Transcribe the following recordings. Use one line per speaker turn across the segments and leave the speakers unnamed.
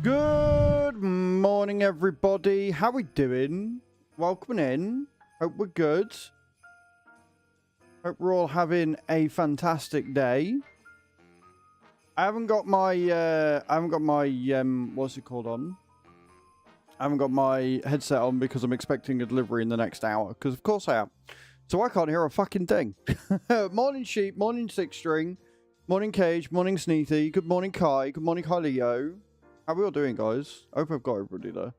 Good morning, everybody. How we doing? Welcome in. Hope we're good. Hope we're all having a fantastic day. I haven't got my what's it called on? I haven't got my headset on because I'm expecting a delivery in the next hour. Because of course I am. So I can't hear a fucking thing. Morning Sheep, morning Six String, morning Cage, morning Sneethy. Good morning Kai. Good morning Leo. How are we all doing, guys? I hope I've got everybody there.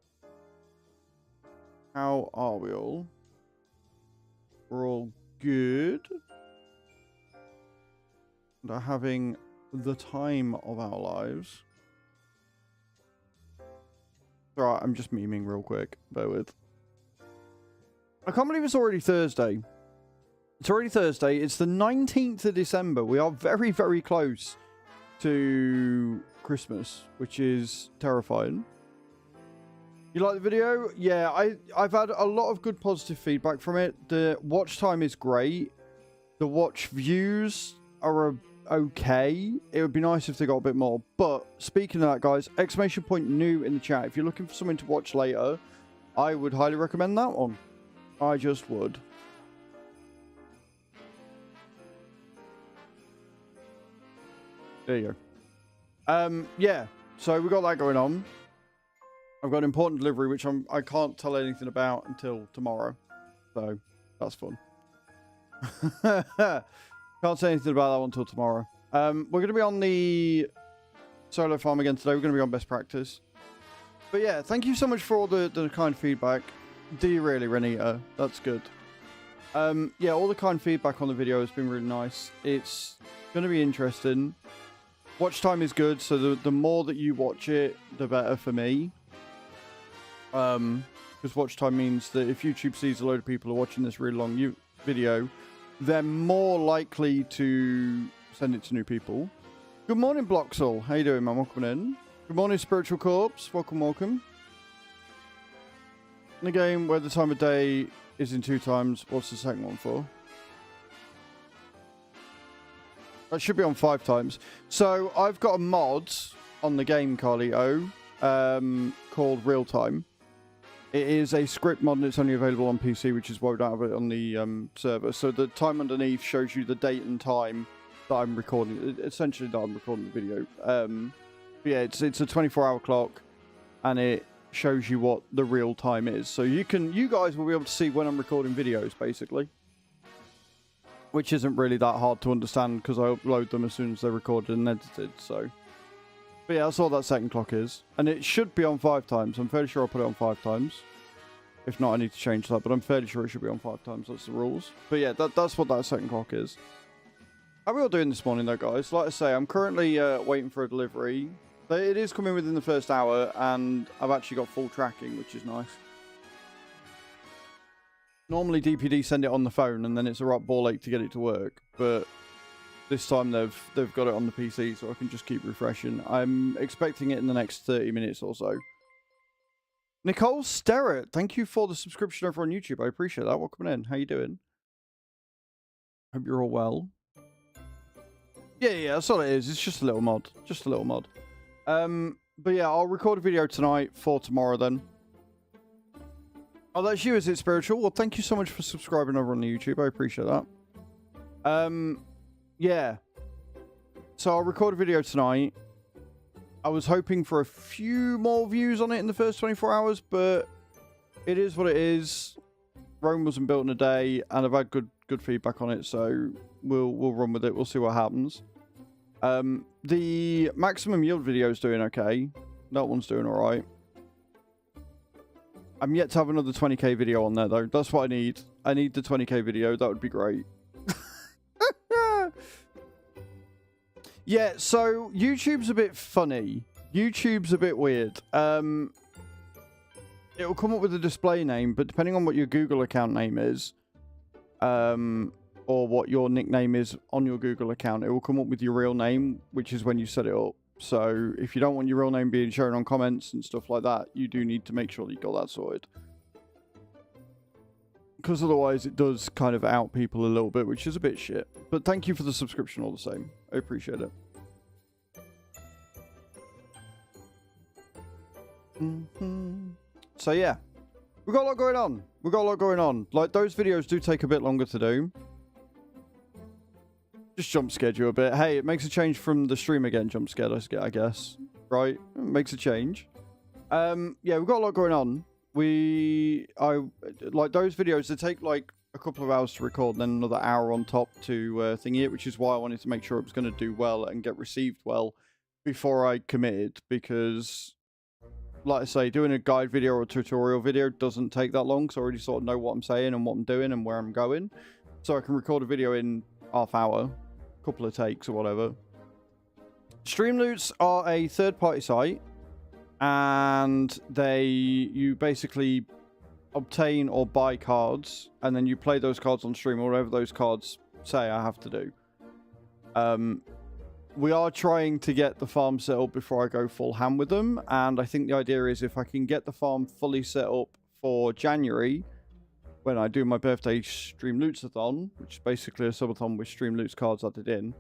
How are we all? We're all good. And are having the time of our lives. Alright, I'm just memeing real quick. Bear with. I can't believe it's already Thursday. It's already Thursday. It's the 19th of December. We are very, very close to Christmas, which is terrifying. You like the video? Yeah, I've had a lot of good positive feedback from it. The watch time is great. The watch views are okay. It would be nice if they got a bit more. But speaking of that, guys, exclamation point new in the chat. If you're looking for something to watch later, I would highly recommend that one. I just would. There you go. Yeah, so we got that going on. I've got an important delivery, which I can't tell anything about until tomorrow. So, that's fun. Can't say anything about that one until tomorrow. We're going to be on the solo farm again today. We're going to be on best practice. But yeah, thank you so much for all the kind feedback. Do you really, Renita? That's good. Yeah, all the kind feedback on the video has been really nice. It's going to be interesting. Watch time is good, so the more that you watch it, the better for me. Because watch time means that if YouTube sees a load of people are watching this really long video, they're more likely to send it to new people. Good morning, Bloxall. How you doing, man? Welcome in. Good morning, Spiritual Corpse. Welcome, welcome. In a game where the time of day is in 2 times, what's the second one for? That should be on 5 times. So I've got a mod on the game, Carlito, called Real Time. It is a script mod and it's only available on PC, which is why we don't have it on the server. So the time underneath shows you the date and time that I'm recording. Essentially, that I'm recording the video. But yeah, it's a 24-hour clock, and it shows you what the real time is. So you guys will be able to see when I'm recording videos, basically. Which isn't really that hard to understand because I upload them as soon as they're recorded and edited, so. But yeah, that's all that second clock is. And it should be on 5 times. I'm fairly sure I'll put it on 5 times. If not, I need to change that, but I'm fairly sure it should be on 5 times. That's the rules. But yeah, that's what that second clock is. How are we all doing this morning though, guys? Like I say, I'm currently waiting for a delivery. It is coming within the first hour, and I've actually got full tracking, which is nice. Normally DPD send it on the phone and then it's a right ball ache to get it to work, but this time they've got it on the PC so I can just keep refreshing. I'm expecting it in the next 30 minutes or so. Nicole Sterrett, thank you for the subscription over on YouTube. I appreciate that. Welcome in. How you doing? Hope you're all well. Yeah, that's all it is. It's just a little mod. Just a little mod. But yeah, I'll record a video tonight for tomorrow then. Oh, that's you, is it, Spiritual? Well, thank you so much for subscribing over on the YouTube. I appreciate that. Yeah. So I'll record a video tonight. I was hoping for a few more views on it in the first 24 hours, but it is what it is. Rome wasn't built in a day, and I've had good feedback on it, so we'll run with it. We'll see what happens. The maximum yield video is doing okay. That one's doing all right. I'm yet to have another 20k video on there, though. That's what I need. I need the 20k video. That would be great. Yeah, so YouTube's a bit funny. YouTube's a bit weird. It'll come up with a display name, but depending on what your Google account name is, or what your nickname is on your Google account, it will come up with your real name, which is when you set it up. So if you don't want your real name being shown on comments and stuff like that, you do need to make sure that you got that sorted. Because otherwise it does kind of out people a little bit, which is a bit shit. But thank you for the subscription all the same. I appreciate it. So yeah, we've got a lot going on. We've got a lot going on. Like, those videos do take a bit longer to do. Just jump schedule a bit. Hey, it makes a change from the stream again, jump scare, I guess. Right? It makes a change. Yeah, we've got a lot going on. Like, those videos, they take like a couple of hours to record, and then another hour on top to thingy it, which is why I wanted to make sure it was going to do well and get received well before I committed, because, like I say, doing a guide video or a tutorial video doesn't take that long, so I already sort of know what I'm saying and what I'm doing and where I'm going. So I can record a video in half hour, couple of takes or whatever. Streamloots are a third-party site, and you basically obtain or buy cards, and then you play those cards on stream, or whatever those cards say I have to do. We are trying to get the farm set up before I go full ham with them, and I think the idea is if I can get the farm fully set up for January, when I do my birthday Streamloots-a-thon, which is basically a subathon with Streamloots cards added in,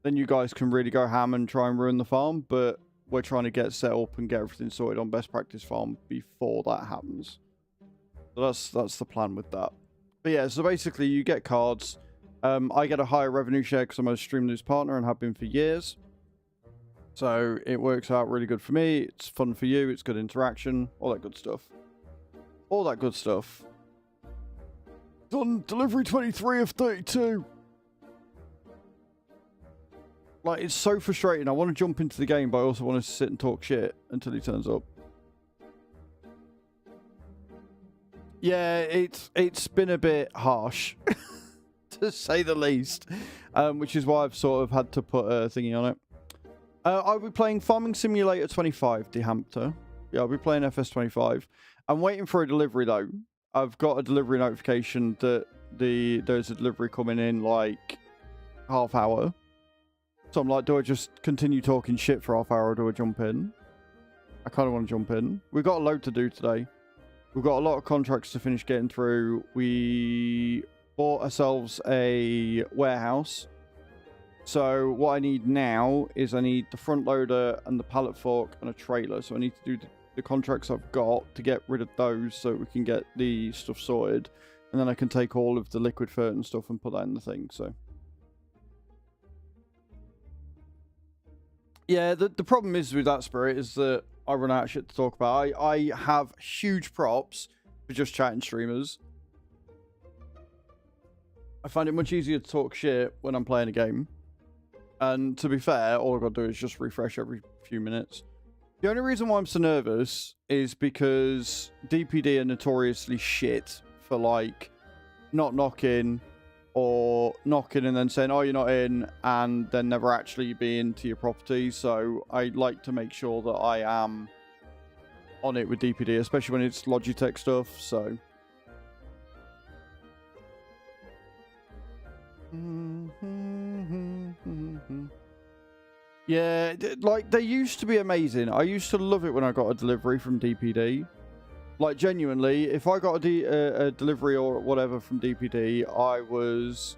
then you guys can really go ham and try and ruin the farm, but we're trying to get set up and get everything sorted on best practice farm before that happens. So that's the plan with that. But yeah, so basically you get cards. I get a higher revenue share because I'm a Streamloots partner and have been for years. So it works out really good for me. It's fun for you. It's good interaction. All that good stuff. All that good stuff. Done delivery 23 of 32. Like, it's so frustrating. I want to jump into the game, but I also want to sit and talk shit until he turns up. Yeah, it's been a bit harsh, to say the least, which is why I've sort of had to put a thingy on it. I'll be playing Farming Simulator 25, Dehampter. Yeah, I'll be playing FS25. I'm waiting for a delivery, though. I've got a delivery notification that there's a delivery coming in, like, half hour. So I'm like, do I just continue talking shit for half hour, or do I jump in? I kind of want to jump in. We've got a load to do today. We've got a lot of contracts to finish getting through. We bought ourselves a warehouse. So what I need now is I need the front loader and the pallet fork and a trailer. So I need to do the contracts I've got to get rid of those so we can get the stuff sorted. And then I can take all of the liquid fert and stuff and put that in the thing, so... Yeah, the problem is with that, Spirit, is that I run out of shit to talk about. I have huge props for just chatting streamers. I find it much easier to talk shit when I'm playing a game. And to be fair, all I've got to do is just refresh every few minutes. The only reason why I'm so nervous is because DPD are notoriously shit for, like, not knocking... or knocking and then saying, oh, you're not in, and then never actually being to your property. So I like to make sure that I am on it with DPD, especially when it's Logitech stuff, so... Yeah, like, they used to be amazing. I used to love it when I got a delivery from DPD. Like, genuinely, if I got a delivery or whatever from DPD, I was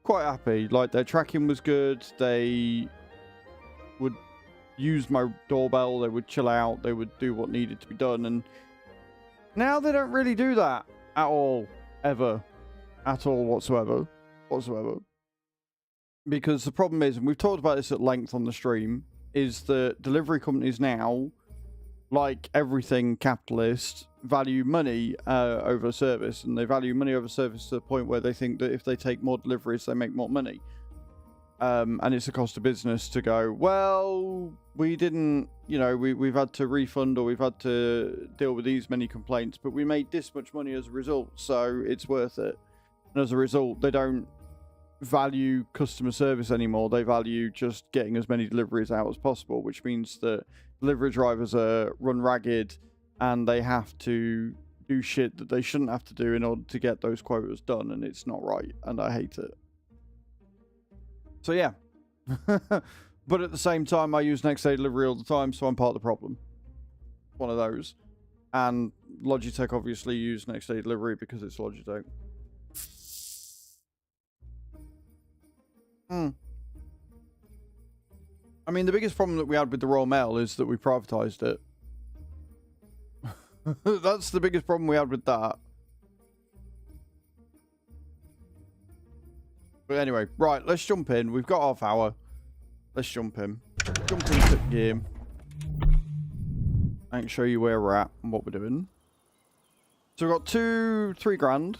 quite happy. Like, their tracking was good. They would use my doorbell. They would chill out. They would do what needed to be done. And now they don't really do that at all, ever, at all, whatsoever. Because the problem is, and we've talked about this at length on the stream, is that delivery companies now, like everything capitalist, value money over service, and they value money over service to the point where they think that if they take more deliveries, they make more money. And it's a cost of business to go, well, we didn't, you know, we've had to refund or we've had to deal with these many complaints, but we made this much money as a result, so it's worth it. And as a result, they don't value customer service anymore. They value just getting as many deliveries out as possible, which means that delivery drivers are run ragged and they have to do shit that they shouldn't have to do in order to get those quotas done, and it's not right, and I hate it. So yeah. But at the same time, I use next day delivery all the time, so I'm part of the problem. One of those. And Logitech obviously use next day delivery because it's Logitech. I mean, the biggest problem that we had with the Royal Mail is that we privatised it. That's the biggest problem we had with that. But anyway, right, let's jump in. We've got half hour. Let's jump in. Jump into the game. I can show you where we're at and what we're doing. So we've got 3 grand.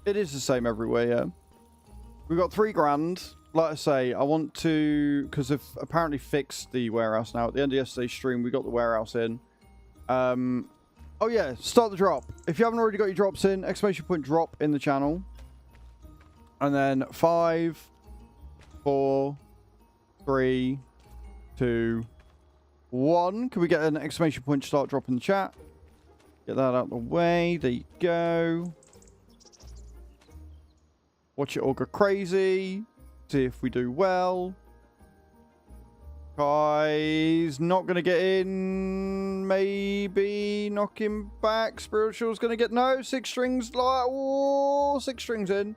It is the same everywhere, yeah. We've got 3 grand. Like I say, I want to... Because they've apparently fixed the warehouse now. At the end of yesterday's stream, we got the warehouse in. Oh yeah, start the drop. If you haven't already got your drops in, exclamation point drop in the channel. And then 5, 4, 3, 2, 1. Can we get an exclamation point start drop in the chat? Get that out of the way. There you go. Watch it all go crazy. See if we do well. Kai's not going to get in. Maybe knock him back. Spiritual's going to get... No, 6 strings. Oh, 6 strings in.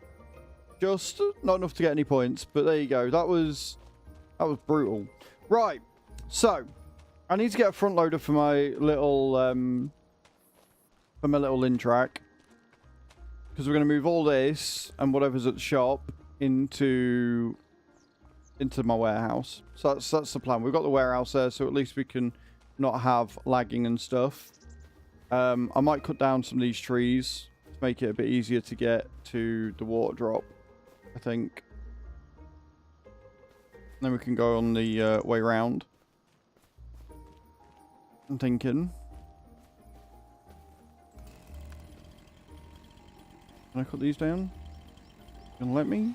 Just not enough to get any points. But there you go. That was brutal. Right. So, I need to get a front loader for my little... for my little in track. Because we're going to move all this and whatever's at the shop into my warehouse. So that's the plan. We've got the warehouse there, so at least we can not have lagging and stuff. I might cut down some of these trees to make it a bit easier to get to the water drop, I think. And then we can go on the way round. I'm thinking. Can I cut these down? Gonna let me?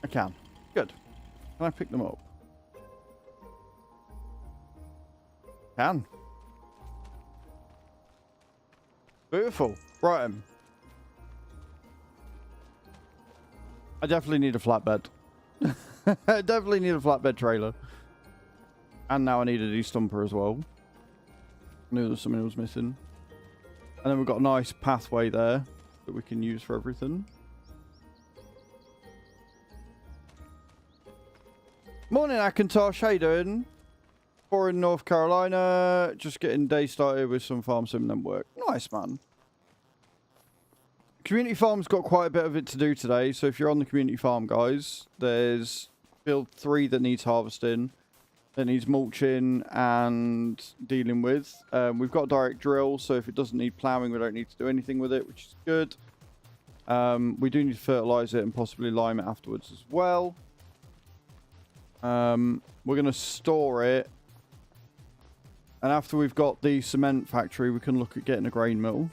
I can. Good. Can I pick them up? Can. Beautiful. Right. I definitely need a flatbed. I definitely need a flatbed trailer. And now I need a de-stumper as well. I knew there was something I was missing. And then we've got a nice pathway there that we can use for everything. Morning, Akintosh. How you doing? Or in North Carolina. Just getting day started with some farm sim and work. Nice, man. Community farm's got quite a bit of it to do today. So if you're on the community farm, guys, there's field 3 that needs harvesting. That needs mulching and dealing with. We've got a direct drill, so if it doesn't need ploughing, we don't need to do anything with it, which is good. We do need to fertilise it and possibly lime it afterwards as well. We're going to store it. And after we've got the cement factory, we can look at getting a grain mill.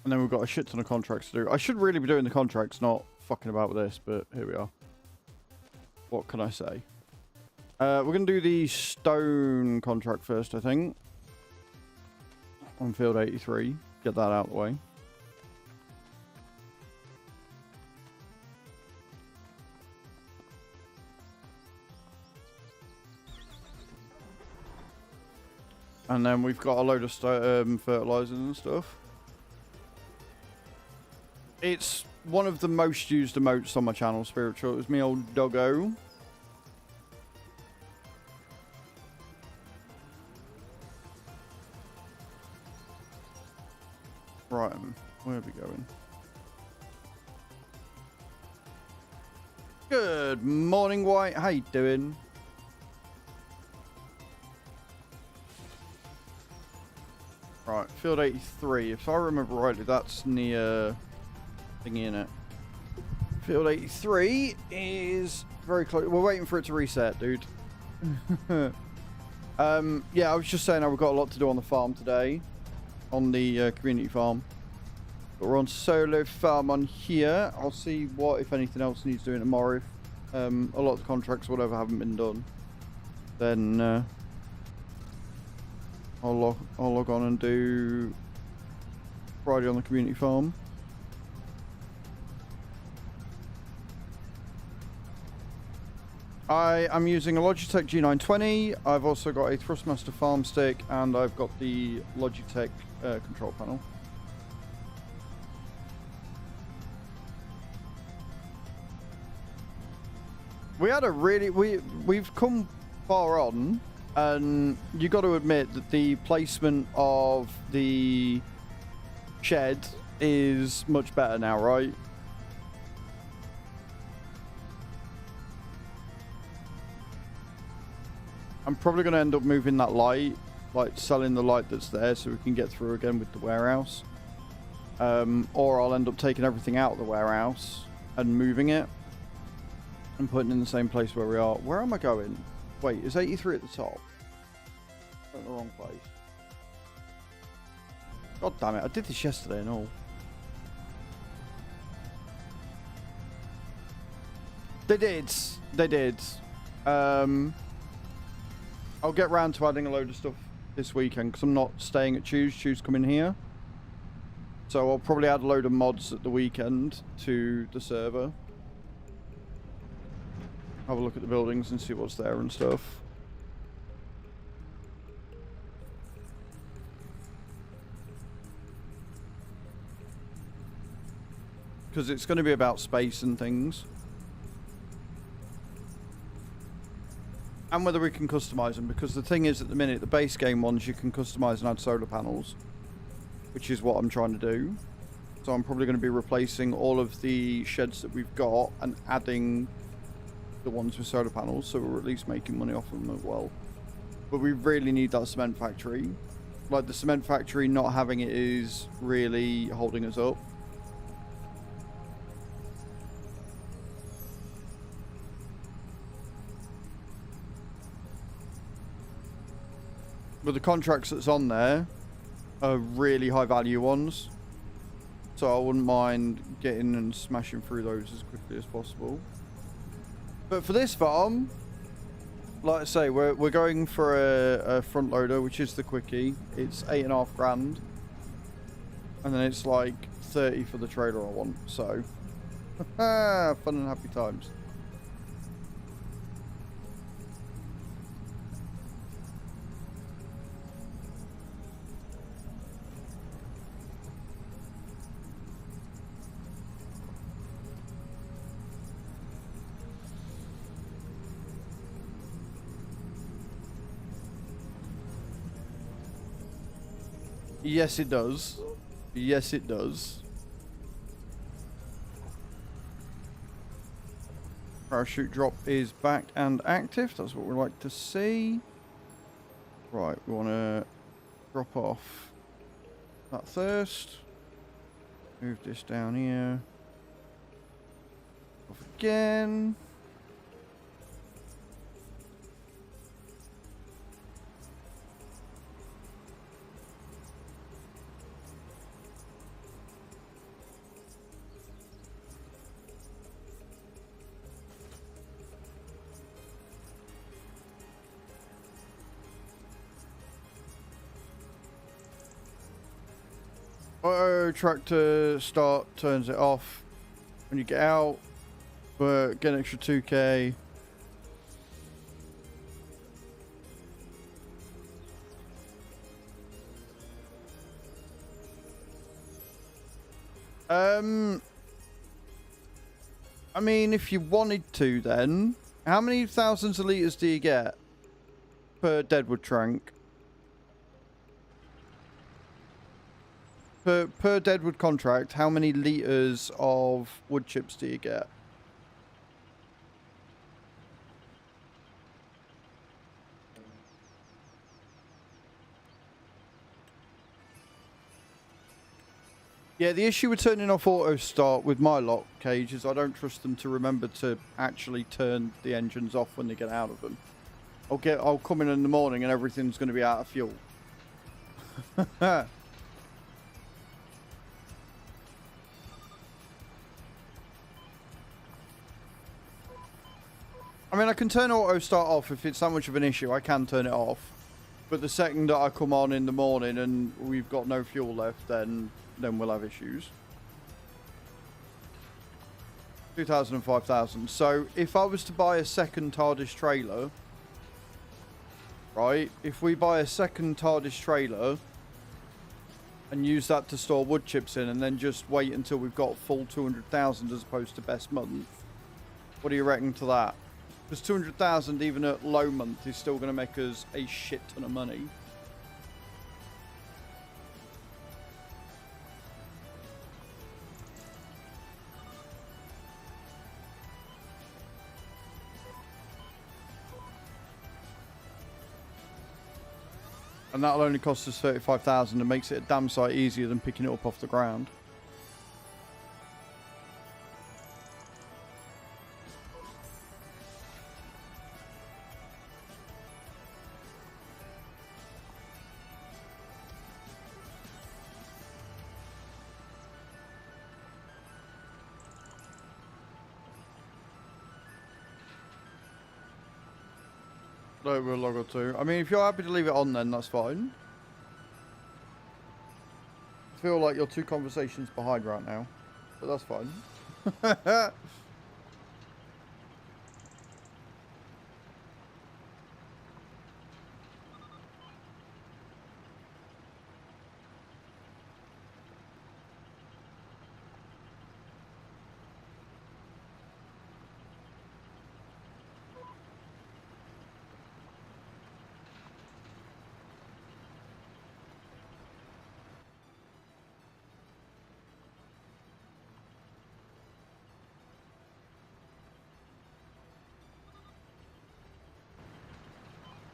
And then we've got a shit ton of contracts to do. I should really be doing the contracts, not fucking about with this, but here we are. What can I say? We're going to do the stone contract first, I think. On field 83. Get that out of the way. And then we've got a load of fertilizers and stuff. It's one of the most used emotes on my channel, Spiritual. It was me old doggo. Right, where are we going? Good morning, White. How you doing? Right, field 83. If I remember rightly, that's near... thingy in it. Field 83 is very close. We're waiting for it to reset, dude. Yeah, I was just saying how we've got a lot to do on the farm today. On the community farm. But we're on solo farm on here. I'll see what, if anything else, needs doing tomorrow. If a lot of the contracts or whatever haven't been done. Then I'll log on and do Friday on the community farm. I am using a Logitech G920. I've also got a Thrustmaster farm stick, and I've got the Logitech control panel. We had a really we've come far on, and you got to admit that the placement of the shed is much better now, right? I'm probably going to end up moving that light, like selling the light that's there so we can get through again with the warehouse. Or I'll end up taking everything out of the warehouse and moving it and putting it in the same place where we are. Where am I going? Wait, is 83 at the top? I'm in the wrong place. God damn it, I did this yesterday and all. They did. They did. I'll get round to adding a load of stuff this weekend because I'm not staying at Choose. Choose come in here. So I'll probably add a load of mods at the weekend to the server. Have a look at the buildings and see what's there and stuff. Because it's going to be about space and things. And whether we can customize them, because the thing is, at the minute, the base game ones you can customize and add solar panels, which is what I'm trying to do. So I'm probably going to be replacing all of the sheds that we've got and adding the ones with solar panels, so we're at least making money off of them as well. But we really need that cement factory. Like, the cement factory, not having it is really holding us up. But the contracts that's on there are really high value ones. So I wouldn't mind getting and smashing through those as quickly as possible. But for this farm, like I say, we're going for a front loader, which is the quickie. It's 8.5 grand. And then it's like 30 for the trailer I want. So, fun and happy times. Yes, it does. Yes, it does. Parachute drop is back and active. That's what we like to see. Right, we want to drop off that thirst. Move this down here. Off again. Auto tractor start turns it off when you get out, but get an extra 2k. I mean, if you wanted to, then how many thousands of litres do you get per deadwood trank? Per deadwood contract, how many litres of wood chips do you get? Yeah, the issue with turning off auto start with my lock cage is I don't trust them to remember to actually turn the engines off when they get out of them. I'll come in the morning and everything's going to be out of fuel. I mean, I can turn auto start off if it's that much of an issue. I can turn it off. But the second that I come on in the morning and we've got no fuel left, then we'll have issues. 2,000 and 5,000. So if I was to buy a second TARDIS trailer, right? If we buy a second TARDIS trailer and use that to store wood chips in and then just wait until we've got full 200,000 as opposed to best month, what do you reckon to that? Because 200,000 even at low month is still going to make us a shit ton of money. And that'll only cost us 35,000 and makes it a damn sight easier than picking it up off the ground. Over a log or two. I mean, if you're happy to leave it on, then that's fine. I feel like you're 2 conversations behind right now, but that's fine.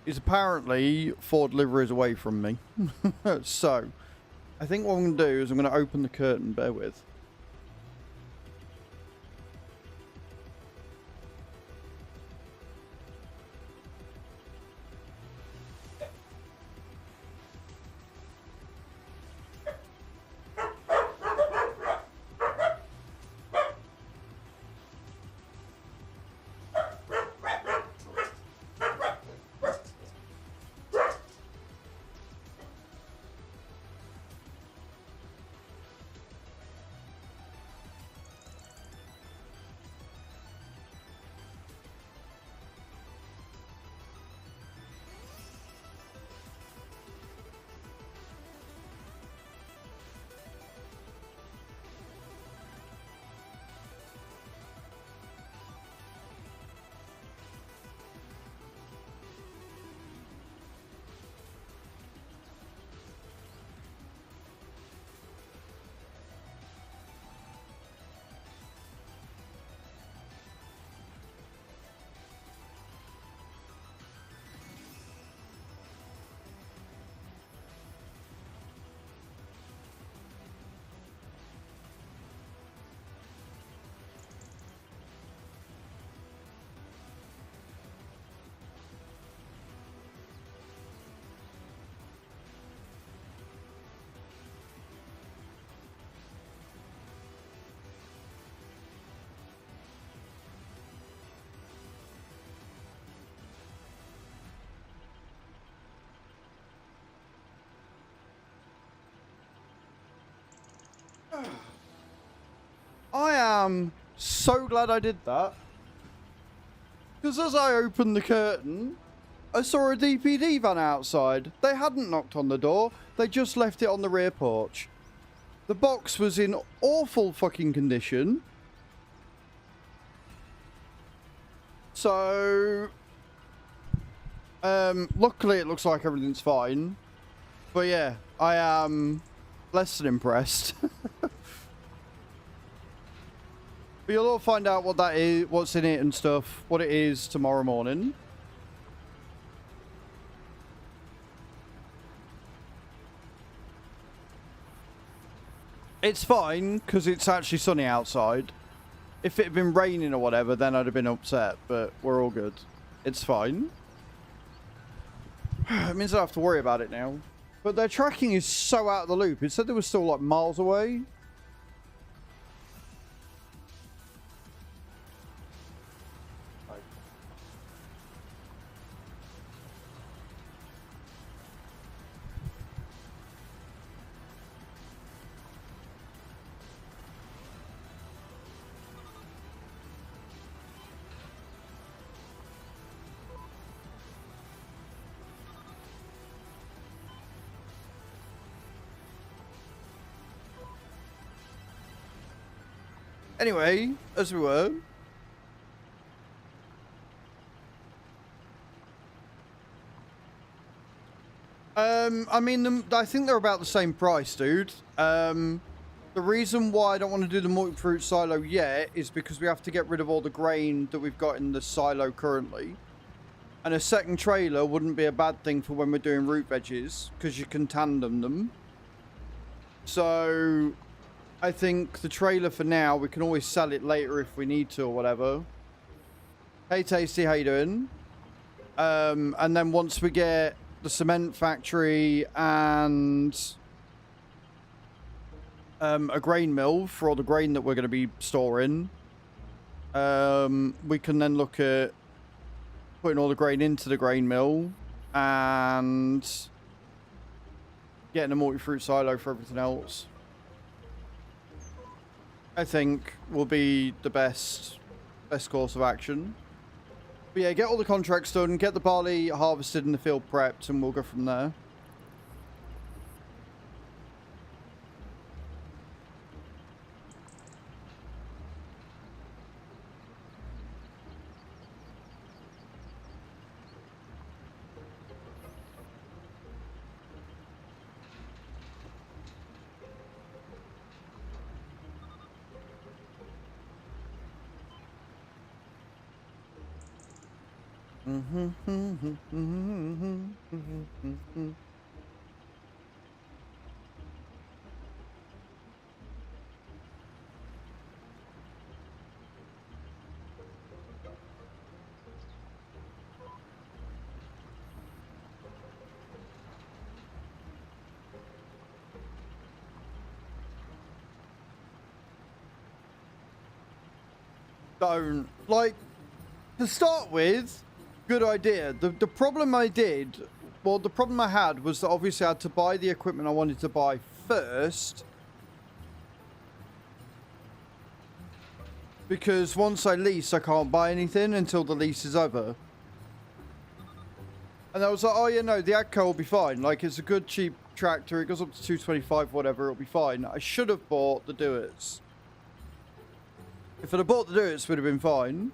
Is apparently 4 deliveries away from me. So, I think what I'm going to do is I'm going to open the curtain, bear with. I am so glad I did that. Because as I opened the curtain, I saw a DPD van outside. They hadn't knocked on the door. They just left it on the rear porch. The box was in awful fucking condition. So, luckily it looks like everything's fine. But yeah, I am less than impressed. But you'll all find out what that is, what's in it and stuff, what it is tomorrow morning. It's fine, because it's actually sunny outside. If it had been raining or whatever, then I'd have been upset, but we're all good. It's fine. It means I don't have to worry about it now. But their tracking is so out of the loop. It said they were still like miles away. Anyway, as we were. I mean, I think they're about the same price, dude. The reason why I don't want to do the multi-fruit silo yet is because we have to get rid of all the grain that we've got in the silo currently. And a second trailer wouldn't be a bad thing for when we're doing root veggies, because you can tandem them. So, I think the trailer for now, we can always sell it later if we need to or whatever. Hey Tasty, how you doing? And then once we get the cement factory and a grain mill for all the grain that we're going to be storing, we can then look at putting all the grain into the grain mill and getting a multi-fruit silo for everything else. I think will be the best course of action. But yeah, get all the contracts done, get the barley harvested and the field prepped, and we'll go from there. Don't, like, to start with, good idea. The problem I had was that obviously I had to buy the equipment I wanted to buy first. Because once I lease, I can't buy anything until the lease is over. And I was like, oh yeah, no, the AGCO will be fine. Like, it's a good, cheap tractor. It goes up to 225, whatever, it'll be fine. I should have bought the Do-Its. If I'd have bought the Do-Its, it would have been fine.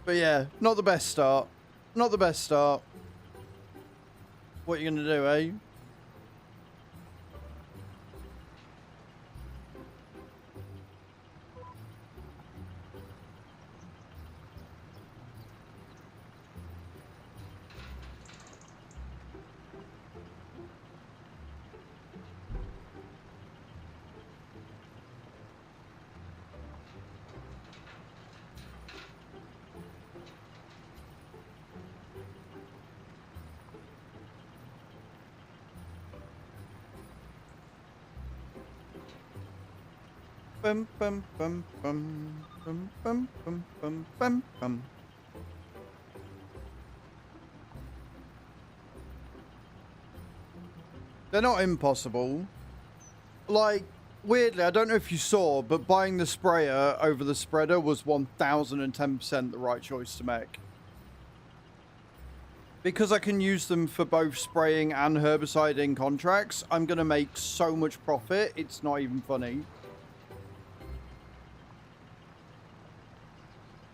But yeah, not the best start. Not the best start. What are you going to do, eh? Bum bum bum bum bum bum bum bum bum bum. They're not impossible. Like, weirdly, I don't know if you saw, but buying the sprayer over the spreader was 1010% the right choice to make. Because I can use them for both spraying and herbiciding contracts, I'm going to make so much profit, it's not even funny.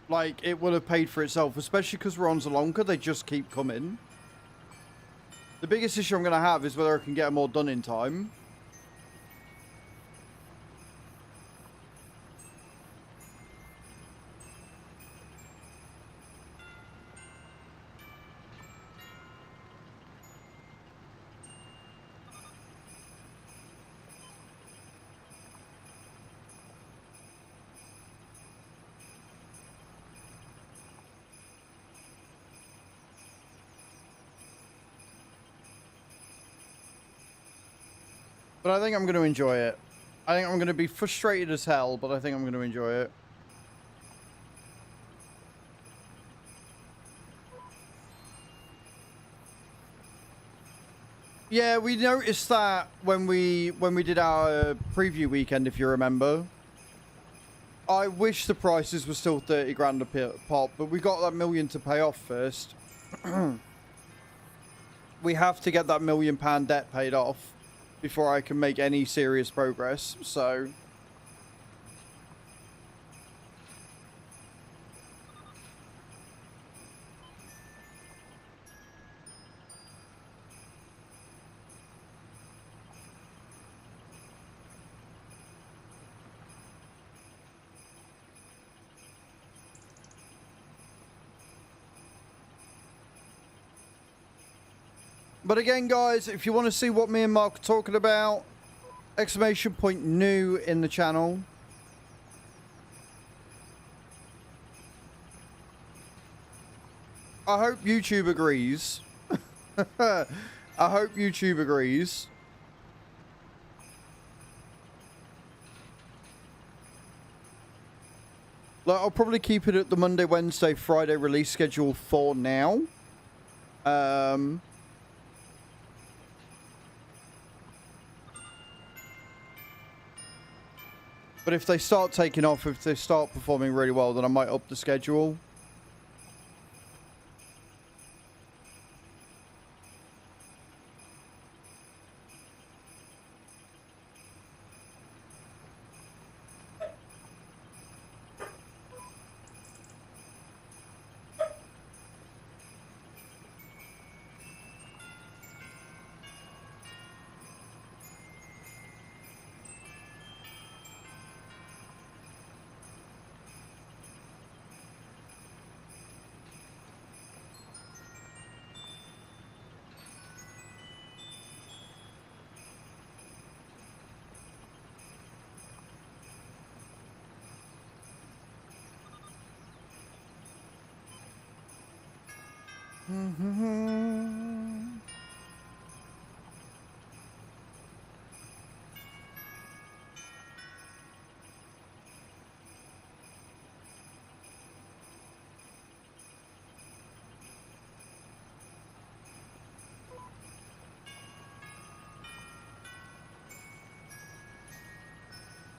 Like, it will have paid for itself, especially because we're on Zalonka, they just keep coming. The biggest issue I'm going to have is whether I can get them all done in time. But I think I'm going to enjoy it. I think I'm going to be frustrated as hell, but I think I'm going to enjoy it. Yeah, we noticed that when we did our preview weekend, if you remember. I wish the prices were still 30 grand a pop, but we got that million to pay off first. We have to get that £1 million debt paid off before I can make any serious progress, so... But again, guys, if you want to see what me and Mark are talking about, exclamation point new in the channel. I hope YouTube agrees. I hope YouTube agrees. Like, I'll probably keep it at the Monday, Wednesday, Friday release schedule for now. But if they start taking off, if they start performing really well, then I might up the schedule.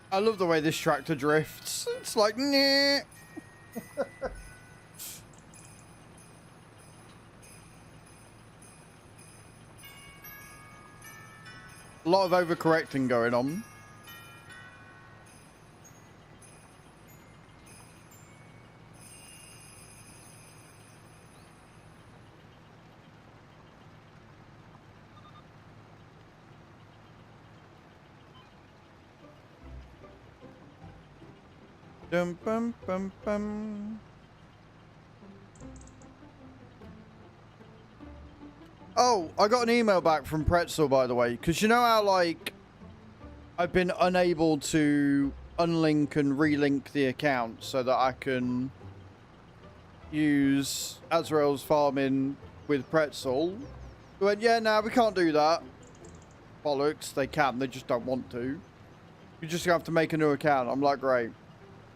I love the way this tractor drifts. It's like, nah. A lot of overcorrecting going on. Dum bum bum bum. Oh, I got an email back from Pretzel, by the way, because you know how, like, I've been unable to unlink and relink the account so that I can use Azrael's farming with Pretzel. They went, yeah, no, we can't do that. Bollocks, they can, they just don't want to. You just have to make a new account. I'm like, great.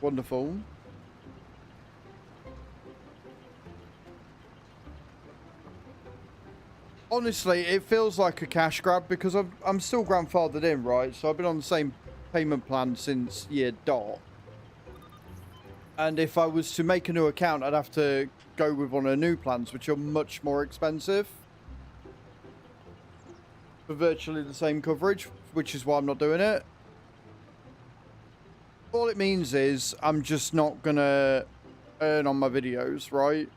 Wonderful. Honestly, it feels like a cash grab because I'm still grandfathered in, right? So I've been on the same payment plan since year dot. And if I was to make a new account, I'd have to go with one of the new plans, which are much more expensive. For virtually the same coverage, which is why I'm not doing it. All it means is I'm just not gonna earn on my videos, right?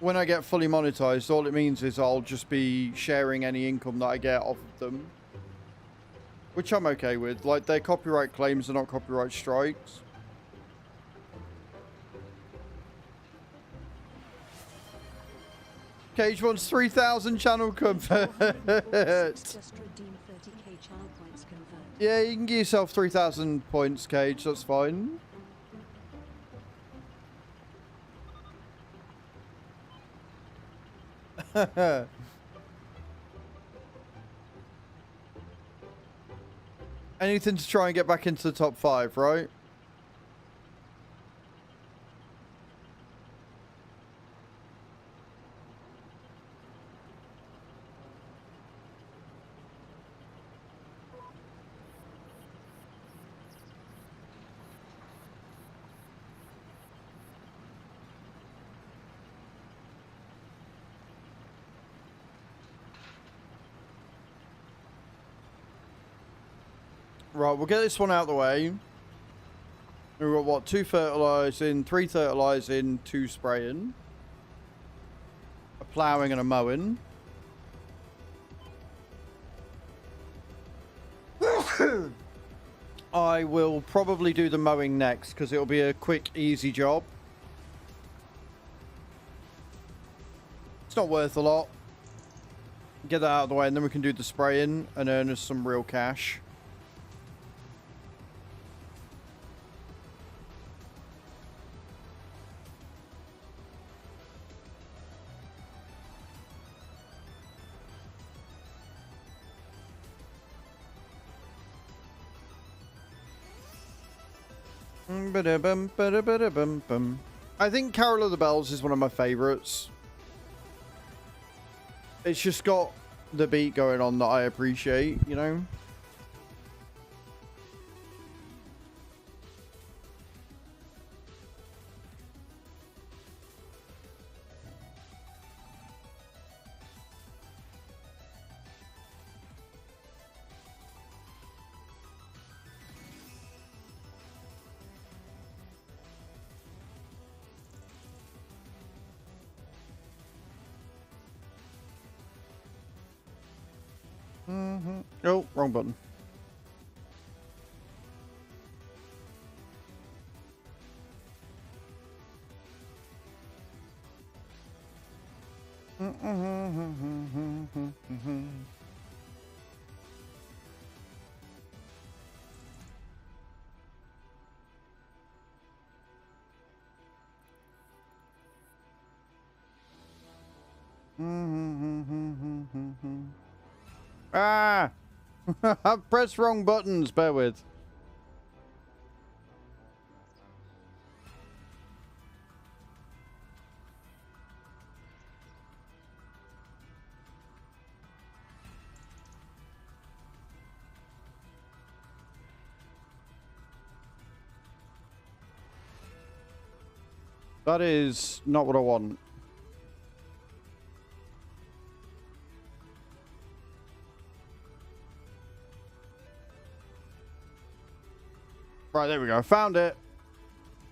When I get fully monetized, all it means is I'll just be sharing any income that I get off of them. Which I'm okay with. Like, they're copyright claims, they're not copyright strikes. Cage wants 3,000 channel convert. Yeah, you can give yourself 3,000 points, Cage. That's fine. Anything to try and get back into the top 5, right? Right, we'll get this one out of the way. We've got, what, 2 fertilising, 3 fertilising, 2 spraying. A ploughing and a mowing. I will probably do the mowing next, because it'll be a quick, easy job. It's not worth a lot. Get that out of the way, and then we can do the spraying and earn us some real cash. I think Carol of the Bells is one of my favourites. It's just got the beat going on that I appreciate, you know? Oh, wrong button. Ah! I've pressed wrong buttons, bear with. That is not what I want. Right, there we go. Found it.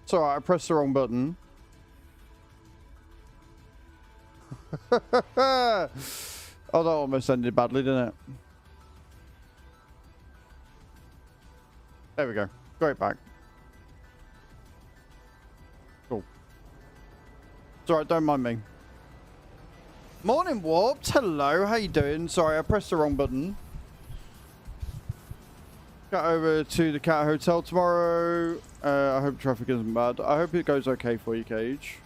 It's alright, I pressed the wrong button. Oh, that almost ended badly, didn't it? There we go. Straight back. Cool. It's alright, don't mind me. Morning, Warped. Hello, how you doing? Sorry, I pressed the wrong button. Got over to the Cat Hotel tomorrow. I hope traffic isn't bad. I hope it goes okay for you, Cage.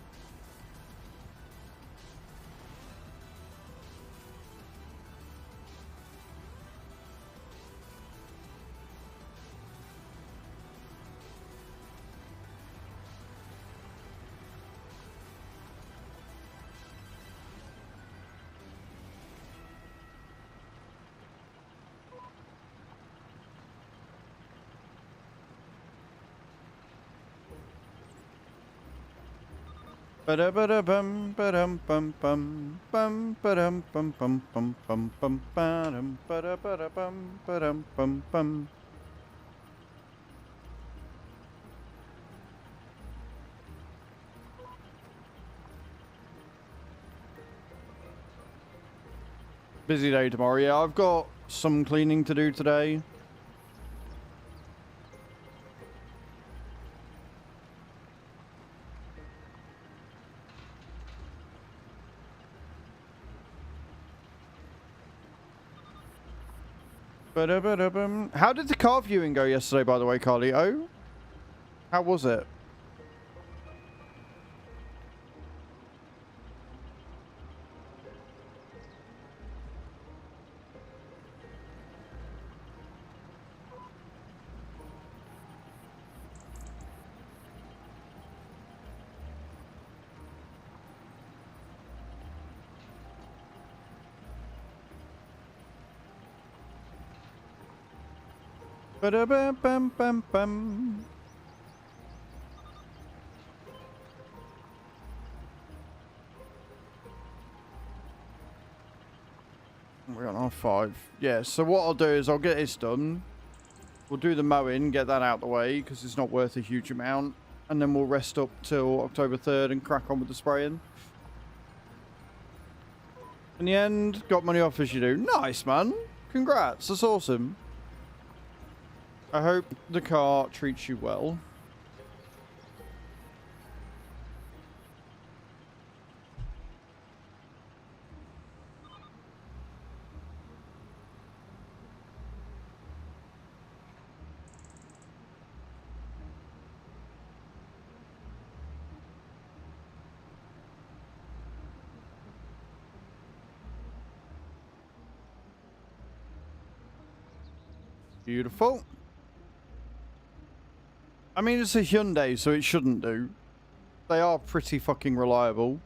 Ba-da-ba-da-bum, ba-dum-bum, bum, bum, ba-dum, bum, bum, bum, bum, bum, ba-dum, ba-da-ba-da-bum, ba-dum, bum, bum. Busy day tomorrow. Yeah, I've got some cleaning to do today. How did the car viewing go yesterday, by the way, Carly? Oh? How was it? Ba-da-bum-bum-bum-bum. We're on R5. Yeah, so what I'll do is I'll get this done. We'll do the mowing, get that out the way, because it's not worth a huge amount. And then we'll rest up till October 3rd and crack on with the spraying. In the end, got money off as you do. Nice, man. Congrats. That's awesome. I hope the car treats you well. Beautiful. I mean, it's a Hyundai, so it shouldn't do. They are pretty fucking reliable.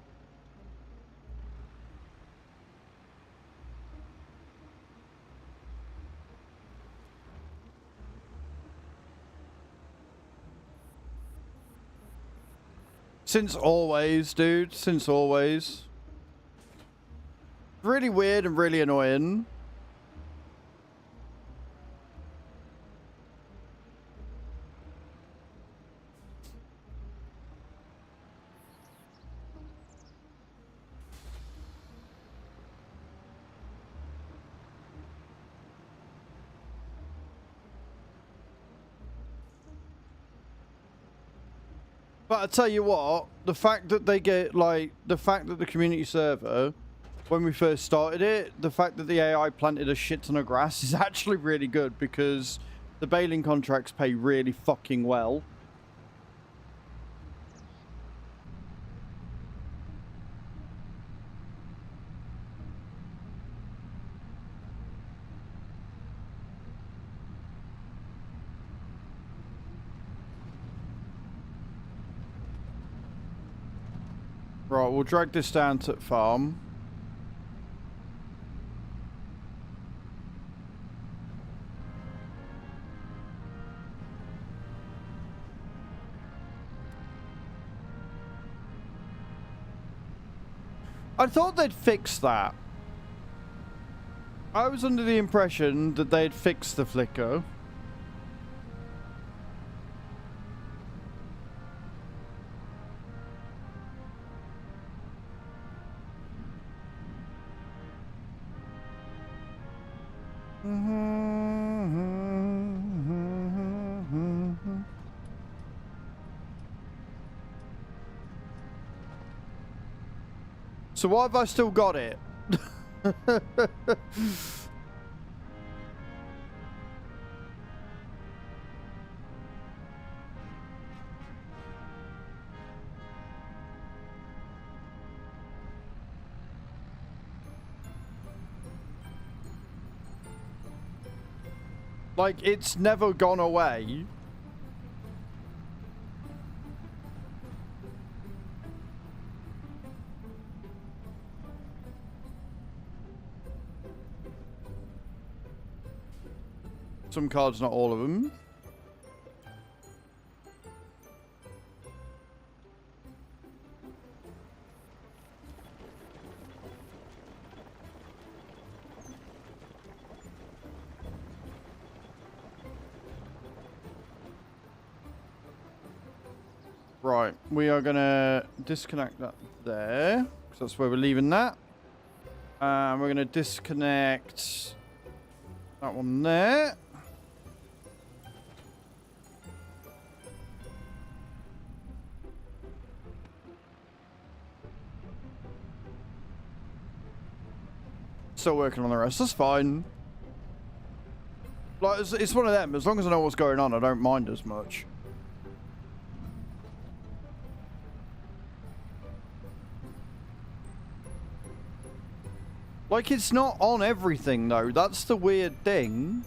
Since always, dude. Since always. Really weird and really annoying. But I tell you what, the fact that they get, like, the fact that the community server, when we first started it, the fact that the AI planted a shit ton of grass is actually really good because the baling contracts pay really fucking well. Right, we'll drag this down to the farm. I thought they'd fix that. I was under the impression that they'd fix the flicker. So why have I still got it? Like, it's never gone away. Some cards, not all of them. Right, we are gonna disconnect that there, because that's where we're leaving that. We're gonna disconnect that one there. Still working on the rest. That's fine. Like, it's one of them. As long as I know what's going on, I don't mind as much. Like, it's not on everything, though. That's the weird thing.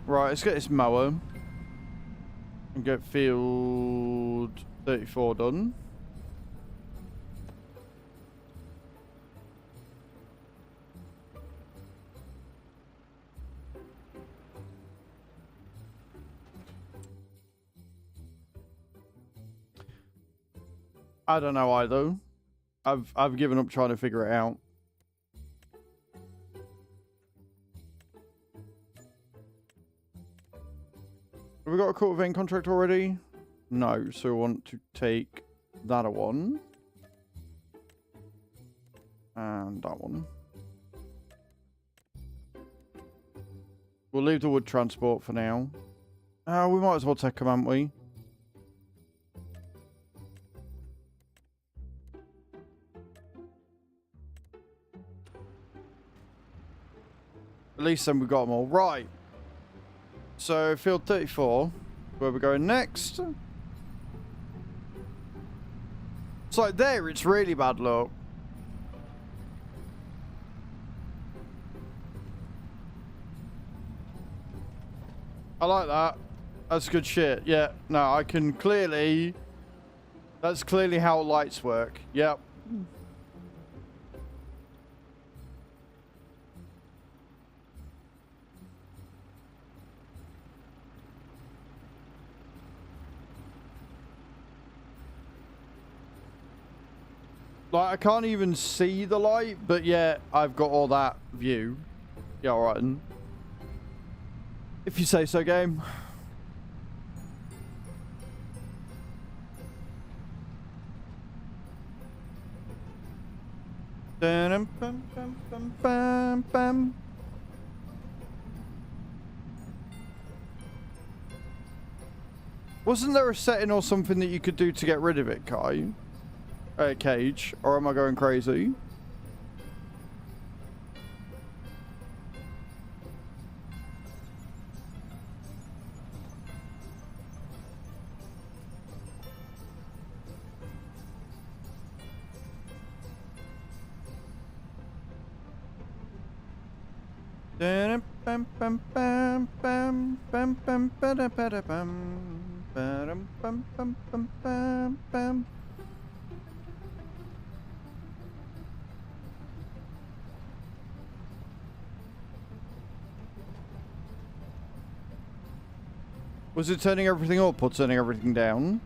Right, let's get this mower. And get field 34 done. I don't know either. I've given up trying to figure it out. Have we got a cultivating contract already? No, so we want to take that one. And that one. We'll leave the wood transport for now. We might as well take them, haven't we? At least then we got them all. Right. So, field 34. Where we're going next. It's like there, it's really bad luck. I like that. That's good shit. Yeah. No, I can clearly... That's clearly how lights work. Yep. Like, I can't even see the light, but yeah, I've got all that view. Yeah, alright then. If you say so, game. Wasn't there a setting or something that you could do to get rid of it, Kai? Cage, or am I going crazy? Was it turning everything up or turning everything down?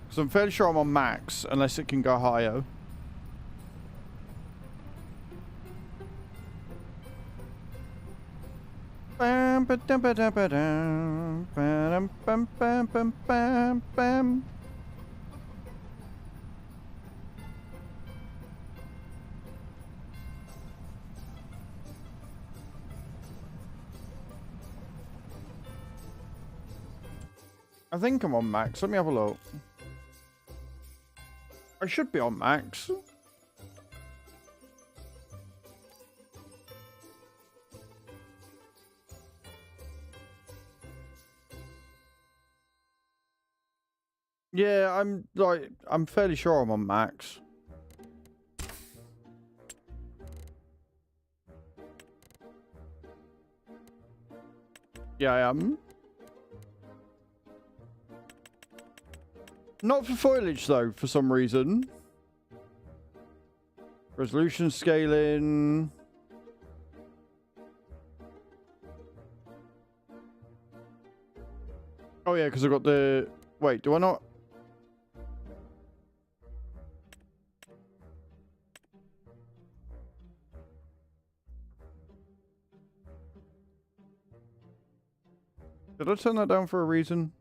Because I'm fairly sure I'm on max, unless it can go higher. Bam, ba, dum, ba, dum, ba, dum, bam, bam, bam, bam, bam, bam. I think I'm on max. Let me have a look. I should be on max. Yeah, I'm fairly sure I'm on max. Yeah, I am. Not for foliage though, for some reason. Resolution scaling. Oh yeah, because I've got the... Wait, do I not... Did I turn that down for a reason?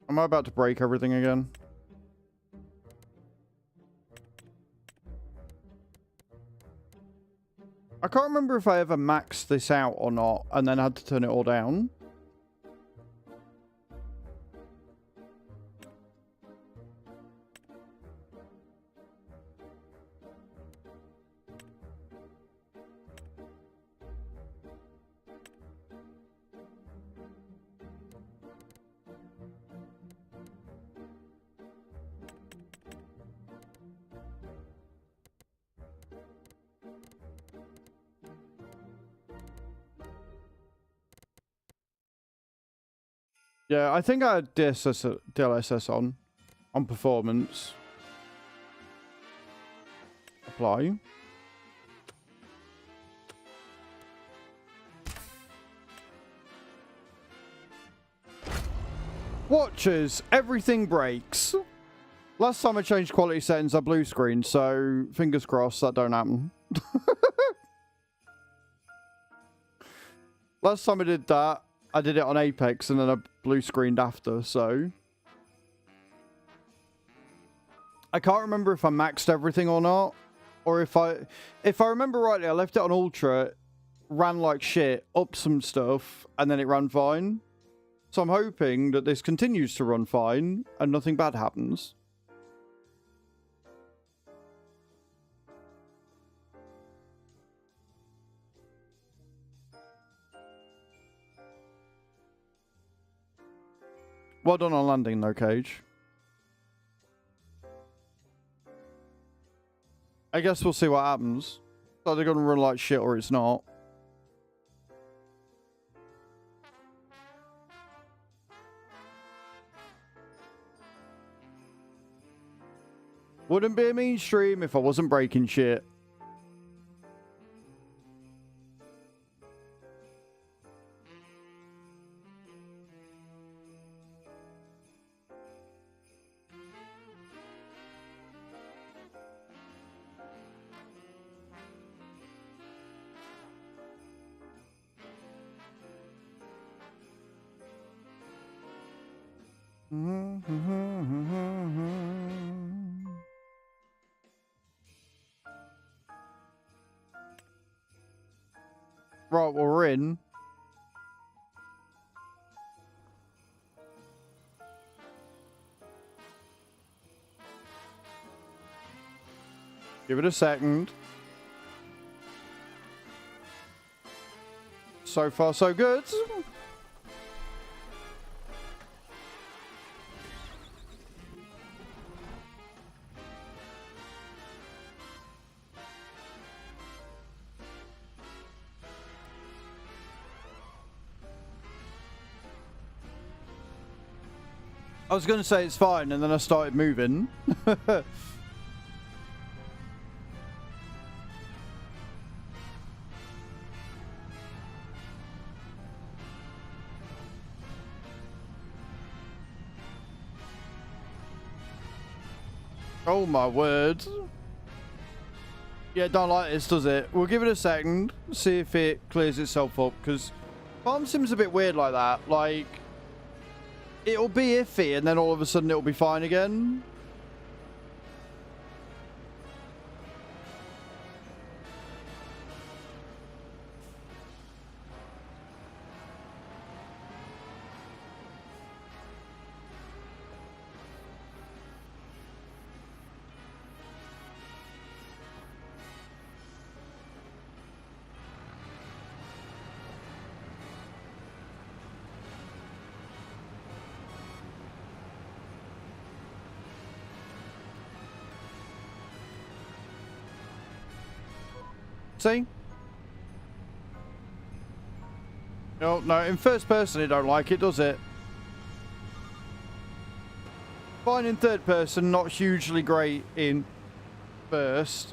Am I about to break everything again? I can't remember if I ever maxed this out or not and then had to turn it all down. Yeah, I think I had DLSS on performance. Apply. Watchers, everything breaks. Last time I changed quality settings, I blue screen, so fingers crossed that don't happen. Last time I did that, I did it on Apex and then I blue screened after, so. I can't remember if I maxed everything or not. Or if I remember rightly, I left it on Ultra, ran like shit, upped some stuff, and then it ran fine. So I'm hoping that this continues to run fine and nothing bad happens. Well done on landing though, Cage. I guess we'll see what happens. Either they're going to run like shit or it's not. Wouldn't be a mean stream if I wasn't breaking shit. Right, well, we're in. Give it a second. So far, so good. I was going to say it's fine, and then I started moving. Oh my word. Yeah, don't like this, does it? We'll give it a second, see if it clears itself up, because farm sim's a bit weird like that. Like, it'll be iffy, and then all of a sudden it'll be fine again. See? No, no, in first person it don't like it, does it? Fine in third person, not hugely great in first.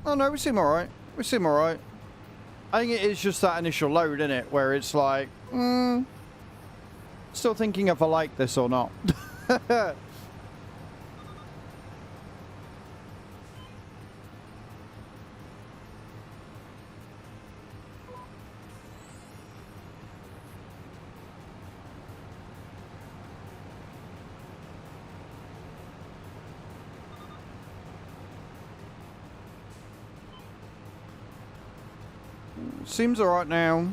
Oh no, we seem alright. We seem alright. I think it is just that initial load, isn't it? Where it's like, still thinking if I like this or not. Seems alright now.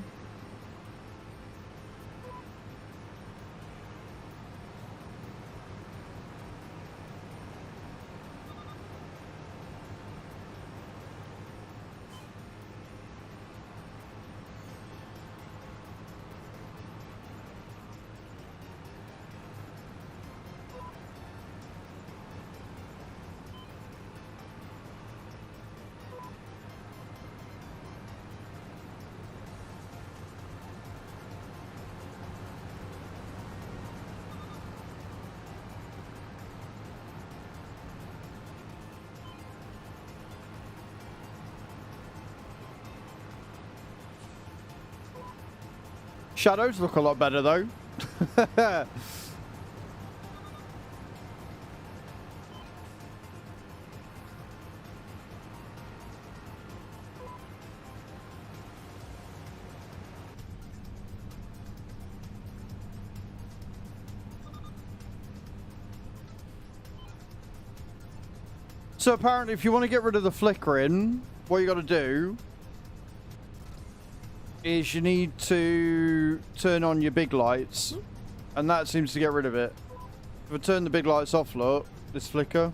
Shadows look a lot better though. So apparently if you want to get rid of the flickering, what you got to do is you need to turn on your big lights, and that seems to get rid of it. If I turn the big lights off, look, this flicker.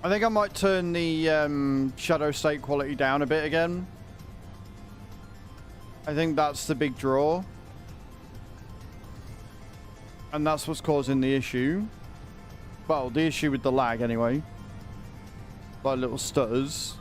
I think I might turn the shadow state quality down a bit again. I think that's the big draw. And that's what's causing the issue. Well, the issue with the lag anyway. Like little stutters.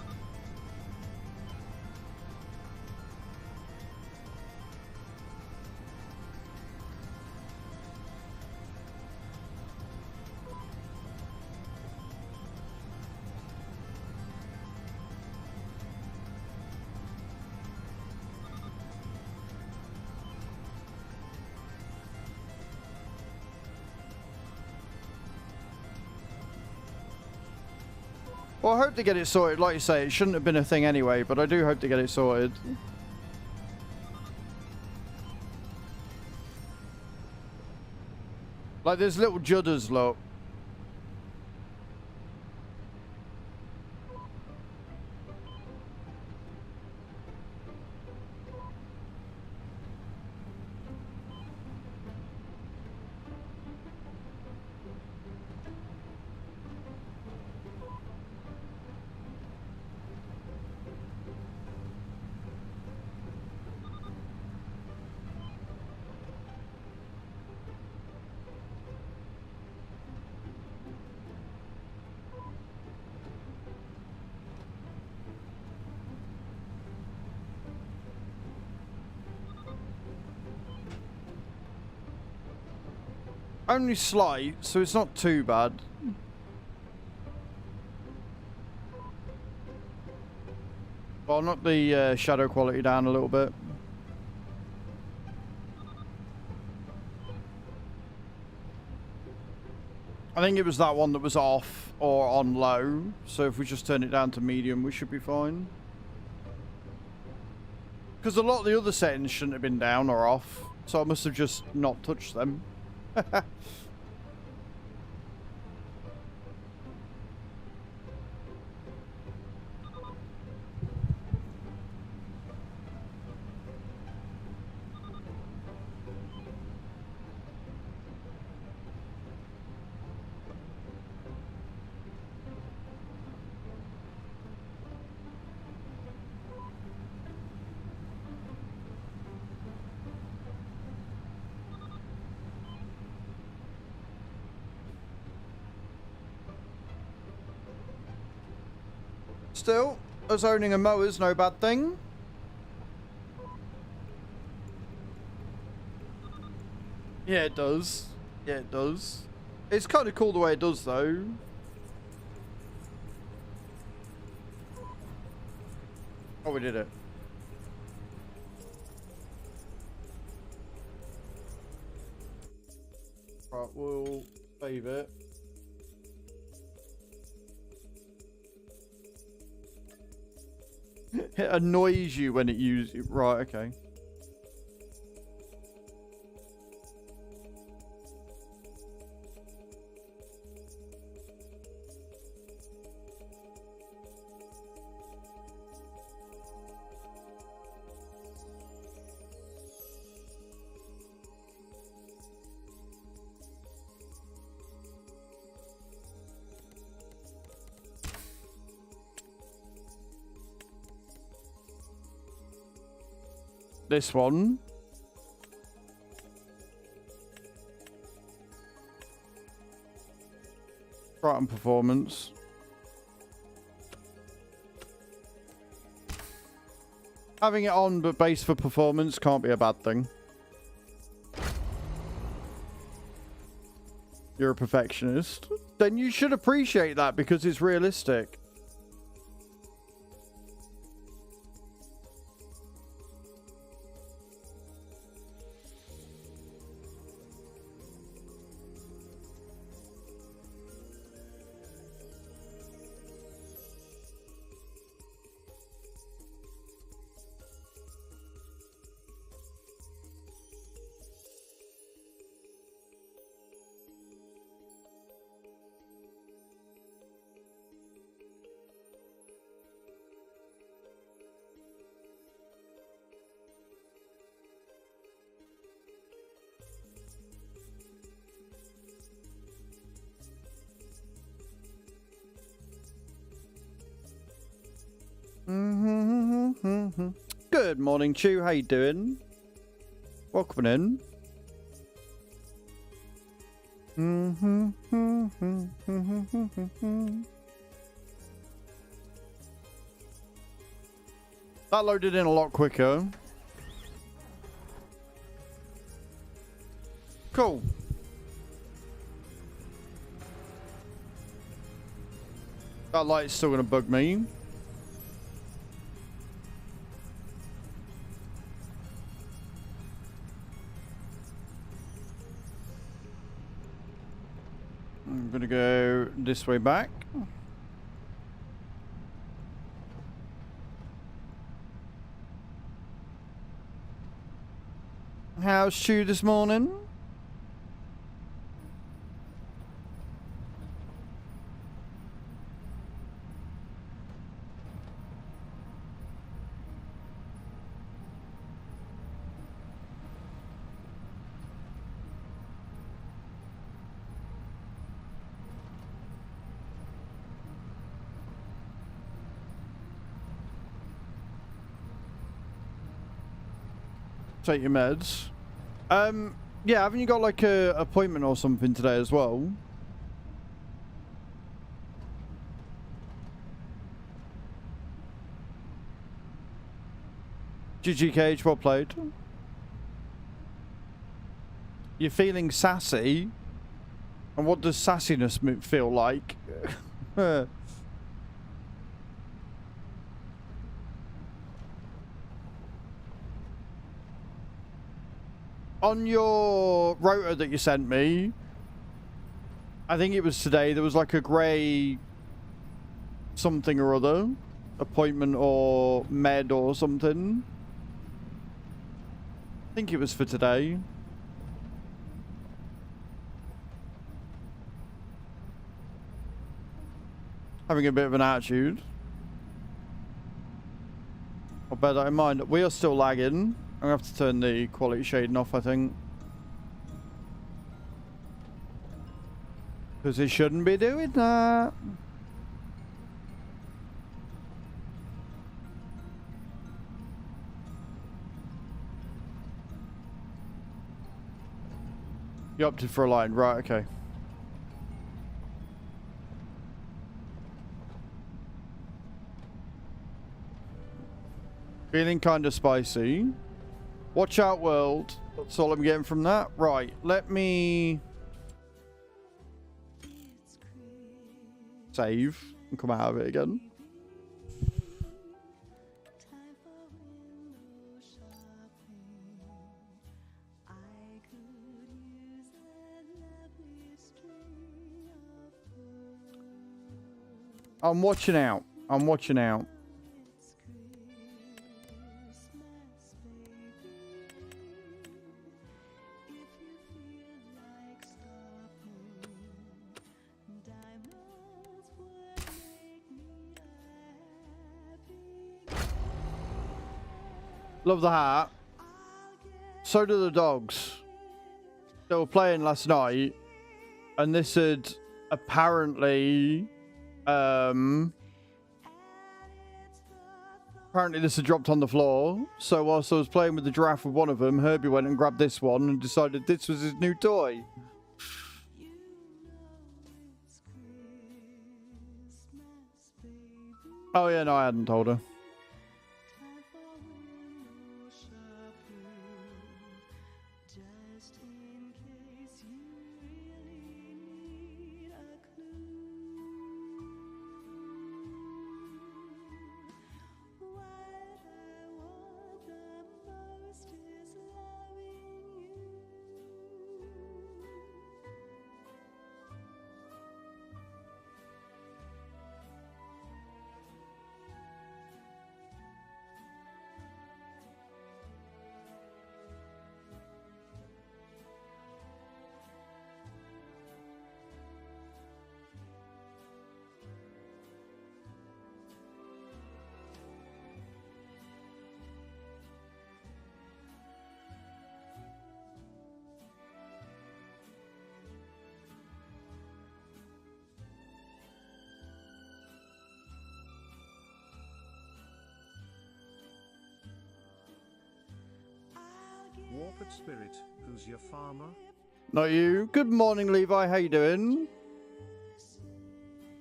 Well, I hope to get it sorted. Like you say, it shouldn't have been a thing anyway, but I do hope to get it sorted. Like, there's little judders, look. Only slight, so it's not too bad. Well, I'll knock the shadow quality down a little bit. I think it was that one that was off or on low, so if we just turn it down to medium, we should be fine. Because a lot of the other settings shouldn't have been down or off, so I must have just not touched them. Still, us owning a mower's no bad thing. Yeah, it does. Yeah, it does. It's kind of cool the way it does, though. Oh, we did it. Right, we'll save it. It annoys you when it uses... Right, okay. This one. Right on performance. Having it on but base for performance can't be a bad thing. You're a perfectionist. Then you should appreciate that because it's realistic. Good morning, Chew. How you doing? Welcome in. That loaded in a lot quicker. Cool. That light's still gonna bug me. I'm gonna go this way back. How's Chew this morning? Take your meds. Yeah, haven't you got like a appointment or something today as well? GG Cage, well played. You're feeling sassy? And what does sassiness feel like? On your rotor that you sent me, I think it was today, there was like a grey something or other. Appointment or med or something. I think it was for today. Having a bit of an attitude. I'll bear that in mind. We are still lagging. I'm gonna have to turn the quality shading off, I think. Because it shouldn't be doing that. You opted for a line, right, okay. Feeling kind of spicy. Watch out, world. That's all I'm getting from that. Right, let me save and come out of it again. I'm watching out. I'm watching out. Love the hat. So do the dogs. They were playing last night, and this had apparently, apparently this had dropped on the floor. So whilst I was playing with the giraffe with one of them, Herbie went and grabbed this one and decided this was his new toy. Oh yeah, no, I hadn't told her.
Spirit, who's your farmer?
Not you. Good morning, Levi. How you doing?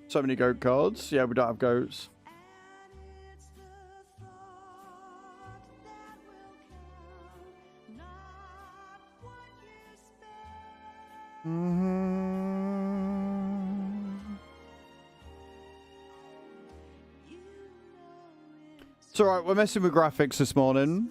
So many goat cards. Yeah, we don't have goats. It's alright, we're messing with graphics this morning.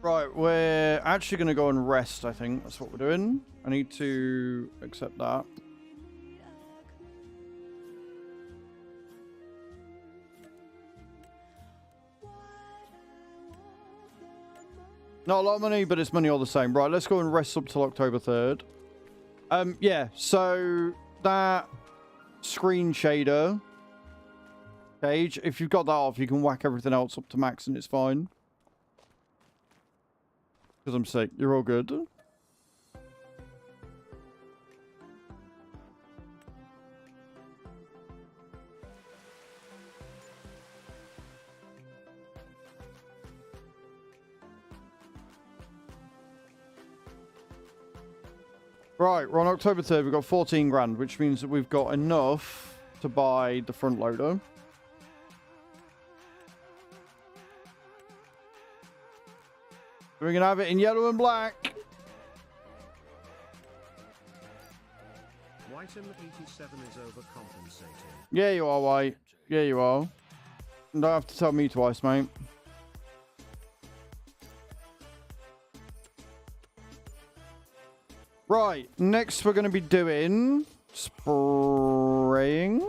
Right, we're actually going to go and rest, I think. That's what we're doing. I need to accept that. Not a lot of money, but it's money all the same. Right, let's go and rest up till October 3rd. Yeah, so that screen shader page, if you've got that off, you can whack everything else up to max and it's fine. Because I'm sick. You're all good. Right, we're on October 3rd. We've got 14 grand, which means that we've got enough to buy the front loader. We're going to have it in yellow and black.
Whitem 87 is overcompensating.
Yeah, you are, White. Yeah, you are. You don't have to tell me twice, mate. Right, next we're going to be doing spraying.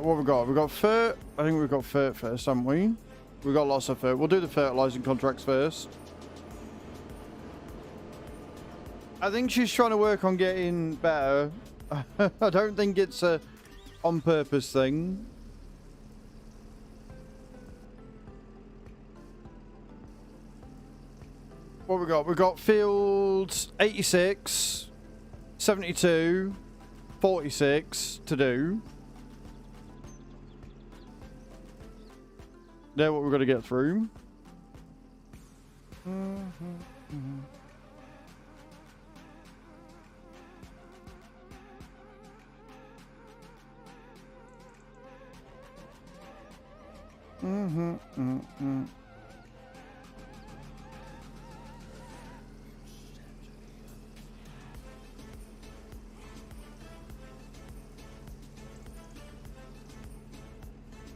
What we got? We got fert. I think we've got fert first, haven't we? We've got lots of fert. We'll do the fertilizing contracts first. I think she's trying to work on getting better. I don't think it's a on purpose thing. What we got? We got fields 86, 72, 46 to do. They're what we've got to get through.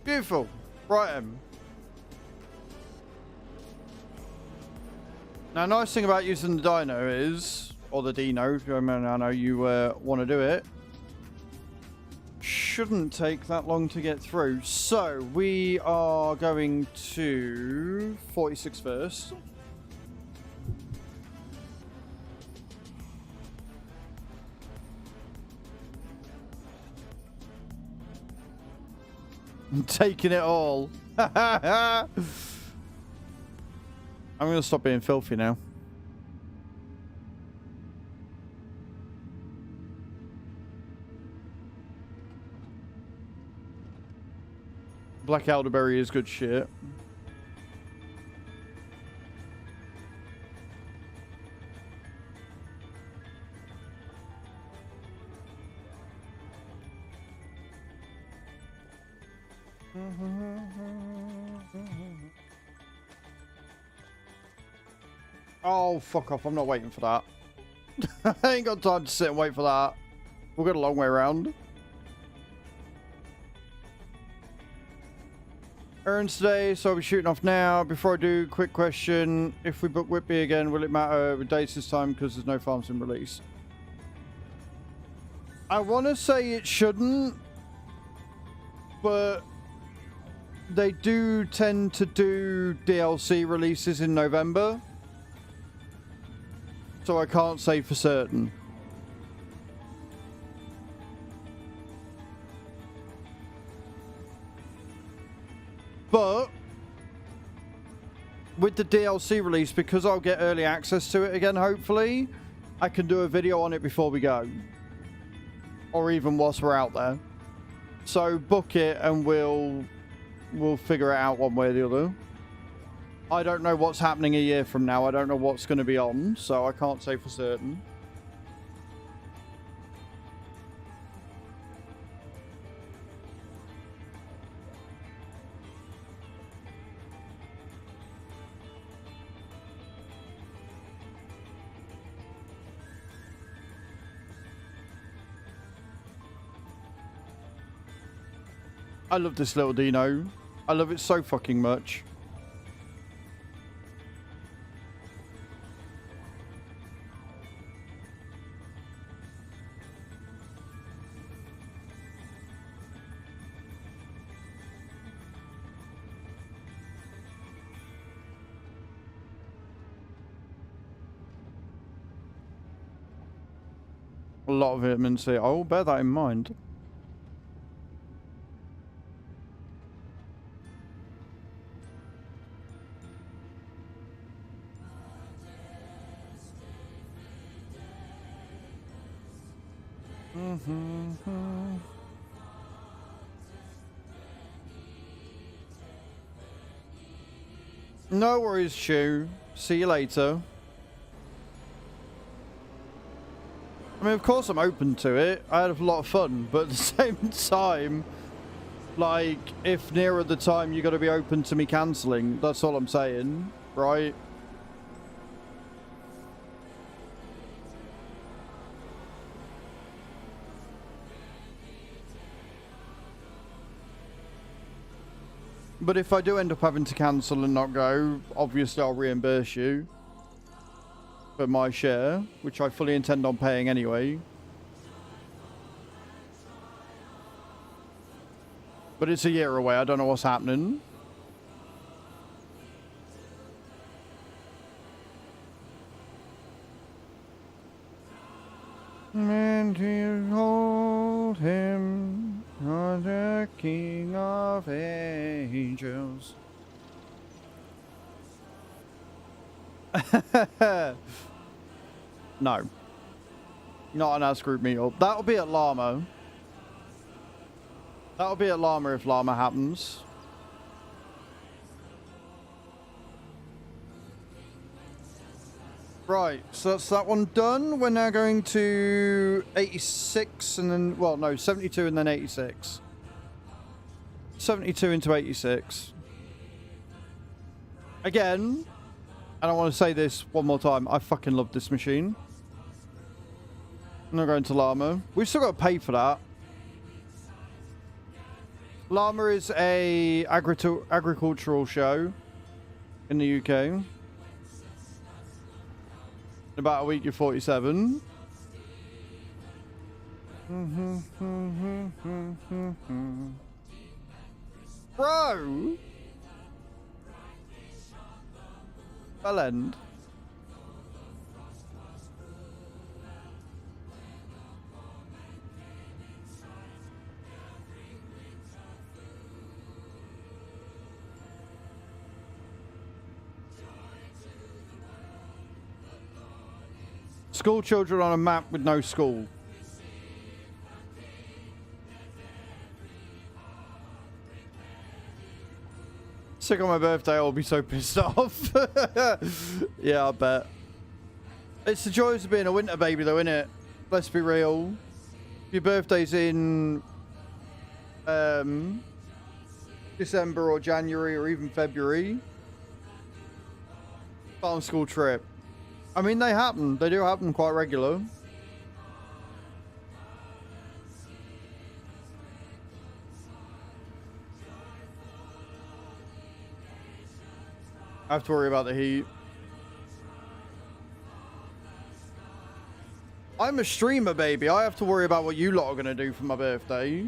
Beautiful. Right. Now, nice thing about using the dyno is, or the dino, I mean, I know you want to do it, shouldn't take that long to get through. So, we are going to 46 first. I'm taking it all. I'm going to stop being filthy now. Black elderberry is good shit. Oh, fuck off. I'm not waiting for that. I ain't got time to sit and wait for that. We've got a long way around. Earns today, so I'll be shooting off now. Before I do, quick question. If we book Whitby again, will it matter with dates this time because there's no farms in release? I want to say it shouldn't, but they do tend to do DLC releases in November. So I can't say for certain. But with the DLC release, because I'll get early access to it again, hopefully, I can do a video on it before we go. Or even whilst we're out there. So book it and we'll figure it out one way or the other. I don't know what's happening a year from now. I don't know what's going to be on, so I can't say for certain. I love this little Dino. I love it so fucking much. A lot of vitamin C. I will bear that in mind. No worries, Shu. See you later. I mean, of course I'm open to it. I had a lot of fun, but at the same time, like, if nearer the time you got to be open to me cancelling, that's all I'm saying, right? But if I do end up having to cancel and not go, obviously I'll reimburse you for my share, which I fully intend on paying anyway. But it's a year away. I don't know what's happening. And to hold him, the King of Angels. No. Not an As Group meetup. That'll be at Llama. That'll be at Llama if Llama happens. Right, so that's that one done. We're now going to 86 and then, well, no, 72 and then 86. 72 into 86. Again, and I want to say this one more time, I fucking love this machine. I'm not going to Llama. We've still got to pay for that. Llama is a agricultural show in the UK. In about a week, you're 47. Bro! I'll end. School children on a map with no school. Sick on my birthday, I'll be so pissed off. Yeah, I bet. It's the joys of being a winter baby though, isn't it? Let's be real. If your birthday's in December or January or even February, farm school trip. I mean, they happen. They do happen quite regular. I have to worry about the heat. I'm a streamer, baby. I have to worry about what you lot are going to do for my birthday.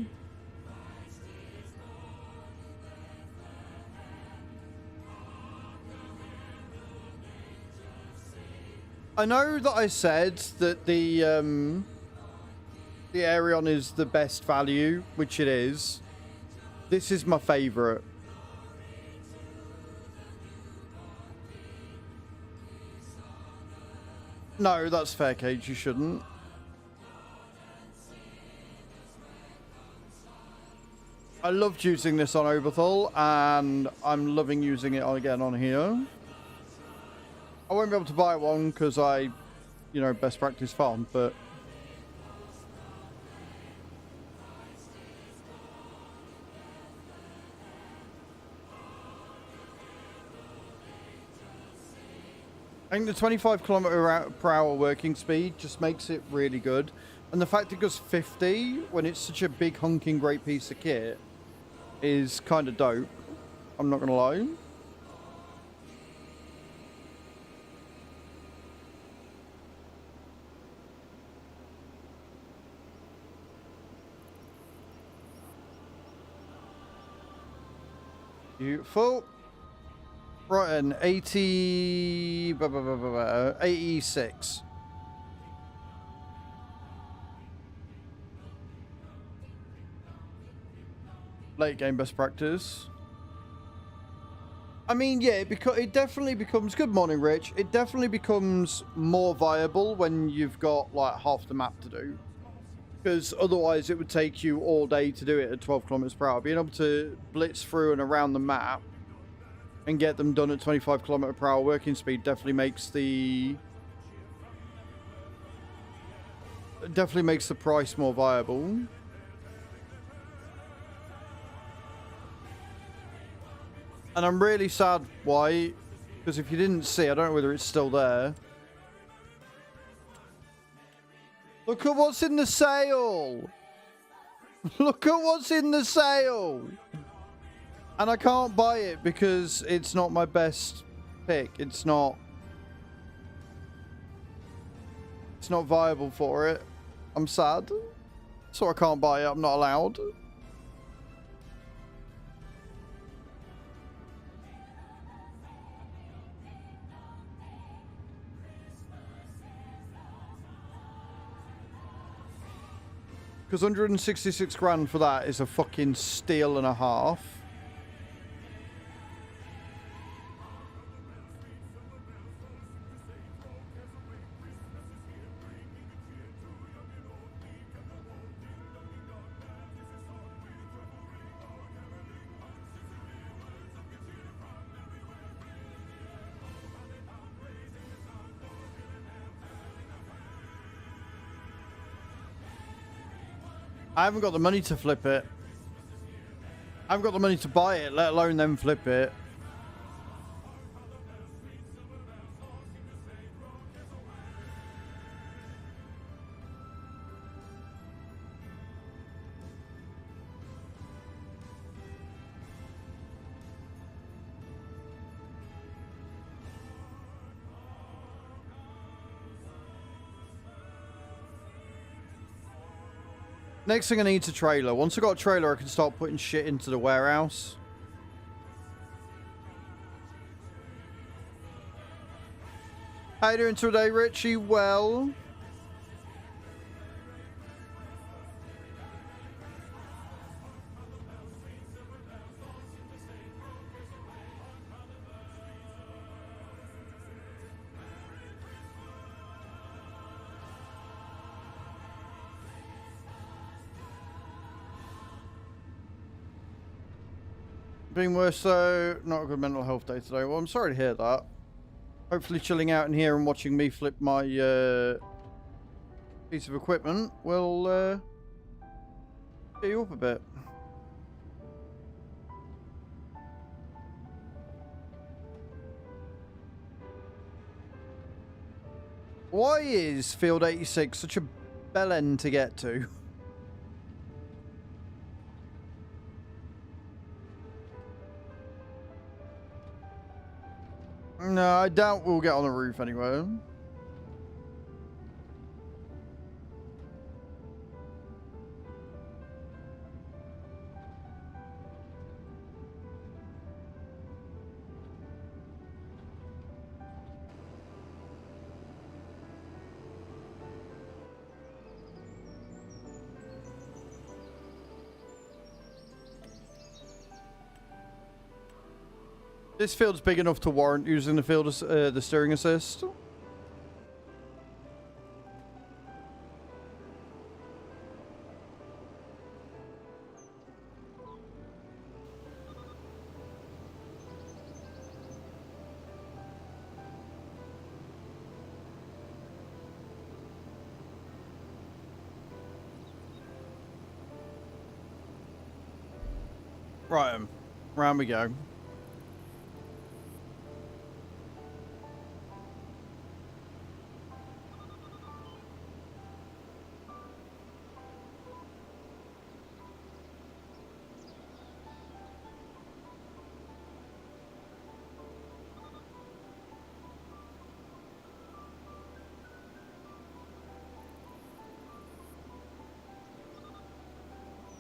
I know that I said that the Aerion is the best value, which it is. This is my favourite. No, that's fair, Cage. You shouldn't. I loved using this on Oberthal, and I'm loving using it again on here. I won't be able to buy one because I, you know, best practice farm, but... I think the 25 kilometer per hour working speed just makes it really good. And the fact it goes 50 when it's such a big hunking great piece of kit is kind of dope. I'm not going to lie. Beautiful. Right, an 86. Late game best practice. I mean, yeah, it definitely becomes... Good morning, Rich. It definitely becomes more viable when you've got, like, half the map to do. Because otherwise it would take you all day to do it at 12 kilometers per hour. Being able to blitz through and around the map and get them done at 25 kilometer per hour working speed definitely makes the price more viable. And I'm really sad why, because if you didn't see, I don't know whether it's still there. Look at what's in the sale. Look at what's in the sale. And I can't buy it because it's not my best pick. It's not viable for it. I'm sad. So I can't buy it. I'm not allowed. Because 166 grand for that is a fucking steal and a half. I haven't got the money to flip it. I haven't got the money to buy it, let alone then flip it. Next thing I need is a trailer. Once I got a trailer, I can start putting shit into the warehouse. How you doing today, Richie? Well... Being worse though, not a good mental health day today. Well, I'm sorry to hear that. Hopefully chilling out in here and watching me flip my piece of equipment will get you up a bit. Why is Field 86 such a bell end to get to? No, I doubt we'll get on the roof anyway. This field's big enough to warrant using the field, the steering assist. Right, round we go.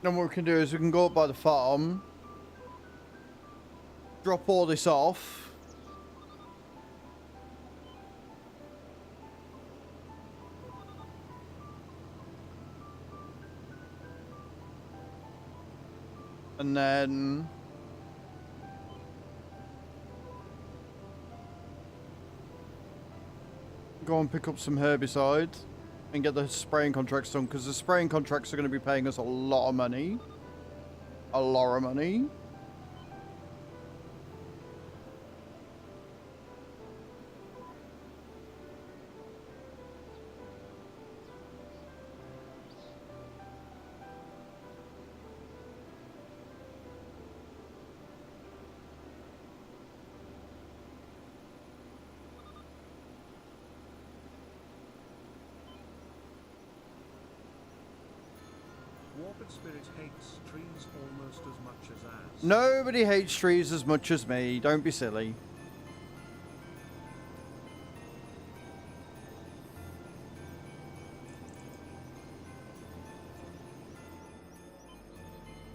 Then what we can do is we can go up by the farm, drop all this off, and then go and pick up some herbicide and get the spraying contracts done, because the spraying contracts are going to be paying us a lot of money. A lot of money.
Warped Spirit hates trees almost as much as Az.
Nobody hates trees as much as me. Don't be silly.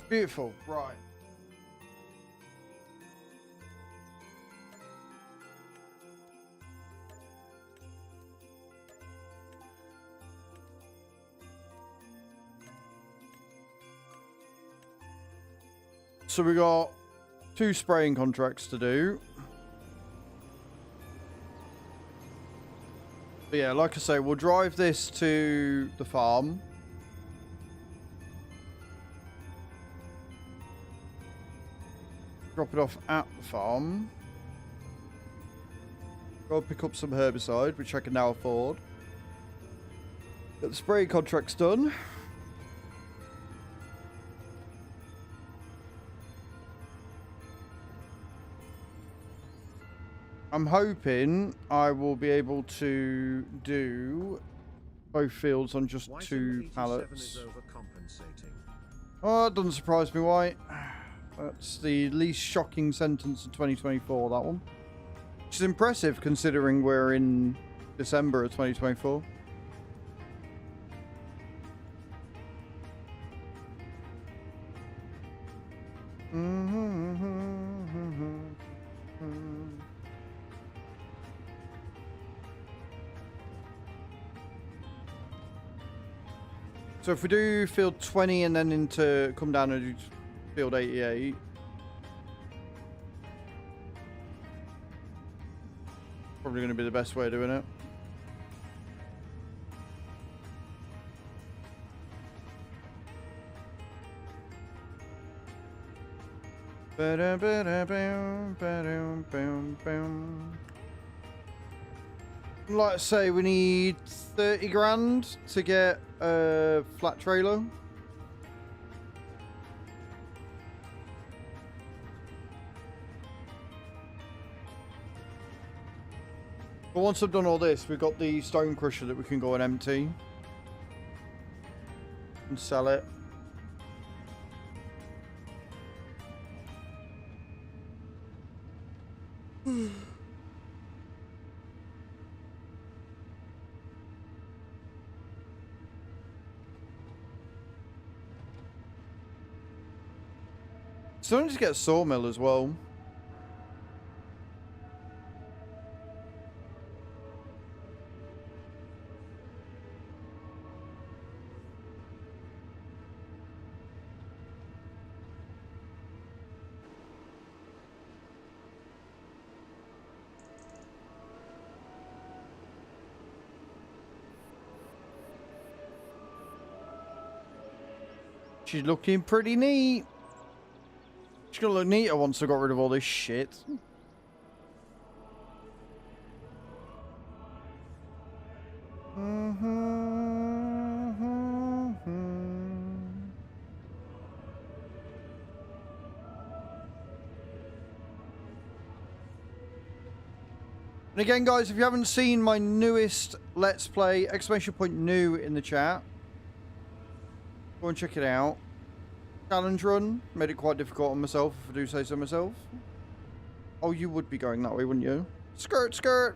Beautiful. Right. So we got 2 spraying contracts to do. But yeah, like I say, we'll drive this to the farm. Drop it off at the farm. Go pick up some herbicide, which I can now afford. Get the spray contracts done. I'm hoping I will be able to do both fields on just 2 pallets. Oh, it doesn't surprise me, White. That's the least shocking sentence of 2024, that one. Which is impressive considering we're in December of 2024. So if we do field 20 and then come down and do field 88. Probably going to be the best way of doing it. Like I say, we need 30 grand to get a flat trailer. But once I've done all this, we've got the stone crusher that we can go and empty and sell it. So I need to get a sawmill as well. She's looking pretty neat. She's gonna look neater once I got rid of all this shit. And again, guys, if you haven't seen my newest Let's Play, !new in the chat, go and check it out. Challenge run. Made it quite difficult on myself, if I do say so myself. Oh, you would be going that way, wouldn't you? Skirt, skirt.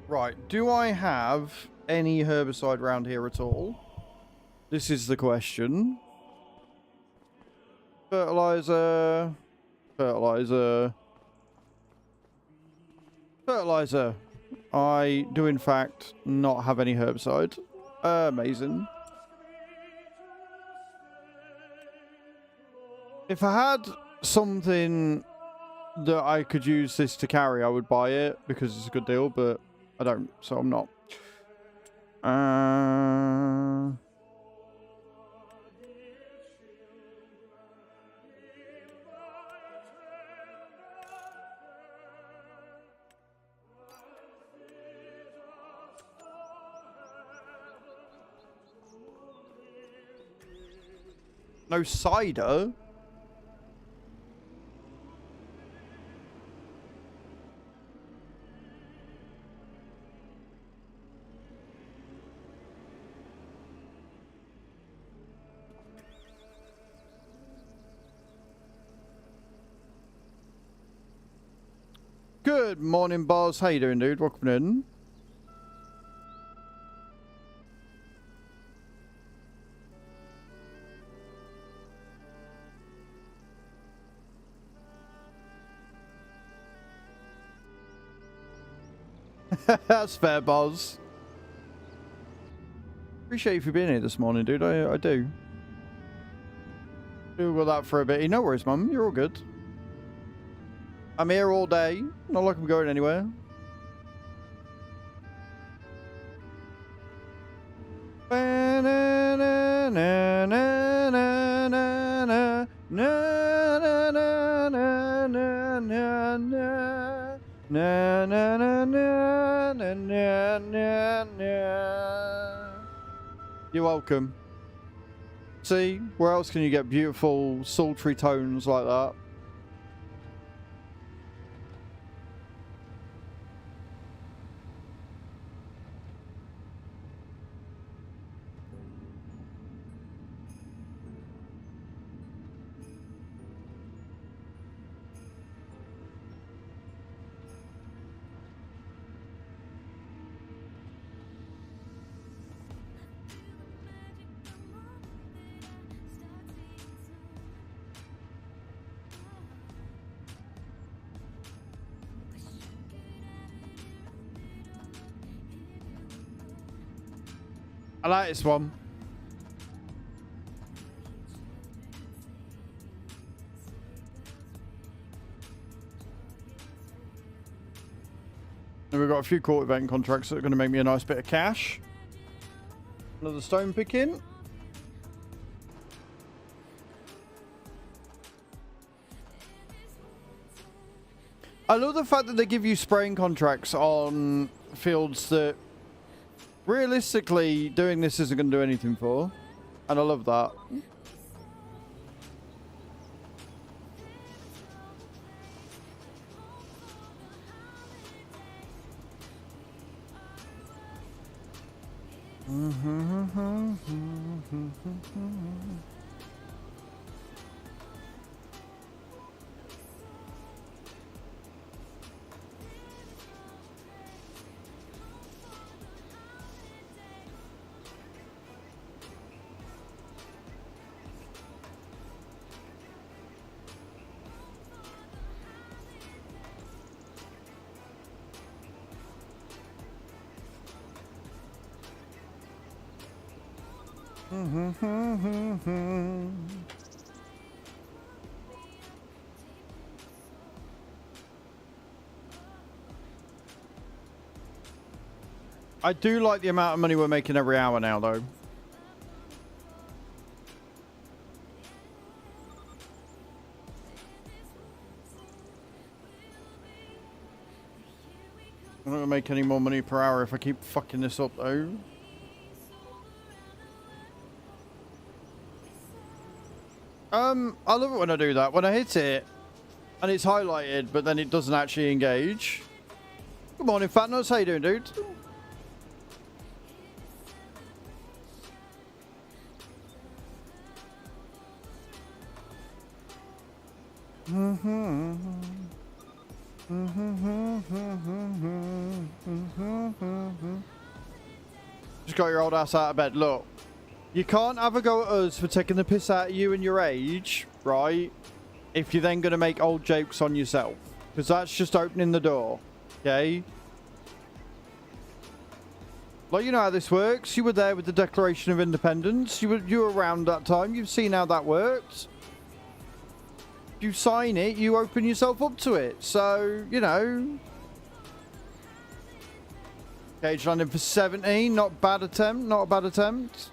Right, do I have any herbicide around here at all? This is the question. Fertilizer. Fertilizer. Fertilizer. I do, in fact, not have any herbicide. Amazing. If I had something that I could use this to carry, I would buy it because it's a good deal, but I don't, so I'm not. No cider? Good morning, Boz. How you doing, dude? Welcome in. That's fair, Boz. Appreciate you for being here this morning, dude. I do. Do all that for a bit. No worries, Mum. You're all good. I'm here all day. Not like I'm going anywhere. You're welcome. See, where else can you get beautiful, sultry tones like that? I like this one. And we've got a few court event contracts that are going to make me a nice bit of cash. Another stone picking. I love the fact that they give you spraying contracts on fields that realistically doing this isn't going to do anything for. And I love that. I do like the amount of money we're making every hour now, though. I'm not going to make any more money per hour if I keep fucking this up, though. I love it when I do that. When I hit it, and it's highlighted, but then it doesn't actually engage. Good morning, Fat Nuts. How you doing, dude? Just got your old ass out of bed. Look, you can't have a go at us for taking the piss out of you and your age, right? If you're then going to make old jokes on yourself. Because that's just opening the door. Okay? Like, you know how this works. You were there with the Declaration of Independence. You were around that time. You've seen how that works. You sign it, you open yourself up to it. So, you know. Cage landing for 17. Not bad attempt. Not a bad attempt.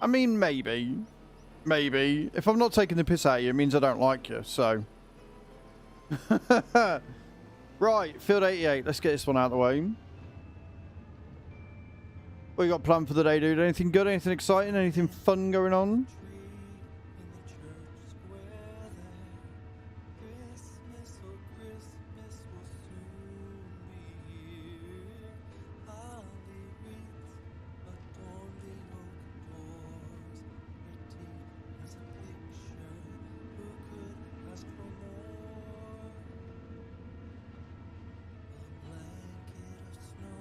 I mean, maybe. Maybe. If I'm not taking the piss out of you, it means I don't like you, so. Right, field 88. Let's get this one out of the way. What you got planned for the day, dude? Anything good? Anything exciting? Anything fun going on?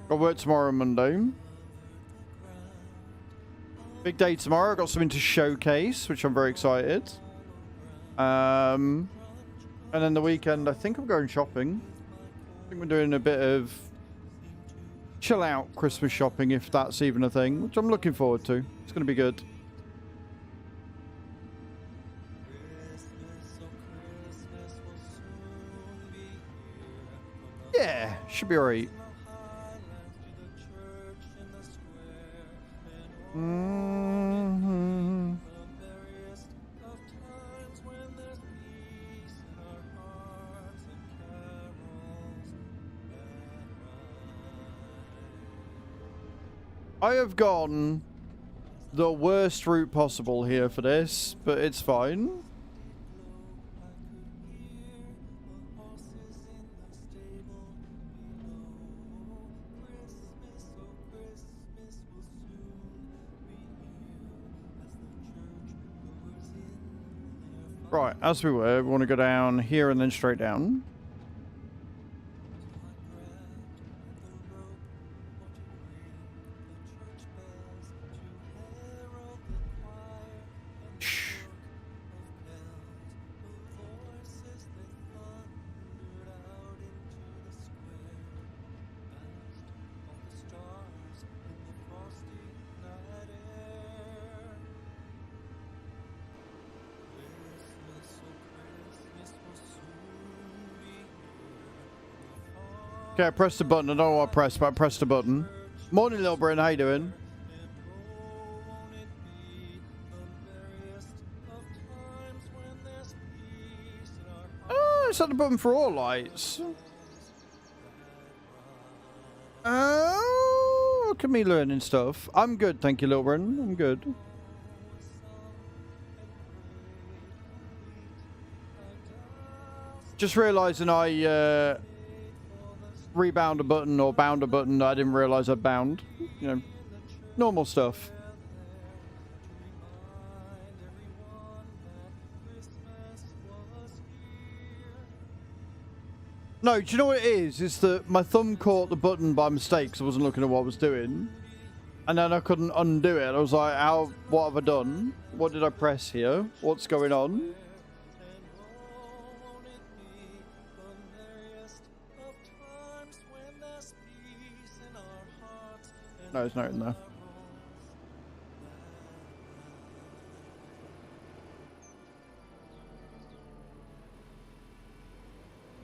Got work tomorrow and Monday. Big day tomorrow. I've got something to showcase, which I'm very excited. And then the weekend, I think I'm going shopping. I think we're doing a bit of chill out Christmas shopping, if that's even a thing, which I'm looking forward to. It's going to be good. Yeah, should be alright. I have gone the worst route possible here for this, but it's fine. Right, as we were, we want to go down here and then straight down. Okay, I pressed the button. I don't know what I pressed, but I pressed the button. Morning, little Bryn. How you doing? Oh, it's at the button for all lights. Oh, look at me learning stuff. I'm good, thank you, little Bryn. I'm good. Just realising I rebound a button or bound a button that I didn't realise I bound. You know, normal stuff. No, do you know what it is? It's that my thumb caught the button by mistake because I wasn't looking at what I was doing. And then I couldn't undo it. I was like, what have I done? What did I press here? What's going on? No, it's not in there.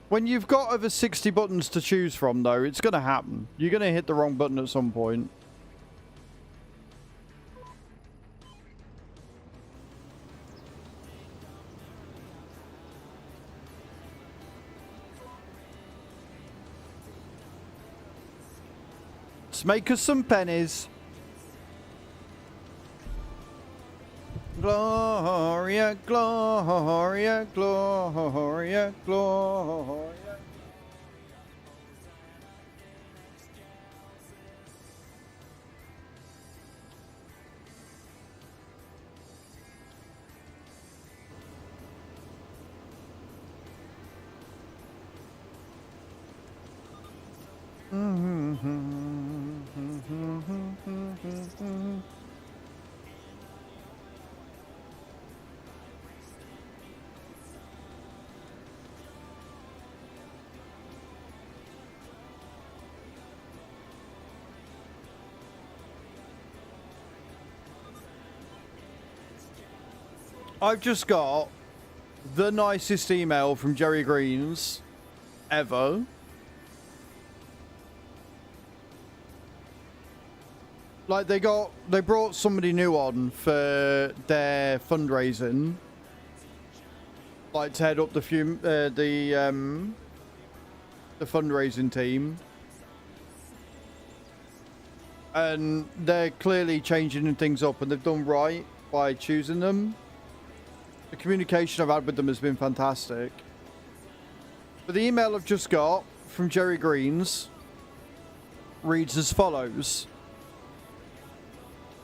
When you've got over 60 buttons to choose from, though, it's going to happen. You're going to hit the wrong button at some point. Let's make us some pennies. Gloria, Gloria, Gloria, Gloria. I've just got the nicest email from Jerry Greens ever. Like, they brought somebody new on for their fundraising. Like, to head up the fundraising team. And they're clearly changing things up, and they've done right by choosing them. The communication I've had with them has been fantastic. But the email I've just got from Jerry Greens reads as follows.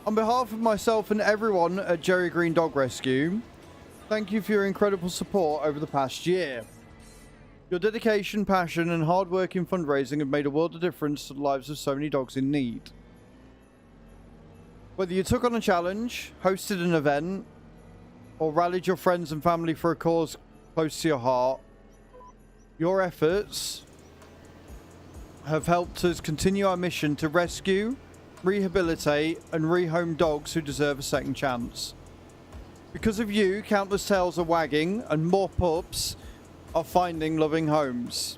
On behalf of myself and everyone at Jerry Green Dog Rescue, thank you for your incredible support over the past year. Your dedication, passion, and hard work in fundraising have made a world of difference to the lives of so many dogs in need. Whether you took on a challenge, hosted an event, or rallied your friends and family for a cause close to your heart, your efforts have helped us continue our mission to rescue, rehabilitate, and rehome dogs who deserve a second chance. Because of you, countless tails are wagging and more pups are finding loving homes.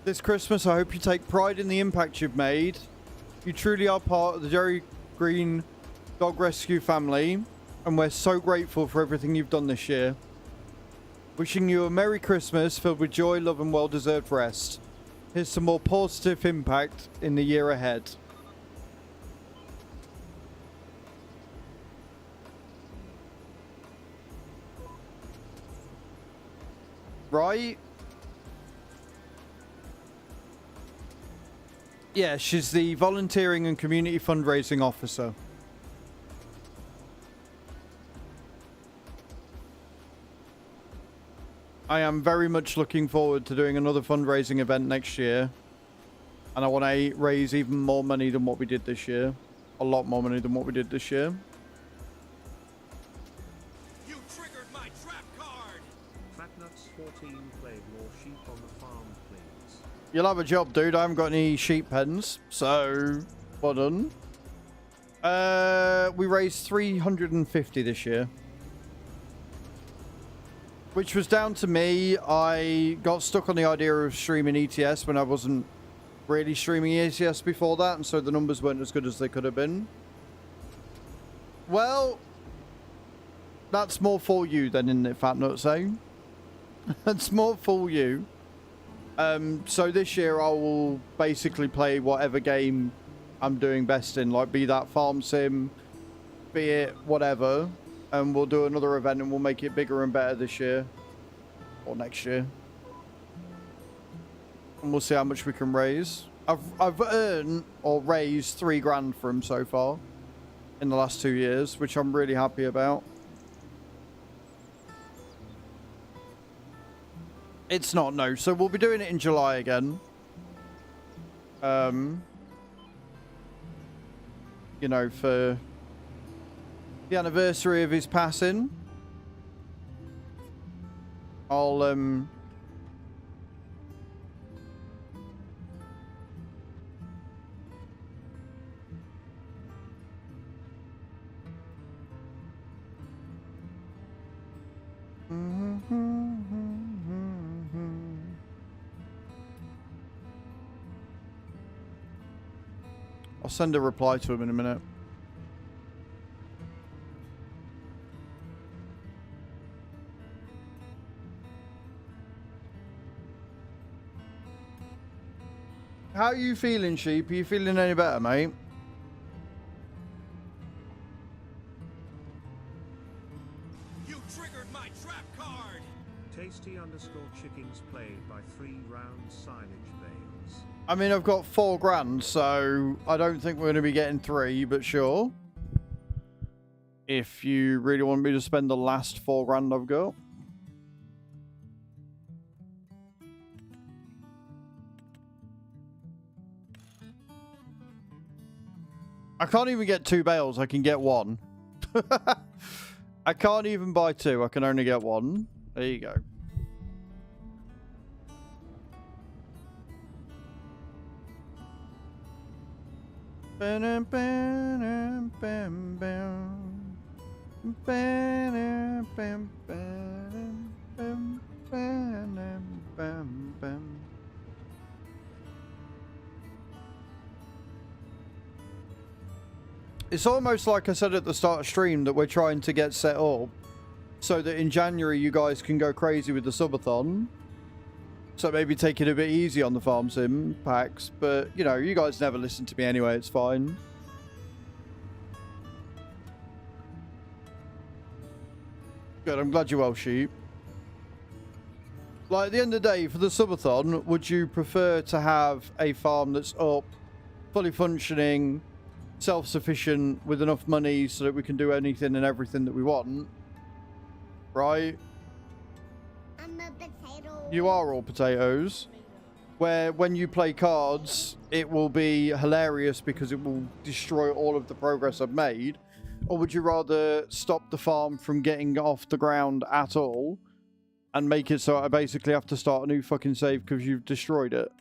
This Christmas, I hope you take pride in the impact you've made. You truly are part of the Jerry Green Dog Rescue family, and we're so grateful for everything you've done this year. Wishing you a Merry Christmas filled with joy, love, and well-deserved rest. Here's some more positive impact in the year ahead. Right? Yeah, she's the volunteering and community fundraising officer. I am very much looking forward to doing another fundraising event next year. And I want to raise even more money than what we did this year. A lot more money than what we did this year.
You triggered my trap card!
Fatnuts 14 played more sheep on the farm, please.
You'll have a job, dude. I haven't got any sheep pens. So, well done. We raised 350 this year. Which was down to me. I got stuck on the idea of streaming ETS when I wasn't really streaming ETS before that, and so the numbers weren't as good as they could have been. Well, that's more for you then, isn't it, Fat Nuts, eh? That's more for you. So this year I will basically play whatever game I'm doing best in, like be that farm sim, be it whatever. And we'll do another event and we'll make it bigger and better this year. Or next year. And we'll see how much we can raise. I've earned or raised 3 grand for him so far. In the last 2 years. Which I'm really happy about. It's not, no. So we'll be doing it in July again. You know, for the anniversary of his passing. I'll I'll send a reply to him in a minute. How are you feeling, Sheep? Are you feeling any better, mate?
You triggered my trap card!
Tasty_chickens played by 3-round silage veils.
I mean, I've got 4 grand, so I don't think we're going to be getting 3, but sure. If you really want me to spend the last 4 grand I've got. I can't even get 2 bales, I can get 1. I can't even buy 2, I can only get 1. There you go. Bam, bam, bam, bam. Bam, bam, bam, bam, bam, bam, bam. It's almost like I said at the start of stream that we're trying to get set up so that in January you guys can go crazy with the subathon. So maybe take it a bit easy on the farm sim packs, but you know, you guys never listen to me anyway, it's fine. Good, I'm glad you're well, Sheep. Like, at the end of the day, for the subathon, would you prefer to have a farm that's up, fully functioning, self-sufficient, with enough money so that we can do anything and everything that we want? Right?
I'm a potato.
You are all potatoes. Where when you play cards, it will be hilarious because it will destroy all of the progress I've made. Or would you rather stop the farm from getting off the ground at all and make it so I basically have to start a new fucking save because you've destroyed it?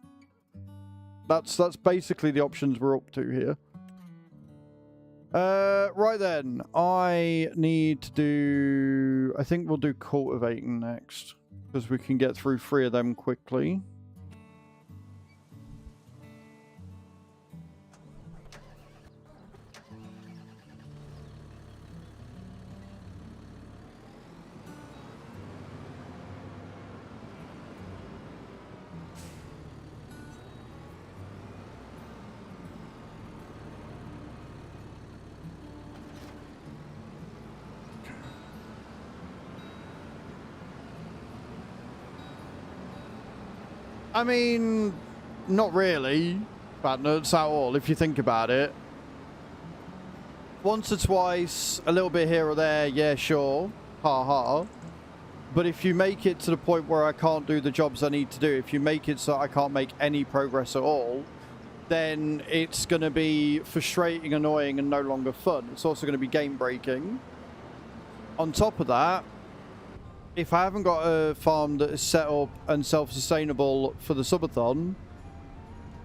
That's basically the options we're up to here. Right then, I need to do... I think we'll do cultivating next because we can get through 3 of them quickly. I mean, not really bad nuts at all, if you think about it. Once or twice, a little bit here or there, yeah, sure. Ha ha. But if you make it to the point where I can't do the jobs I need to do, if you make it so I can't make any progress at all, then it's going to be frustrating, annoying, and no longer fun. It's also going to be game-breaking. On top of that, if I haven't got a farm that is set up and self-sustainable for the subathon,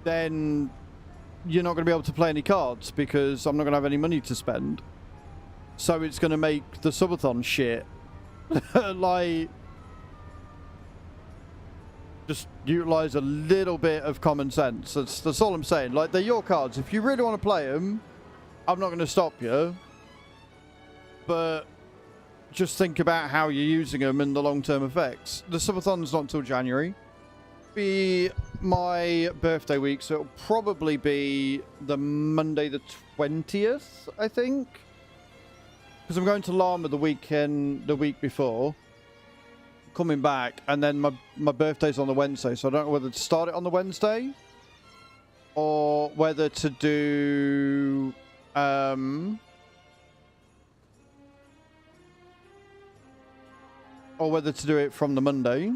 then you're not going to be able to play any cards because I'm not going to have any money to spend. So it's going to make the subathon shit. Like, just utilize a little bit of common sense. That's all I'm saying. Like, they're your cards. If you really want to play them, I'm not going to stop you. But just think about how you're using them and the long-term effects. The subathon's not until January. Be my birthday week, so it'll probably be the Monday the 20th, I think. Because I'm going to Llama the week before. Coming back, and then my birthday's on the Wednesday, so I don't know whether to start it on the Wednesday or whether to do it from the Monday.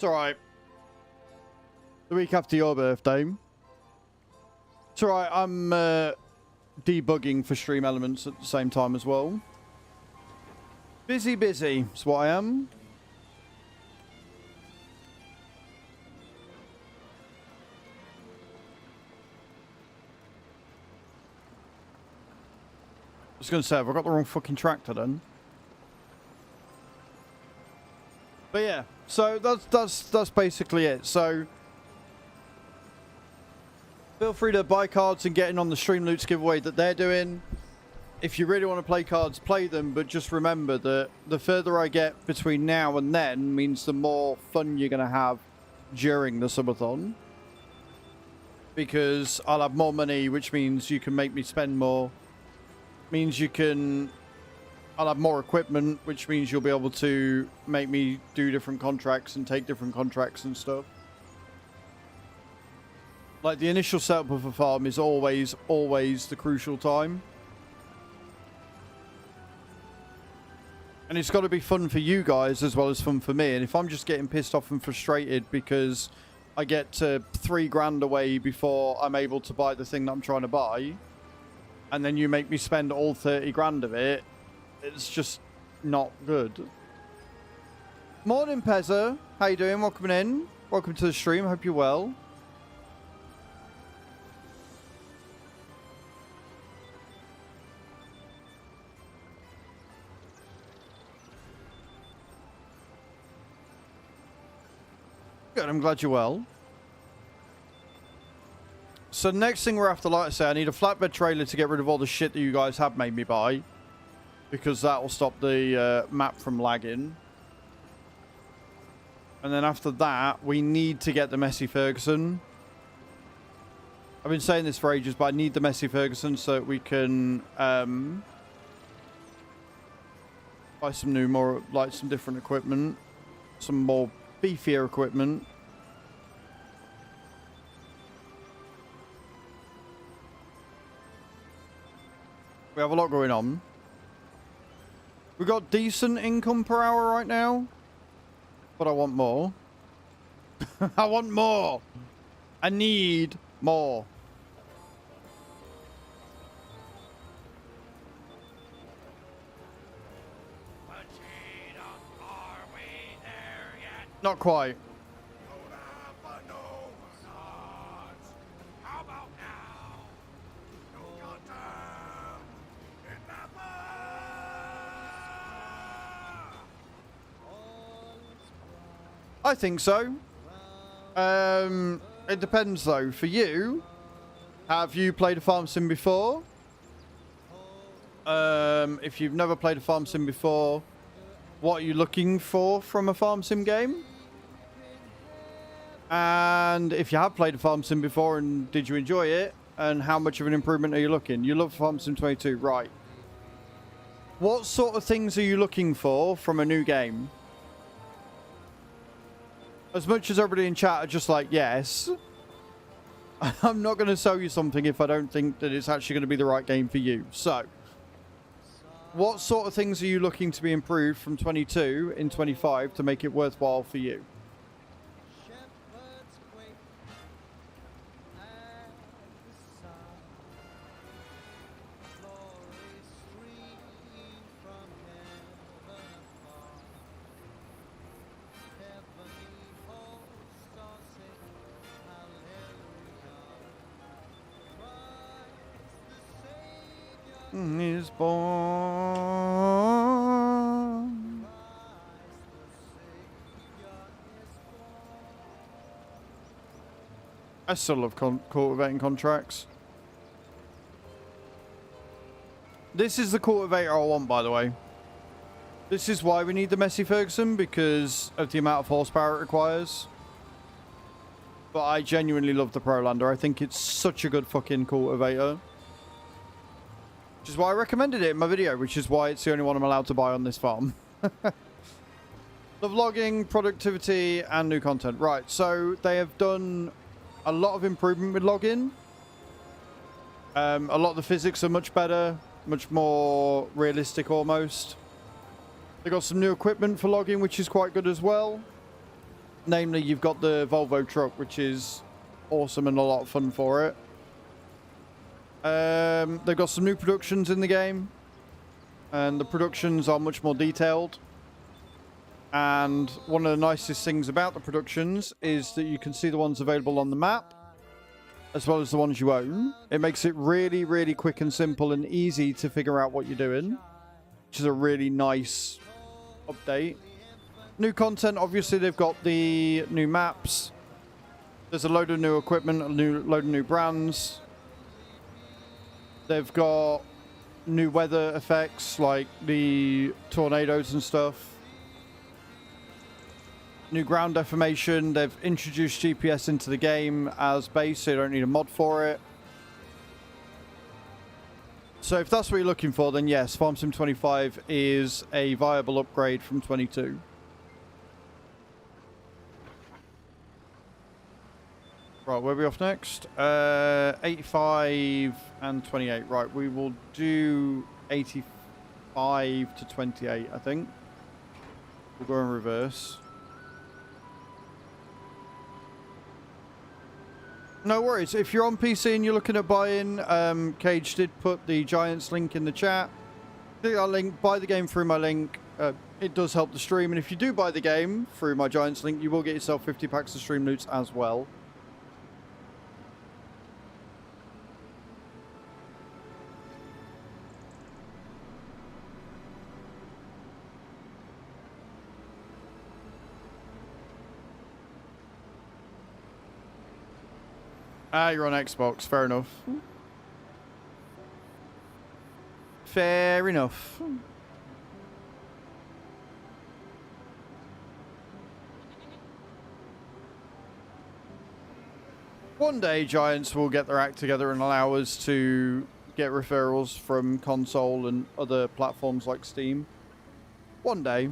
It's alright. The week after your birthday. It's alright, I'm debugging for Stream Elements at the same time as well. Busy is what I am. I was going to say, have I got the wrong fucking tractor then? But yeah, so that's basically it. So feel free to buy cards and get in on the Streamloots giveaway that they're doing. If you really want to play cards, play them, but just remember that the further I get between now and then means the more fun you're going to have during the subathon. Because I'll have more money, which means you can make me spend more. Means I'll have more equipment, which means you'll be able to make me do different contracts and take different contracts and stuff. Like, the initial setup of a farm is always the crucial time. And it's got to be fun for you guys as well as fun for me. And if I'm just getting pissed off and frustrated because I get to 3 grand away before I'm able to buy the thing that I'm trying to buy, and then you make me spend all 30 grand of it, it's just not good. Morning, Pezza. How you doing? Welcome in. Welcome to the stream. Hope you're well. Good, I'm glad you're well. So next thing we're after, like I say, I need a flatbed trailer to get rid of all the shit that you guys have made me buy. Because that will stop the map from lagging. And then after that, we need to get the Messi Ferguson. I've been saying this for ages, but I need the Messi Ferguson so that we can buy some new, more, like some different equipment. Some more beefier equipment. We have a lot going on. We've got decent income per hour right now. But I want more. I want more. I need more. Not quite. I think so. It depends though. For you, have you played a farm sim before? If you've never played a farm sim before, what are you looking for from a farm sim game? And if you have played a farm sim before, and did you enjoy it? And how much of an improvement are you looking? You love Farm Sim 22, right? What sort of things are you looking for from a new game? As much as everybody in chat are just like, yes, I'm not going to sell you something if I don't think that it's actually going to be the right game for you. So, what sort of things are you looking to be improved from 22 in 25 to make it worthwhile for you? Is born. I still love cultivating contracts. This is the cultivator I want, by the way. This is why we need the Messi Ferguson, because of the amount of horsepower it requires. But I genuinely love the Prolander. I think it's such a good fucking cultivator. Which is why I recommended it in my video, which is why it's the only one I'm allowed to buy on this farm. Love logging, productivity, and new content. Right, so they have done a lot of improvement with login. A lot of the physics are much better, much more realistic almost. They got some new equipment for logging, which is quite good as well. Namely, you've got the Volvo truck, which is awesome and a lot of fun for it. They've got some new productions in the game, and the productions are much more detailed. And one of the nicest things about the productions is that you can see the ones available on the map, as well as the ones you own. It makes it really, really quick and simple and easy to figure out what you're doing, which is a really nice update. New content, obviously, they've got the new maps. There's a load of new equipment, a load of new brands. They've got new weather effects, like the tornadoes and stuff. New ground deformation. They've introduced GPS into the game as base, so you don't need a mod for it. So if that's what you're looking for, then yes, Farm Sim 25 is a viable upgrade from 22. Right, where are we off next? 85 and 28. Right, we will do 85 to 28, I think. We'll go in reverse. No worries. If you're on PC and you're looking at buying, Cage did put the Giants link in the chat. Click that link, buy the game through my link. It does help the stream. And if you do buy the game through my Giants link, you will get yourself 50 packs of Streamloots as well. Ah, you're on Xbox. Fair enough. Fair enough. One day, Giants will get their act together and allow us to get referrals from console and other platforms like Steam. One day.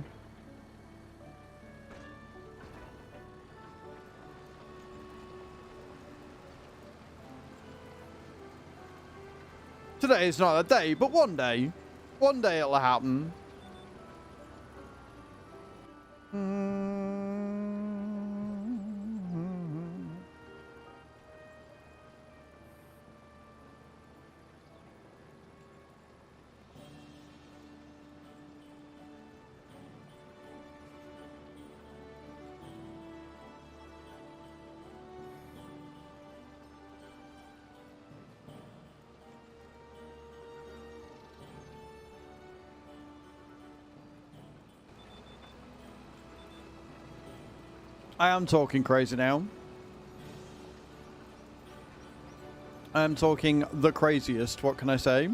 Today is not a day, but one day it'll happen. I am talking crazy now. I am talking the craziest. What can I say?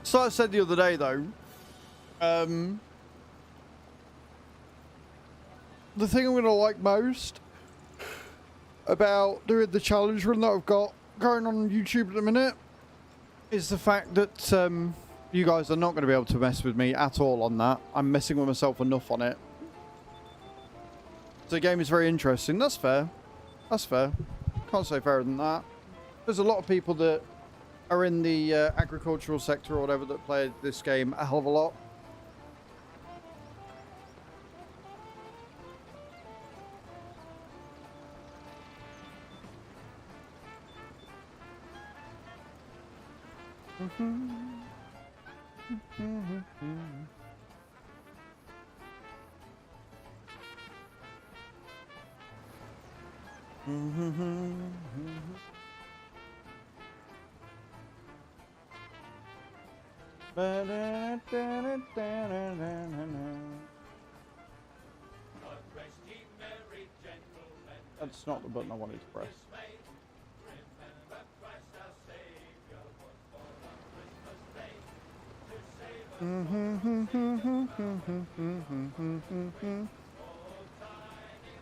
So I said the other day, though, the thing I'm going to like most about doing the challenge run that I've got going on YouTube at the minute is the fact that you guys are not going to be able to mess with me at all on that. I'm messing with myself enough on it. So the game is very interesting. That's fair. That's fair. Can't say fairer than that. There's a lot of people that are in the agricultural sector or whatever that play this game a hell of a lot. That's not the button I wanted to press.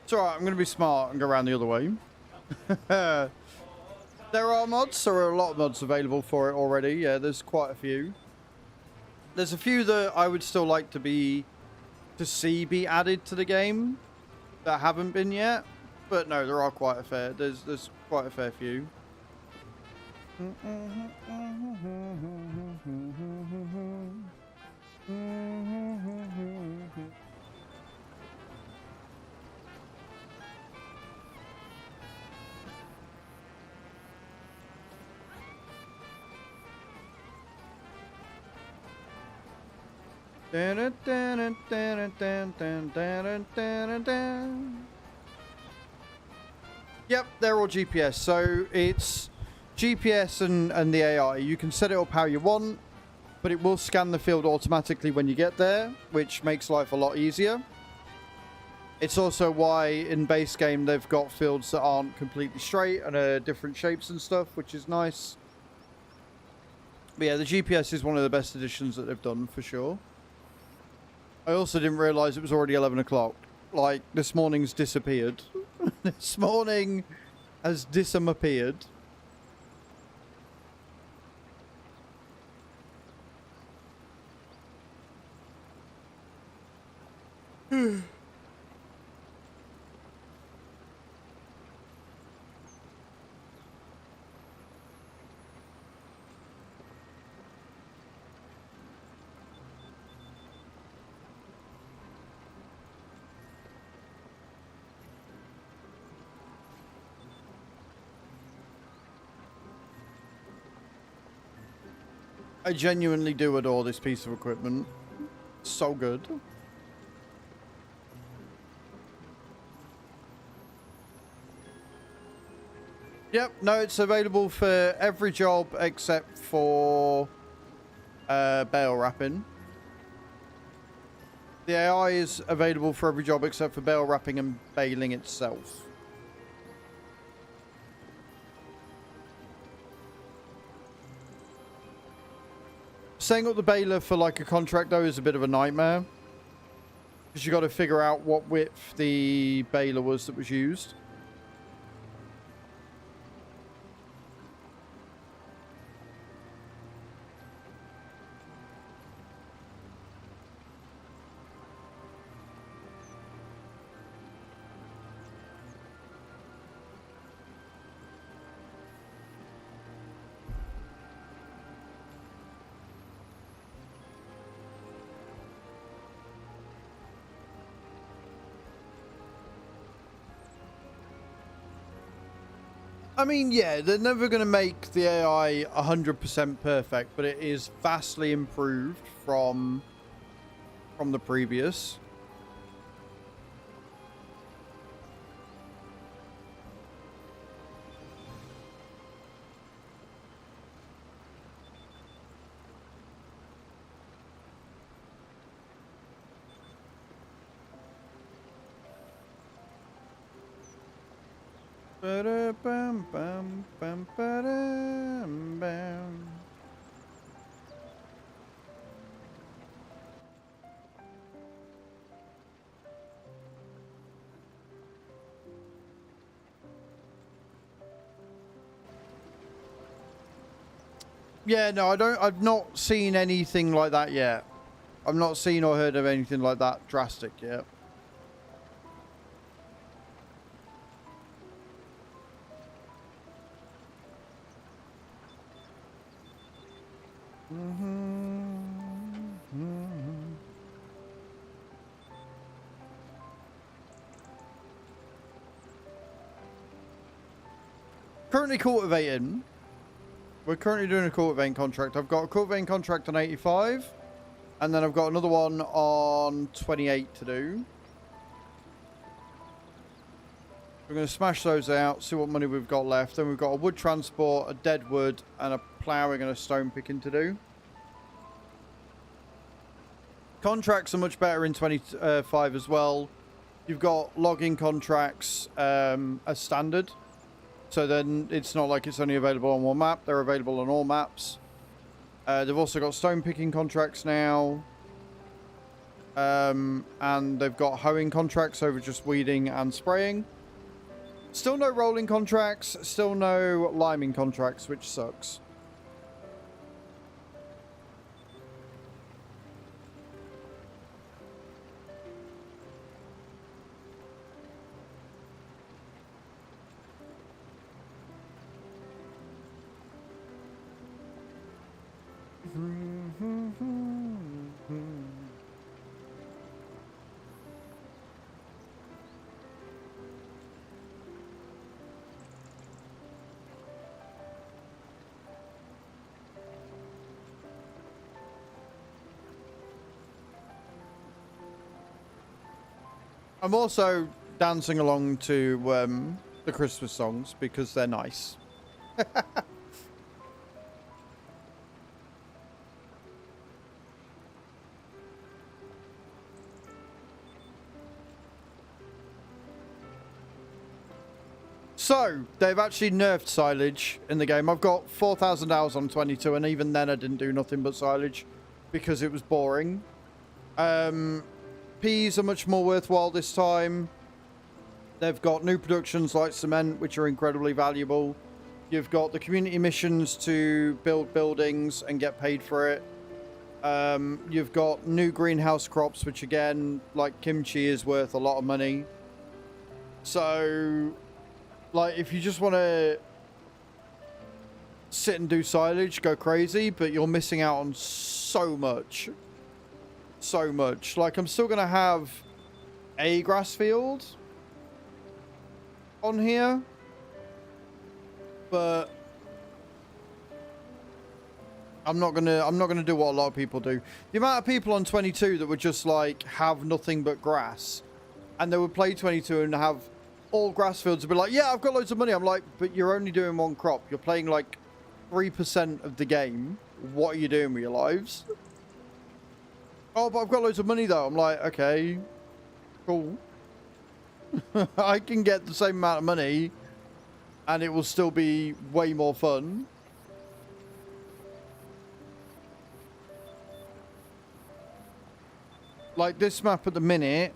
It's alright, I'm going to be smart and go around the other way. There are mods. There are a lot of mods available for it already. Yeah, there's quite a few. There's a few that I would still like to see be added to the game that haven't been yet. But no, there are quite a fair. There's quite a fair few. Yep, they're all GPS. So it's GPS and the AI. You can set it up how you want, but it will scan the field automatically when you get there, which makes life a lot easier. It's also why in base game they've got fields that aren't completely straight and are different shapes and stuff, which is nice. But yeah, the GPS is one of the best additions that they've done for sure. I also didn't realise it was already 11 o'clock. Like, this morning's disappeared. This morning has disappeared. I genuinely do adore this piece of equipment. So good. Yep, no, it's available for every job except for bale wrapping. The AI is available for every job except for bale wrapping and baling itself. Setting up the baler for like a contract though is a bit of a nightmare, because you got to figure out what width the baler was that was used. I mean, yeah, they're never going to make the AI 100% perfect, but it is vastly improved from the previous. Yeah, no, I've not seen anything like that yet. I've not seen or heard of anything like that drastic yet. Currently cultivating. We're currently doing a cultivating contract. I've got a cultivating contract on 85, and then I've got another one on 28 to do. We're going to smash those out, see what money we've got left. Then we've got a wood transport, a dead wood, and a ploughing and a stone picking to do. Contracts are much better in 25 as well. You've got logging contracts as standard. So then it's not like it's only available on one map. They're available on all maps. They've also got stone picking contracts now. And they've got hoeing contracts over just weeding and spraying. Still no rolling contracts, still no liming contracts, which sucks. I'm also dancing along to the Christmas songs because they're nice. So, they've actually nerfed silage in the game. I've got 4,000 hours on 22, and even then I didn't do nothing but silage because it was boring. Peas are much more worthwhile this time. They've got new productions like cement, which are incredibly valuable. You've got the community missions to build buildings and get paid for it. You've got new greenhouse crops, which again, like kimchi, is worth a lot of money. So, like, if you just want to sit and do silage, go crazy, but you're missing out on so much. So much. Like, I'm still going to have a grass field on here, but I'm not gonna do what a lot of people do. The amount of people on 22 that would just like have nothing but grass, and they would play 22 and have all grass fields and be like, yeah, I've got loads of money. I'm like, but you're only doing one crop. You're playing like 3% of the game. What are you doing with your lives? Oh, but I've got loads of money though. I'm like, okay, cool. I can get the same amount of money and it will still be way more fun. Like, this map at the minute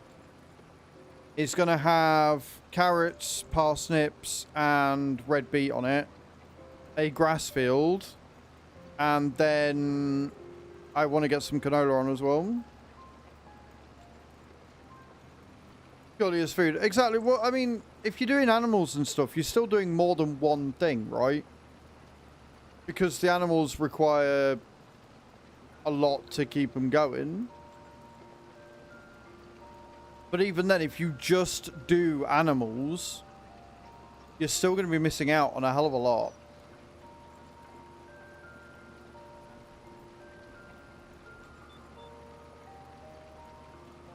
is going to have carrots, parsnips, and red beet on it. A grass field. And then I want to get some canola on as well. Purely as food. Exactly. Well, I mean, if you're doing animals and stuff, you're still doing more than one thing, right? Because the animals require a lot to keep them going. But even then, if you just do animals, you're still going to be missing out on a hell of a lot.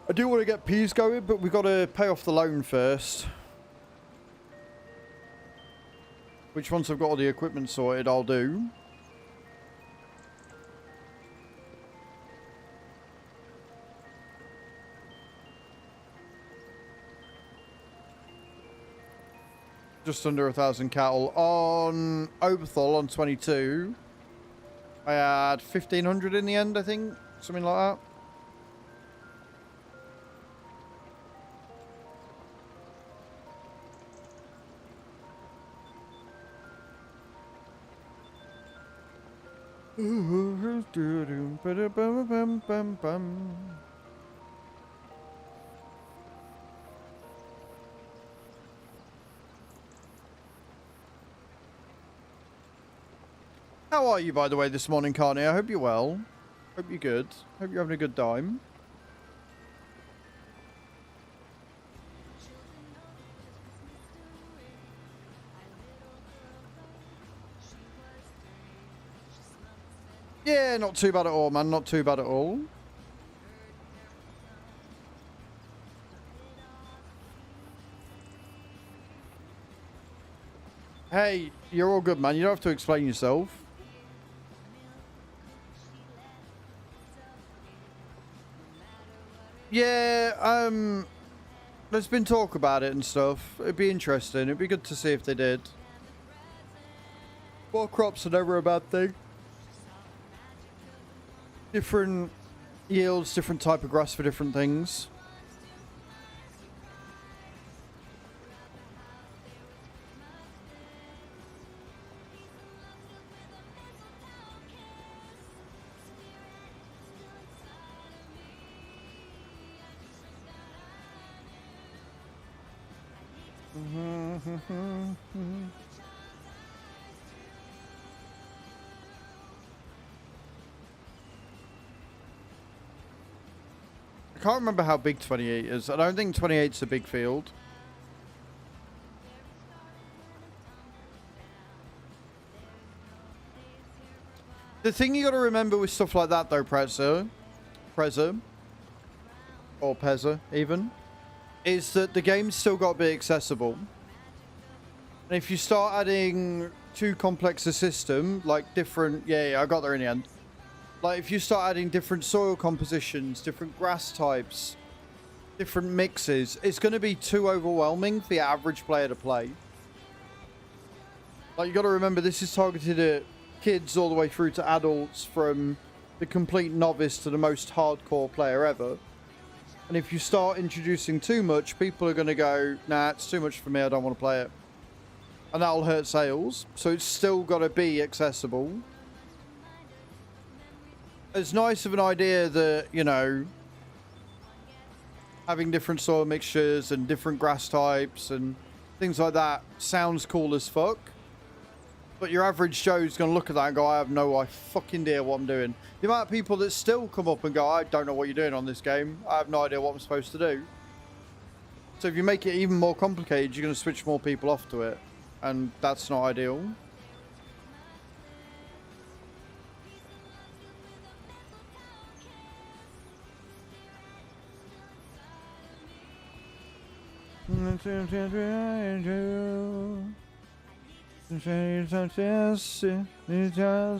I do want to get peas going, but we've got to pay off the loan first. Which, once I've got all the equipment sorted, I'll do. Just under 1,000 cattle. On Oberthal on 22, I had 1,500 in the end, I think. Something like that. How are you, by the way, this morning, Carney? I hope you're well. Hope you're good. Hope you're having a good time. Yeah, not too bad at all, man. Not too bad at all. Hey, you're all good, man. You don't have to explain yourself. Yeah, there's been talk about it and stuff. It'd be interesting. It'd be good to see if they did. More crops are never a bad thing. Different yields, different type of grass for different things. I can't remember how big 28 is. I don't think 28's a big field. The thing you got to remember with stuff like that, though, Preza, or Pezza even, is that the game's still got to be accessible. And if you start adding too complex a system, like different, yeah, I got there in the end. Like if you start adding different soil compositions, different grass types, different mixes, it's going to be too overwhelming for the average player to play. Like you got to remember, this is targeted at kids all the way through to adults, from the complete novice to the most hardcore player ever. And if you start introducing too much, people are going to go, nah, it's too much for me, I don't want to play it. And that'll hurt sales. So it's still got to be accessible. It's nice of an idea that, you know, having different soil mixtures and different grass types and things like that sounds cool as fuck. But your average Joe's going to look at that and go, I have no fucking idea what I'm doing. The amount of people that still come up and go, I don't know what you're doing on this game. I have no idea what I'm supposed to do. So if you make it even more complicated, you're going to switch more people off to it. And that's not ideal.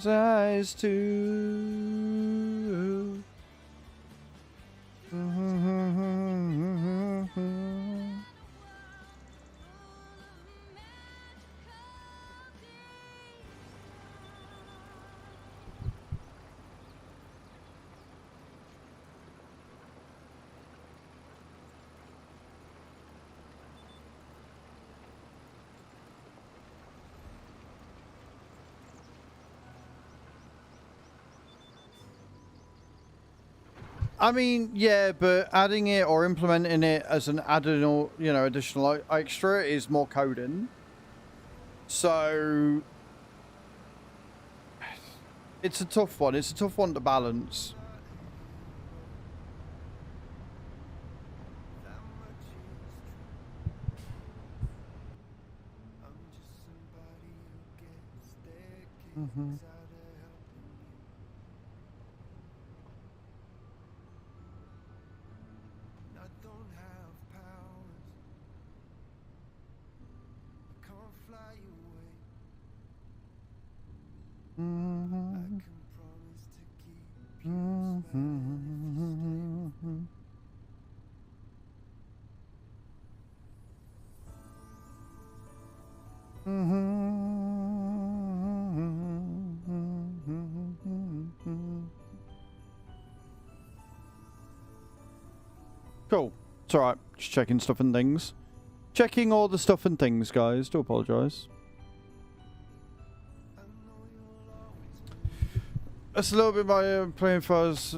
Eyes too. I mean, yeah, but adding it or implementing it as an additional, you know, additional extra is more coding. So it's a tough one. It's a tough one to balance. Mm-hmm. Cool. It's alright. Just checking stuff and things. Checking all the stuff and things, guys. Do apologise. That's a little bit my playing fuzz.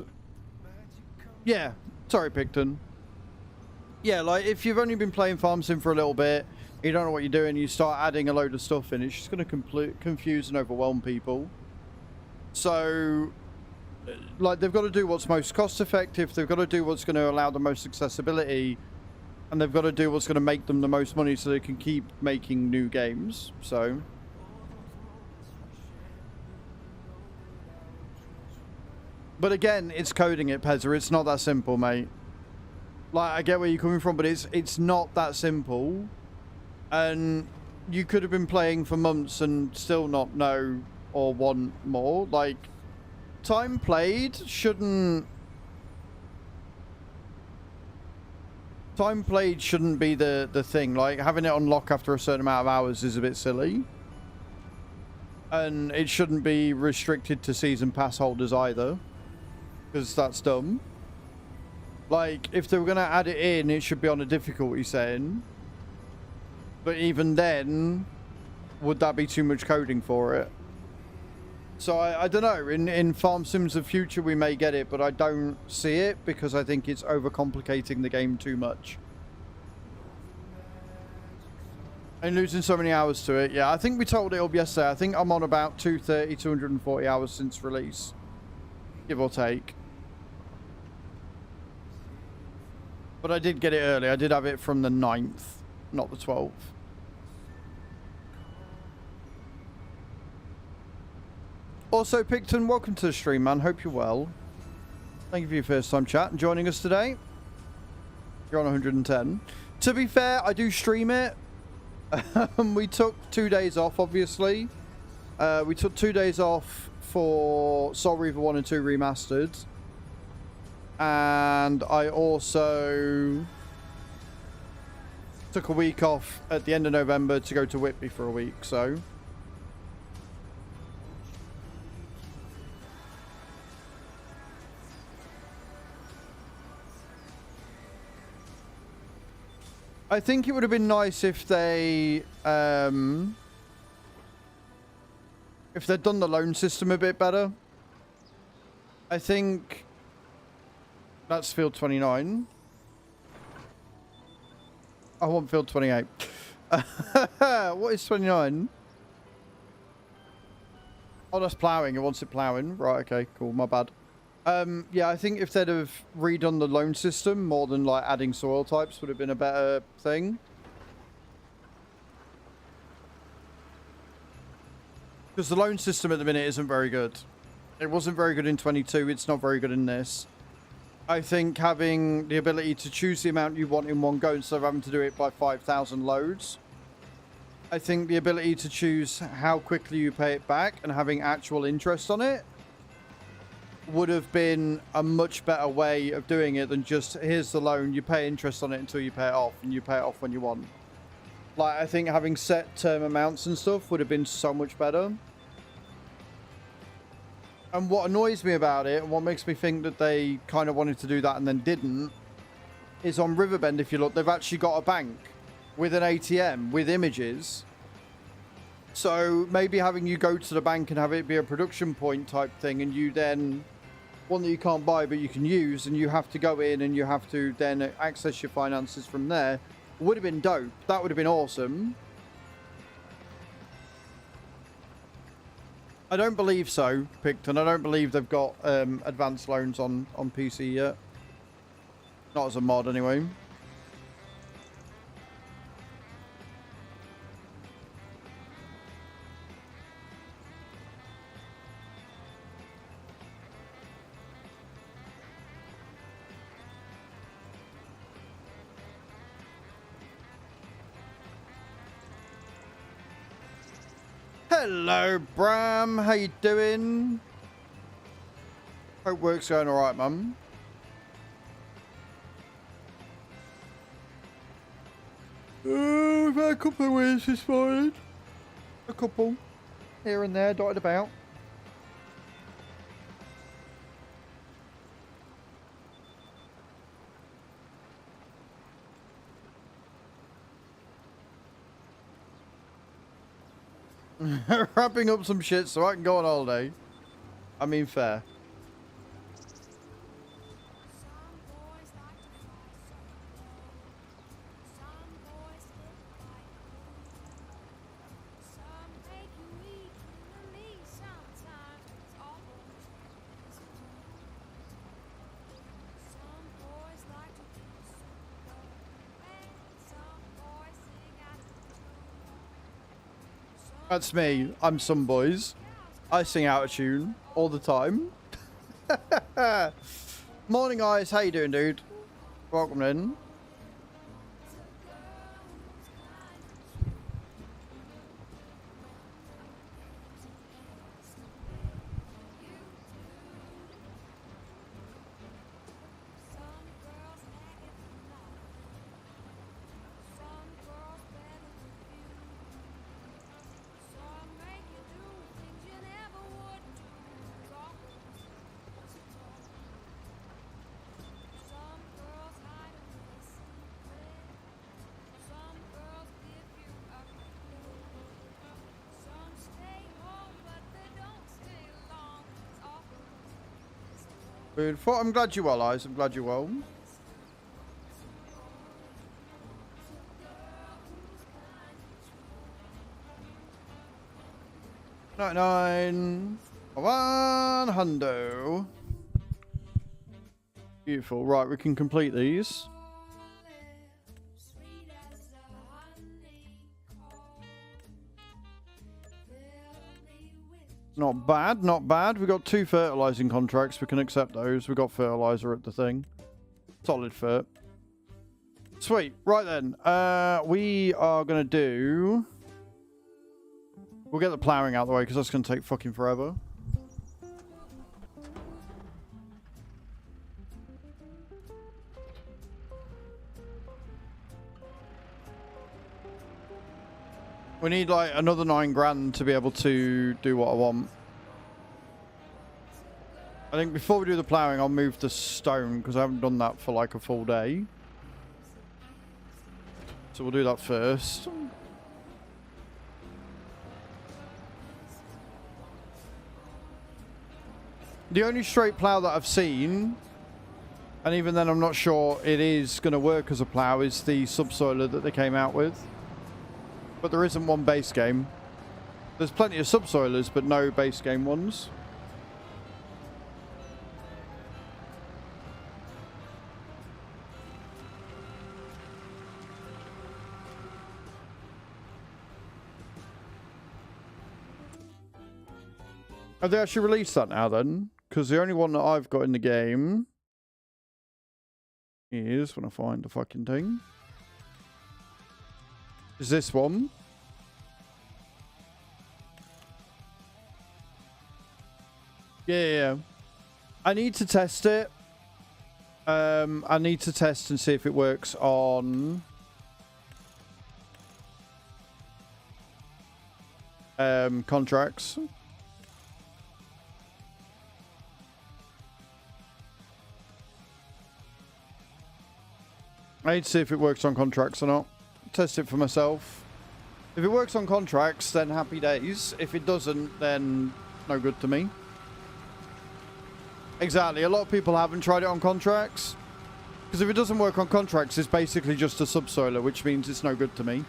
Yeah. Sorry, Picton. Yeah, like, if you've only been playing Farm Sim for a little bit, you don't know what you're doing, you start adding a load of stuff in, it's just going to confuse and overwhelm people. So, like, they've got to do what's most cost effective, they've got to do what's going to allow the most accessibility, and they've got to do what's going to make them the most money so they can keep making new games. So but again, it's coding it, Pezza. It's not that simple, mate. Like, I get where you're coming from, but it's not that simple. And you could have been playing for months and still not know or want more. Like, time played shouldn't be the thing. Like, having it unlock after a certain amount of hours is a bit silly. And it shouldn't be restricted to season pass holders either, because that's dumb. Like, if they were going to add it in, it should be on a difficulty setting. But even then, would that be too much coding for it? So I don't know. In Farm Sims of Future, we may get it, but I don't see it because I think it's overcomplicating the game too much. And losing so many hours to it. Yeah, I think we told it up yesterday. I think I'm on about 230, 240 hours since release. Give or take. But I did get it early. I did have it from the 9th, not the 12th. Also, Picton, welcome to the stream, man. Hope you're well. Thank you for your first time chat and joining us today. You're on 110. To be fair, I do stream it. We took 2 days off, obviously. We took 2 days off for Soul Reaver 1 and 2 Remastered. And I also took a week off at the end of November to go to Whitby for a week, so... I think it would have been nice if they, if they'd done the loan system a bit better. I think that's field 29. I want field 28. What is 29? Oh, that's ploughing. It wants it ploughing. Right, okay, cool. My bad. Yeah, I think if they'd have redone the loan system more than like adding soil types would have been a better thing. Because the loan system at the minute isn't very good. It wasn't very good in 22. It's not very good in this. I think having the ability to choose the amount you want in one go instead of having to do it by 5,000 loads. I think the ability to choose how quickly you pay it back and having actual interest on it would have been a much better way of doing it than just, here's the loan, you pay interest on it until you pay it off, and you pay it off when you want. Like, I think having set term amounts and stuff would have been so much better. And what annoys me about it, and what makes me think that they kind of wanted to do that and then didn't, is on Riverbend, if you look, they've actually got a bank with an ATM, with images. So maybe having you go to the bank and have it be a production point type thing, and you then... one that you can't buy but you can use, and you have to go in and you have to then access your finances from there, would have been dope. That would have been awesome. I don't believe so, Picton. I don't believe they've got advanced loans on PC yet. Not as a mod anyway. Hello, Bram. How you doing? Hope work's going all right, mum. We've had a couple of wins this morning. A couple. Here and there, dotted about. Wrapping up some shit so I can go on holiday. I mean, fair. That's me. I'm some boys. I sing out of tune all the time. Morning, guys. How you doing, dude? Welcome in. Beautiful. I'm glad you're well, Eyes. I'm glad you're well. 99. 100. Beautiful. Right, we can complete these. Not bad, not bad. We've got 2 fertilizing contracts. We can accept those. We've got fertilizer at the thing. Solid fert. Sweet. Right then. We are going to do... We'll get the ploughing out of the way because that's going to take fucking forever. We need like another 9 grand to be able to do what I want. I think before we do the ploughing, I'll move the stone because I haven't done that for like a full day. So we'll do that first. The only straight plough that I've seen, and even then I'm not sure it is going to work as a plough, is the subsoiler that they came out with. But there isn't one base game. There's plenty of subsoilers, but no base game ones. Have they actually released that now then? Because the only one that I've got in the game is, when I find the fucking thing, is this one. Yeah. I need to test it. I need to test and see if it works on contracts. I need to see if it works on contracts or not. Test it for myself. If it works on contracts, then happy days. If it doesn't, then no good to me. Exactly. A lot of people haven't tried it on contracts. Because if it doesn't work on contracts, it's basically just a subsoiler, which means it's no good to me.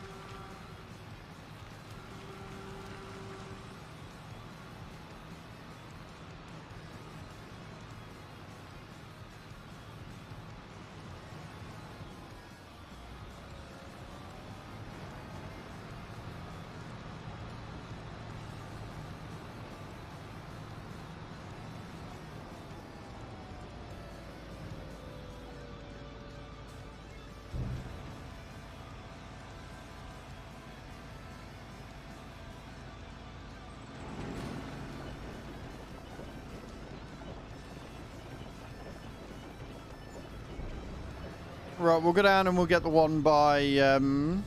Right, we'll go down and we'll get the one by the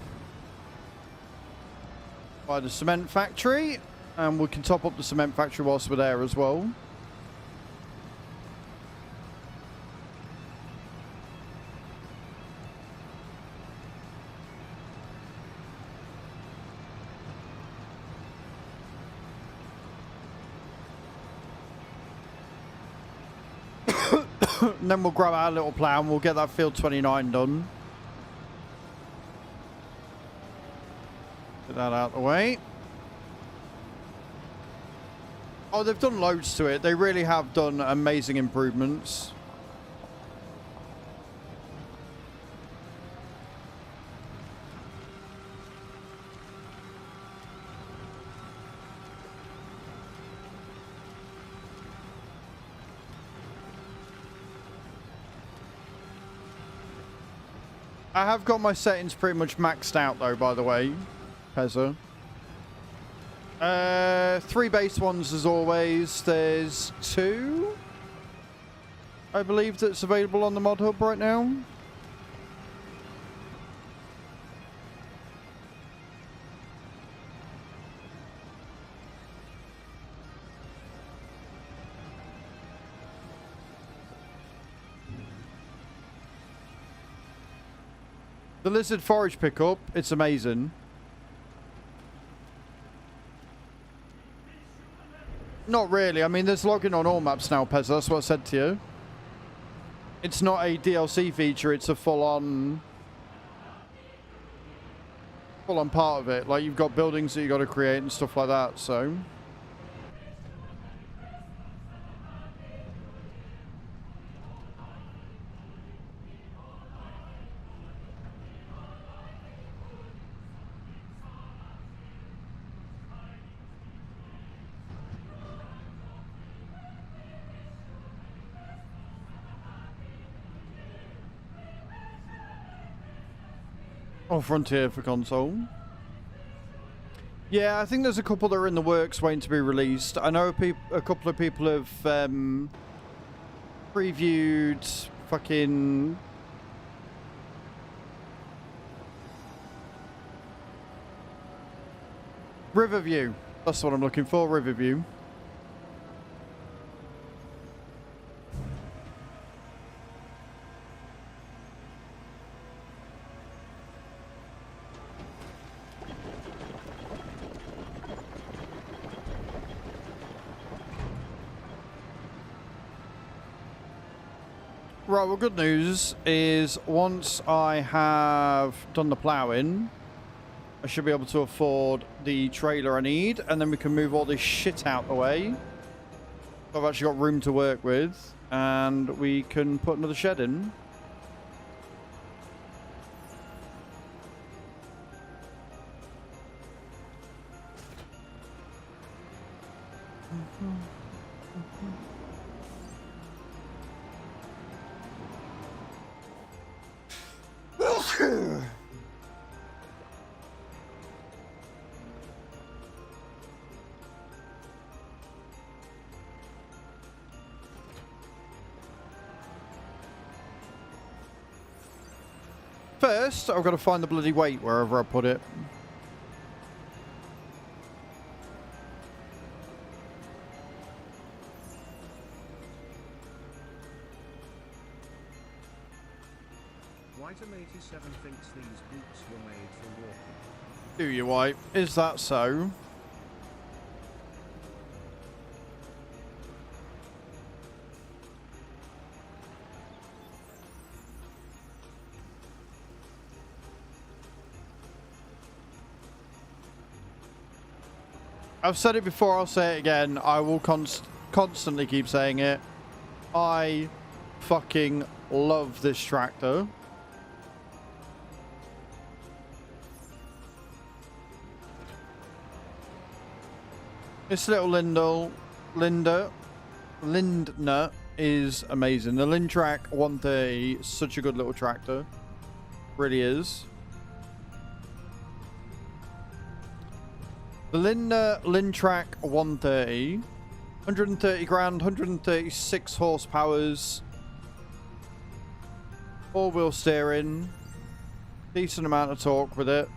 cement factory, and we can top up the cement factory whilst we're there as well. And then we'll grab our little plough and we'll get that field 29 done. Get that out of the way. Oh, they've done loads to it. They really have done amazing improvements. I have got my settings pretty much maxed out though, by the way, Pezza. 3 base ones as always. There's 2, I believe, that's available on the mod hub right now. The lizard forage pickup, it's amazing. Not really. I mean, there's logging on all maps now, Pezza. That's what I said to you. It's not a DLC feature. It's a full-on part of it. Like, you've got buildings that you got to create and stuff like that, so... Or Frontier for console. Yeah, I think there's a couple that are in the works waiting to be released. I know a couple of people have previewed fucking... Riverview. That's what I'm looking for, Riverview. Right, well, good news is once I have done the ploughing, I should be able to afford the trailer I need, and then we can move all this shit out the way. I've actually got room to work with, and we can put another shed in. First, I've got to find the bloody weight wherever I put it.
Whitem87 thinks these boots were made for walking.
Do you, White? Is that so? I've said it before, I'll say it again. I will constantly keep saying it. I fucking love this tractor. This little Lindner is amazing. The Lindtrack 130 is such a good little tractor. Really is. The Lindtrack 130, 130 grand, 136 horsepowers, all-wheel steering, decent amount of torque with it.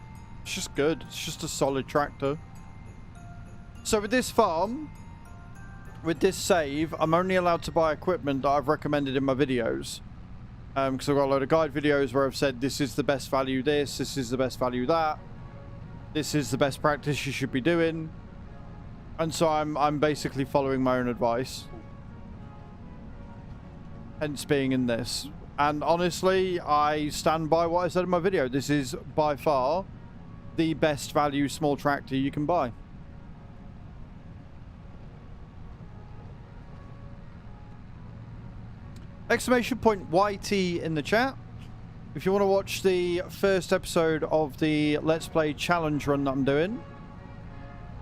It's just good. It's just a solid tractor. So with this farm, with this save, I'm only allowed to buy equipment that I've recommended in my videos. Because I've got a load of guide videos where I've said this is the best value this is the best value that. This is the best practice you should be doing. And so I'm basically following my own advice. Hence being in this. And honestly, I stand by what I said in my video. This is by far the best value small tractor you can buy. Exclamation point YT in the chat. If you want to watch the first episode of the Let's Play challenge run that I'm doing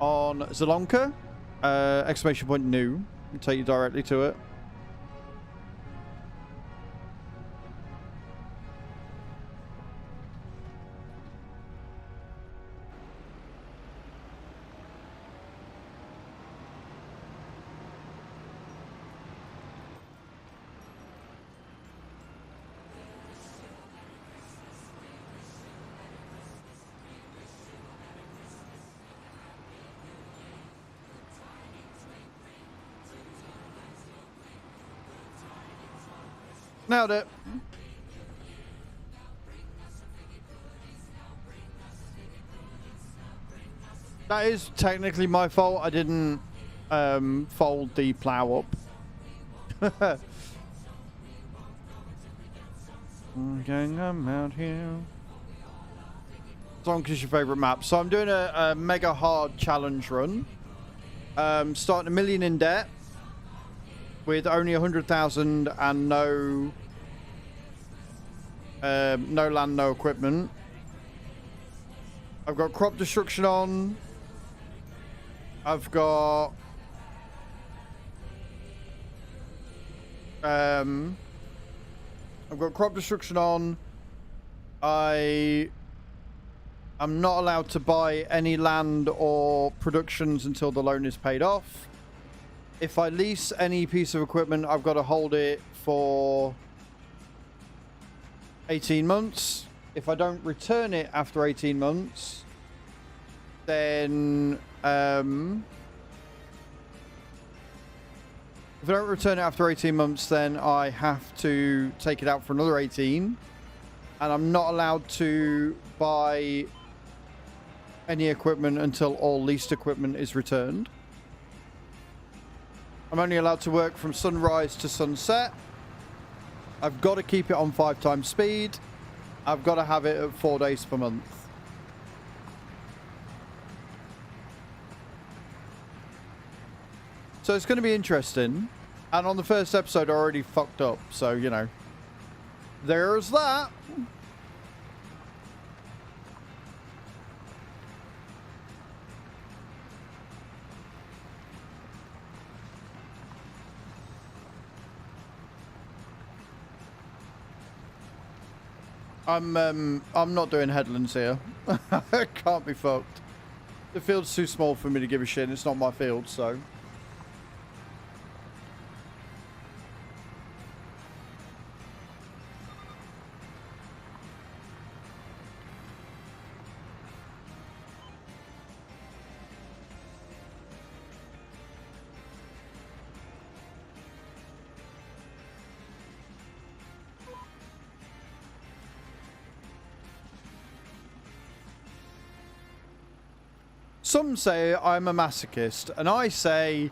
on Zelonka, exclamation point new, I'll take you directly to it. Nailed it. That is technically my fault. I didn't fold the plow up. I'm out here. Zonka's your favourite map. So I'm doing a mega hard challenge run. Starting 1 million in debt. With only 100,000 and no land, no equipment. I've got crop destruction on. I've got crop destruction on. I I'm not allowed to buy any land or productions until the loan is paid off. If I lease any piece of equipment, I've got to hold it for 18 months. If I don't return it after 18 months, then if I don't return it after 18 months, then I have to take it out for another 18. And I'm not allowed to buy any equipment until all leased equipment is returned. I'm only allowed to work from sunrise to sunset. I've got to keep it on 5 times speed. I've got to have it at 4 days per month. So it's going to be interesting. And on the first episode, I already fucked up. So, you know, there's that. I'm not doing headlands here. Can't be fucked. The field's too small for me to give a shit. It's not my field, so. Some say I'm a masochist, and I say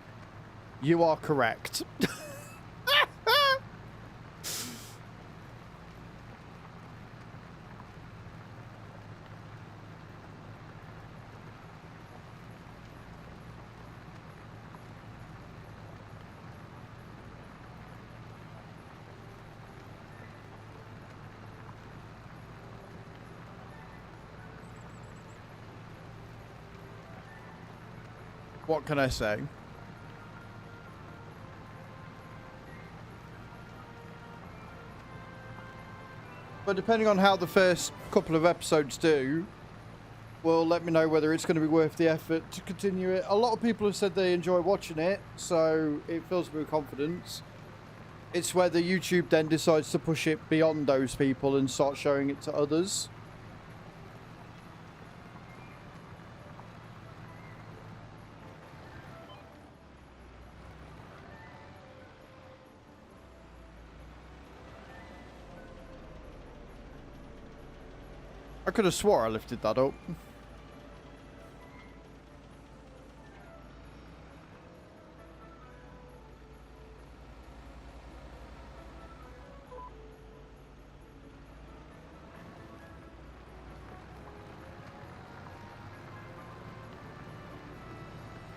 you are correct. What can I say? But depending on how the first couple of episodes do, will let me know whether it's going to be worth the effort to continue it. A lot of people have said they enjoy watching it, so it fills me with confidence. It's whether YouTube then decides to push it beyond those people and start showing it to others. I could have swore I lifted that up.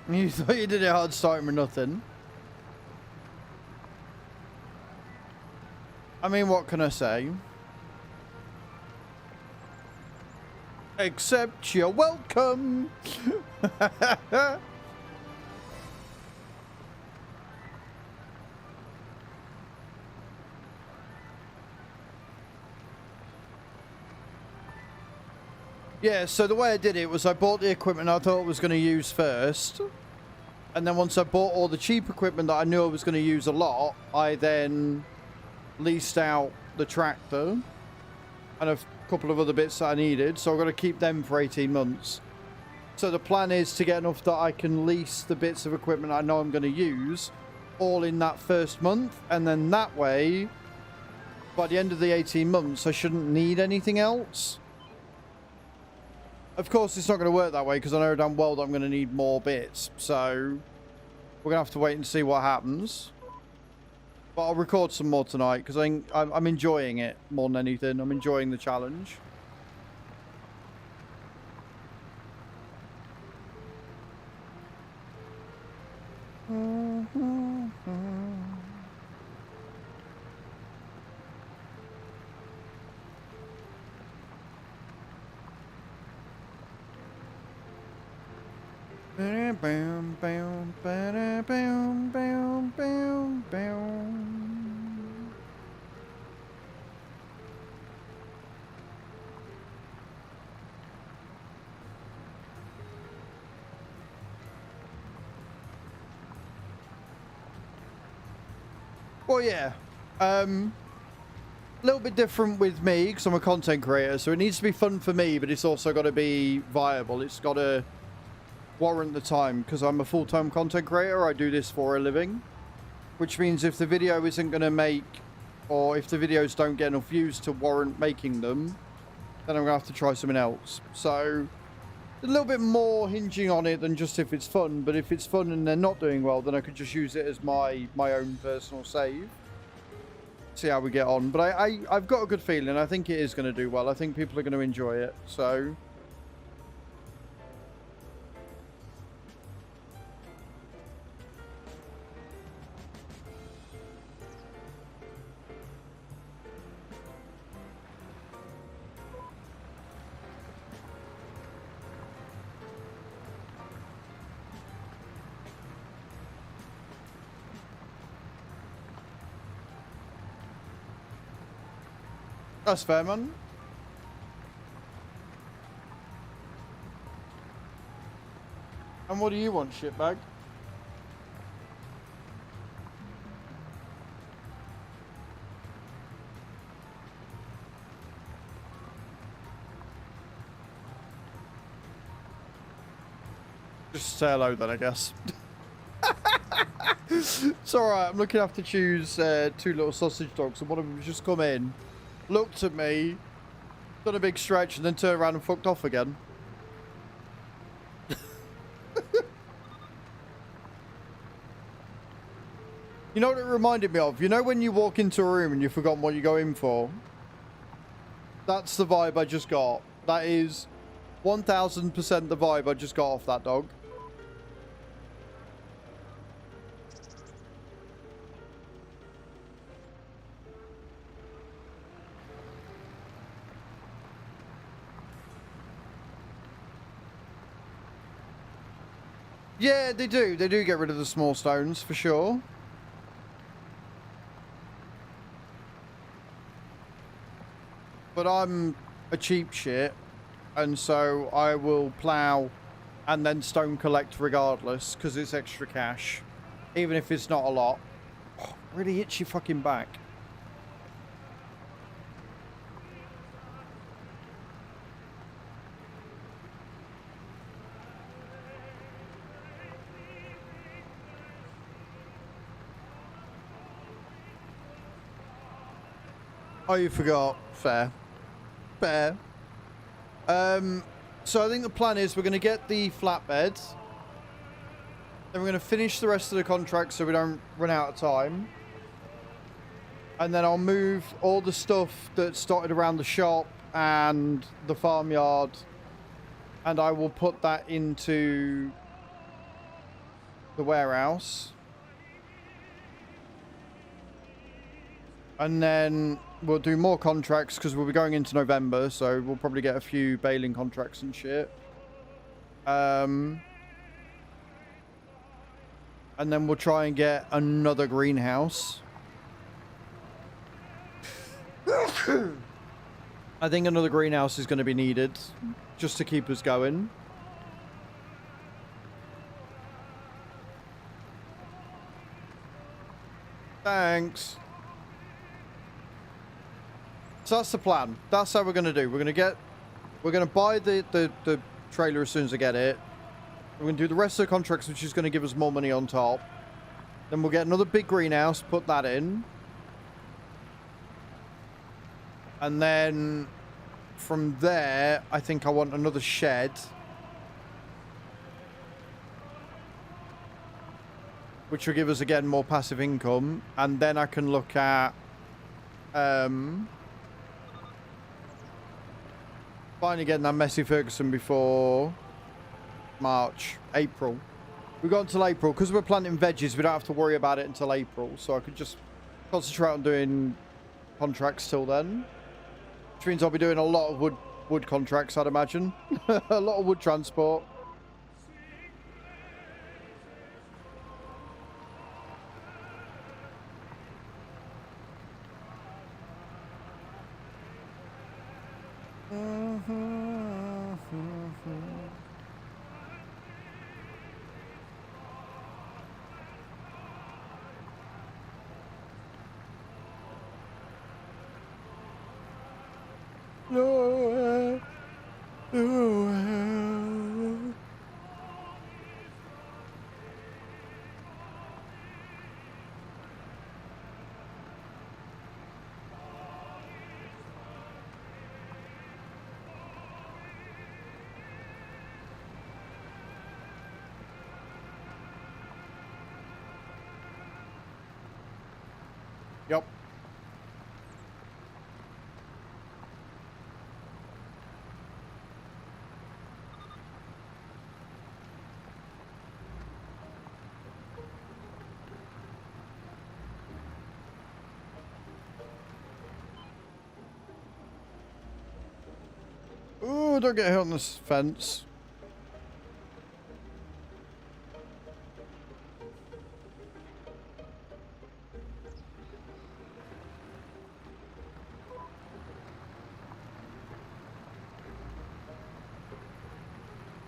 You thought you did it hard starting with nothing. I mean, what can I say? Except you're welcome. Yeah, so the way I did it was I bought the equipment I thought I was going to use first. And then once I bought all the cheap equipment that I knew I was going to use a lot, I then leased out the tractor and a couple of other bits that I needed. So I've got to keep them for 18 months. So the plan is to get enough that I can lease the bits of equipment I know I'm going to use all in that first month. And then that way, by the end of the 18 months, I shouldn't need anything else. Of course, it's not going to work that way because I know damn well that I'm going to need more bits. So we're going to have to wait and see what happens. But I'll record some more tonight because I'm enjoying it more than anything. I'm enjoying the challenge. Bam, bam, bam, bam, bam, bam, bam. Well, yeah. A little bit different with me because I'm a content creator, so it needs to be fun for me, but it's also got to be viable. It's got to warrant the time because I'm a full-time content creator. I do this for a living, which means if the video isn't going to make, or if the videos don't get enough views to warrant making them, then I'm going to have to try something else. So a little bit more hinging on it than just if it's fun, but if it's fun and they're not doing well, then I could just use it as my own personal save. See how we get on. But I've got a good feeling. I think it is going to do well. I think people are going to enjoy it. So that's fair, man. And what do you want, shitbag? Just say hello then, I guess. It's alright, I'm looking to have to choose 2 little sausage dogs, and one of them has just come in, looked at me, done a big stretch, and then turned around and fucked off again. You know what it reminded me of? You know when you walk into a room and you've forgotten what you're going for? That's the vibe I just got. That is 1000% the vibe I just got off that dog. Yeah, they do. They do get rid of the small stones, for sure. But I'm a cheap shit, and so I will plow and then stone collect regardless, because it's extra cash. Even if it's not a lot. Oh, really itchy fucking back. Oh, you forgot. Fair. Fair. So I think the plan is we're going to get the flatbed. Then we're going to finish the rest of the contract so we don't run out of time. And then I'll move all the stuff that started around the shop and the farmyard. And I will put that into the warehouse. And then we'll do more contracts because we'll be going into November, so we'll probably get a few baling contracts and shit. And then we'll try and get another greenhouse. I think another greenhouse is going to be needed just to keep us going. Thanks. So that's the plan. That's how we're going to do. We're going to buy the trailer as soon as I get it. We're going to do the rest of the contracts, which is going to give us more money on top. Then we'll get another big greenhouse, put that in. And then from there, I think I want another shed. Which will give us, again, more passive income. And then I can look at... finally getting that Messi Ferguson before March, April. We got until April because we're planting veggies. We don't have to worry about it until April, so I could just concentrate on doing contracts till then, which means I'll be doing a lot of wood contracts, I'd imagine. A lot of wood transport. nowhere, nowhere. Yep. Ooh, don't get hit on this fence.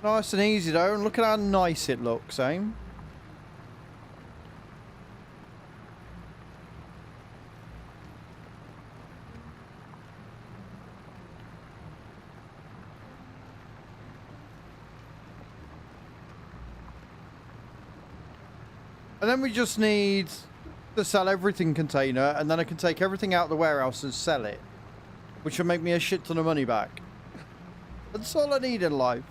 Nice and easy though, and look at how nice it looks, eh? And then we just need the sell everything container, and then I can take everything out of the warehouse and sell it, which will make me a shit ton of money back. That's all I need in life.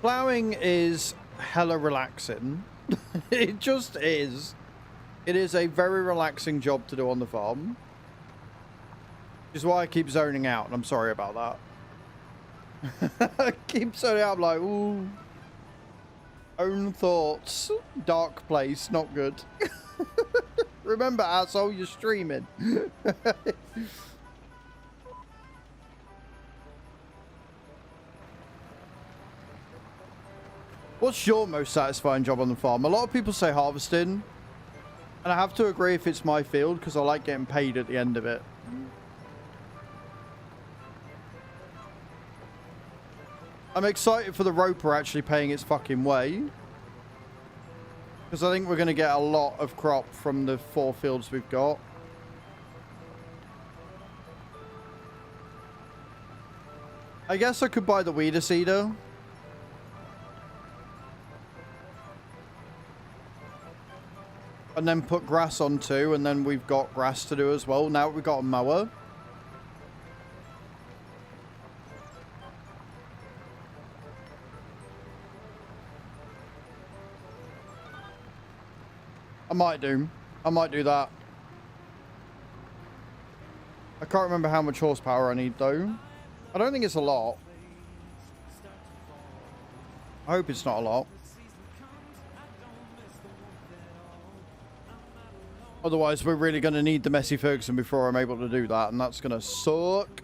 Plowing is hella relaxing. It just is. It is a very relaxing job to do on the farm. Which is why I keep zoning out, and I'm sorry about that. I keep zoning out, I'm like, ooh. Own thoughts. Dark place, not good. Remember, asshole, you're streaming. What's your most satisfying job on the farm? A lot of people say harvesting. And I have to agree if it's my field, because I like getting paid at the end of it. I'm excited for the roper actually paying its fucking way. Because I think we're going to get a lot of crop from the 4 fields we've got. I guess I could buy the weeder seeder. And then put grass on too, and then we've got grass to do as well. Now we've got a mower. I might do that. I can't remember how much horsepower I need though. I don't think it's a lot. I hope it's not a lot. Otherwise, we're really going to need the Messy Ferguson before I'm able to do that, and that's going to suck.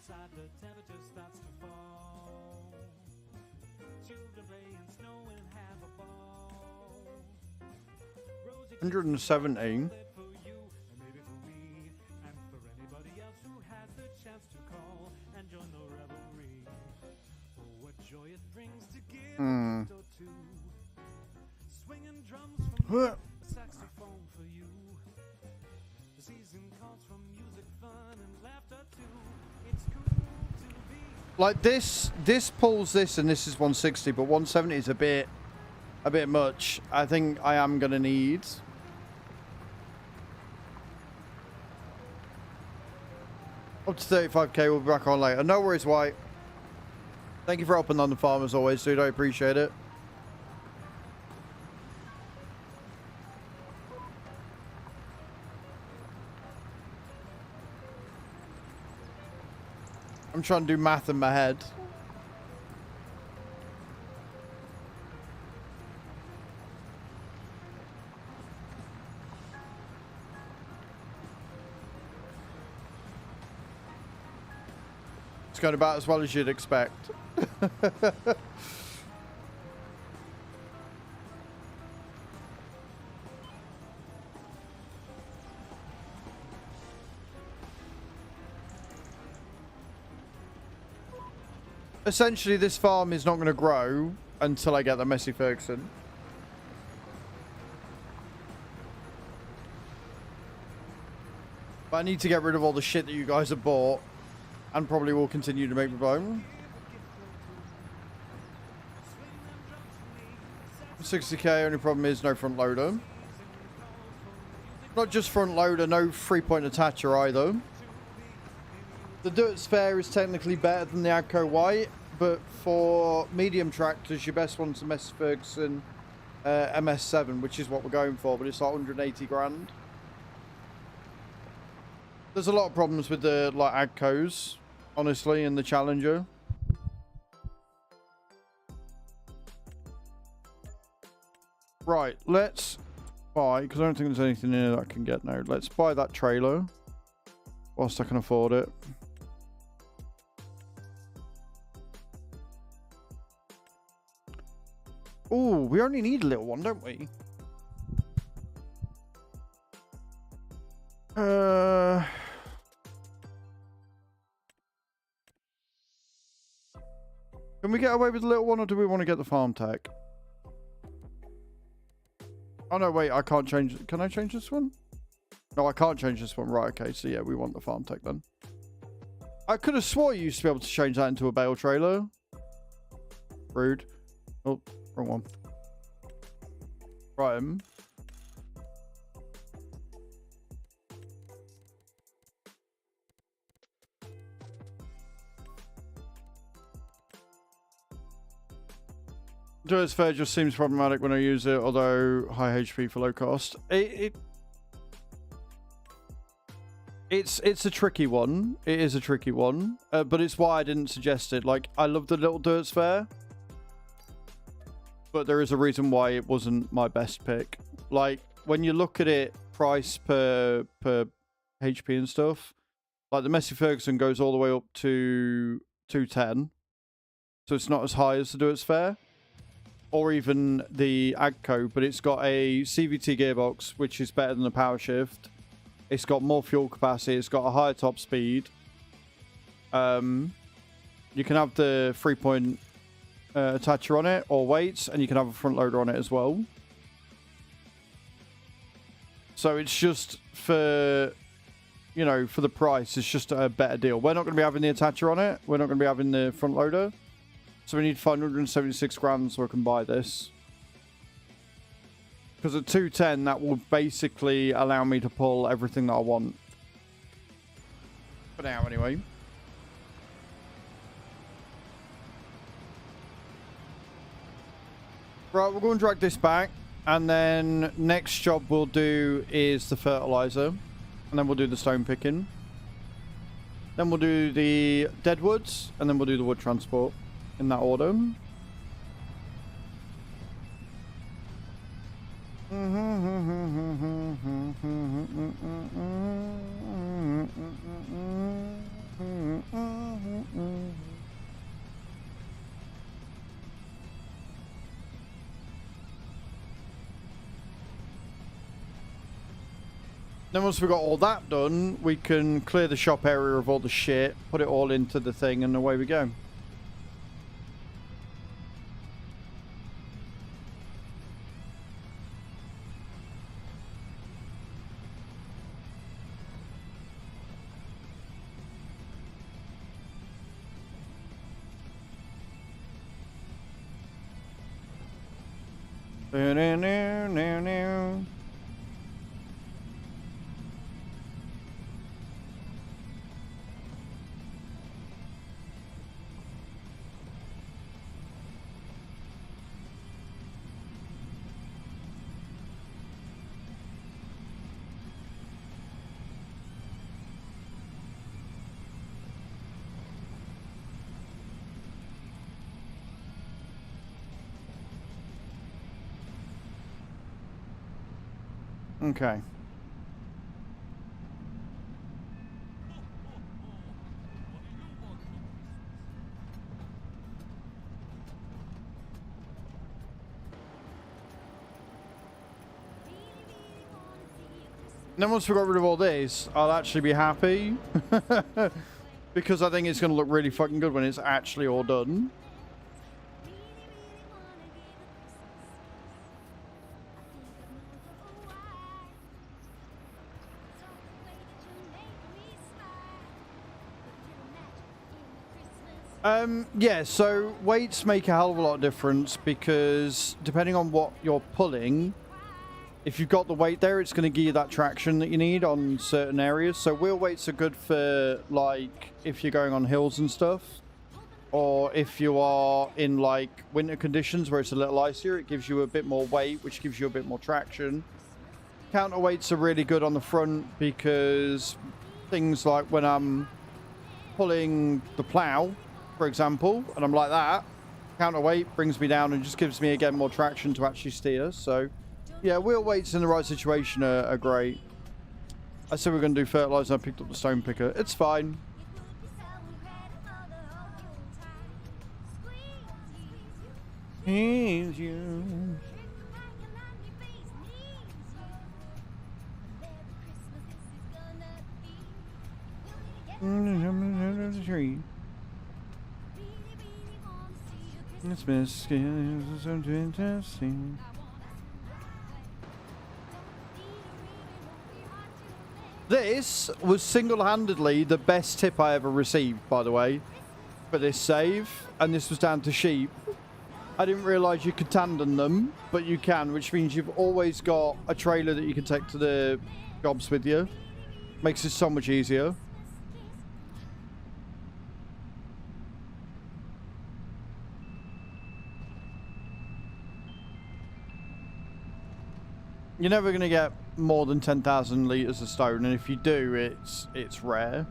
outside, the temperature starts to fall. Children play in snow and have a ball. Rosie
117.
for you, and maybe for me, and for anybody else who has the chance to call and join the revelry. Oh, what joy it brings to give a gift or two. Swinging drums from you, a saxophone for you. The season calls for music, fun, and laughter too. It's cool to be.
Like this pulls this, and this is 160, but 170 is a bit much. I think I am gonna need. Up to 35k, we'll be back on later. No worries, White. Thank you for helping on the farm as always, dude. I appreciate it. I'm trying to do math in my head. It's going about as well as you'd expect. Essentially, this farm is not going to grow until I get the Messi Ferguson. But I need to get rid of all the shit that you guys have bought. And probably will continue to make my own. 60k, only problem is no front loader. Not just front loader, no 3-point attacher either. The Dirt Sphere is technically better than the Agco White, but for medium tractors, your best one's the Messi Ferguson MS7, which is what we're going for, but it's like 180 grand. There's a lot of problems with the like Agcos, honestly, in the Challenger. Right, let's buy, because I don't think there's anything in here that I can get now. Let's buy that trailer whilst I can afford it. Oh, we only need a little one, don't we? Can we get away with the little one, or do we want to get the farm tech? Oh no, wait, I can't change it. Can I change this one? No, I can't change this one. Right, okay, so yeah, we want the farm tech then. I could have swore you used to be able to change that into a bale trailer. Rude. Oh, wrong one. Right. Dirt Sphere just seems problematic when I use it, although high HP for low cost. It's a tricky one. It is a tricky one, but it's why I didn't suggest it. Like, I love the little Dirt Sphere, but there is a reason why it wasn't my best pick. Like, when you look at it, price per HP and stuff, like the Messi Ferguson goes all the way up to 210, so it's not as high as the Dirt Sphere. Or even the Agco, but it's got a CVT gearbox, which is better than the power shift. It's got more fuel capacity. It's got a higher top speed. You can have the 3-point attacher on it, or weights, and you can have a front loader on it as well. So it's just for, you know, for the price, it's just a better deal. We're not going to be having the attacher on it. We're not going to be having the front loader. So we need 576 grand so I can buy this. Because at 210, that will basically allow me to pull everything that I want. For now, anyway. Right, we're going to drag this back. And then next job we'll do is the fertilizer. And then we'll do the stone picking. Then we'll do the deadwoods. And then we'll do the wood transport. In that order. Then once we've got all that done, we can clear the shop area of all the shit, put it all into the thing, and away we go. Okay. And then once we got rid of all this, I'll actually be happy. Because I think it's going to look really fucking good when it's actually all done. Yeah, so weights make a hell of a lot of difference because depending on what you're pulling, if you've got the weight there, it's going to give you that traction that you need on certain areas. So wheel weights are good for, like, if you're going on hills and stuff, or if you are in, like, winter conditions where it's a little icier, it gives you a bit more weight, which gives you a bit more traction. Counterweights are really good on the front because things like when I'm pulling the plow, for example, and I'm like that, counterweight brings me down and just gives me, again, more traction to actually steer. So, yeah, wheel weights in the right situation are great. I said we're going to do fertilizer. I picked up the stone picker. It's fine. Needs you. Tree. Christmas is so interesting. This was single-handedly the best tip I ever received, by the way, for this save, and this was down to sheep. I didn't realise you could tandem them, but you can, which means you've always got a trailer that you can take to the jobs with you. Makes it so much easier. You're never going to get more than 10,000 litres of stone, and if you do, it's rare.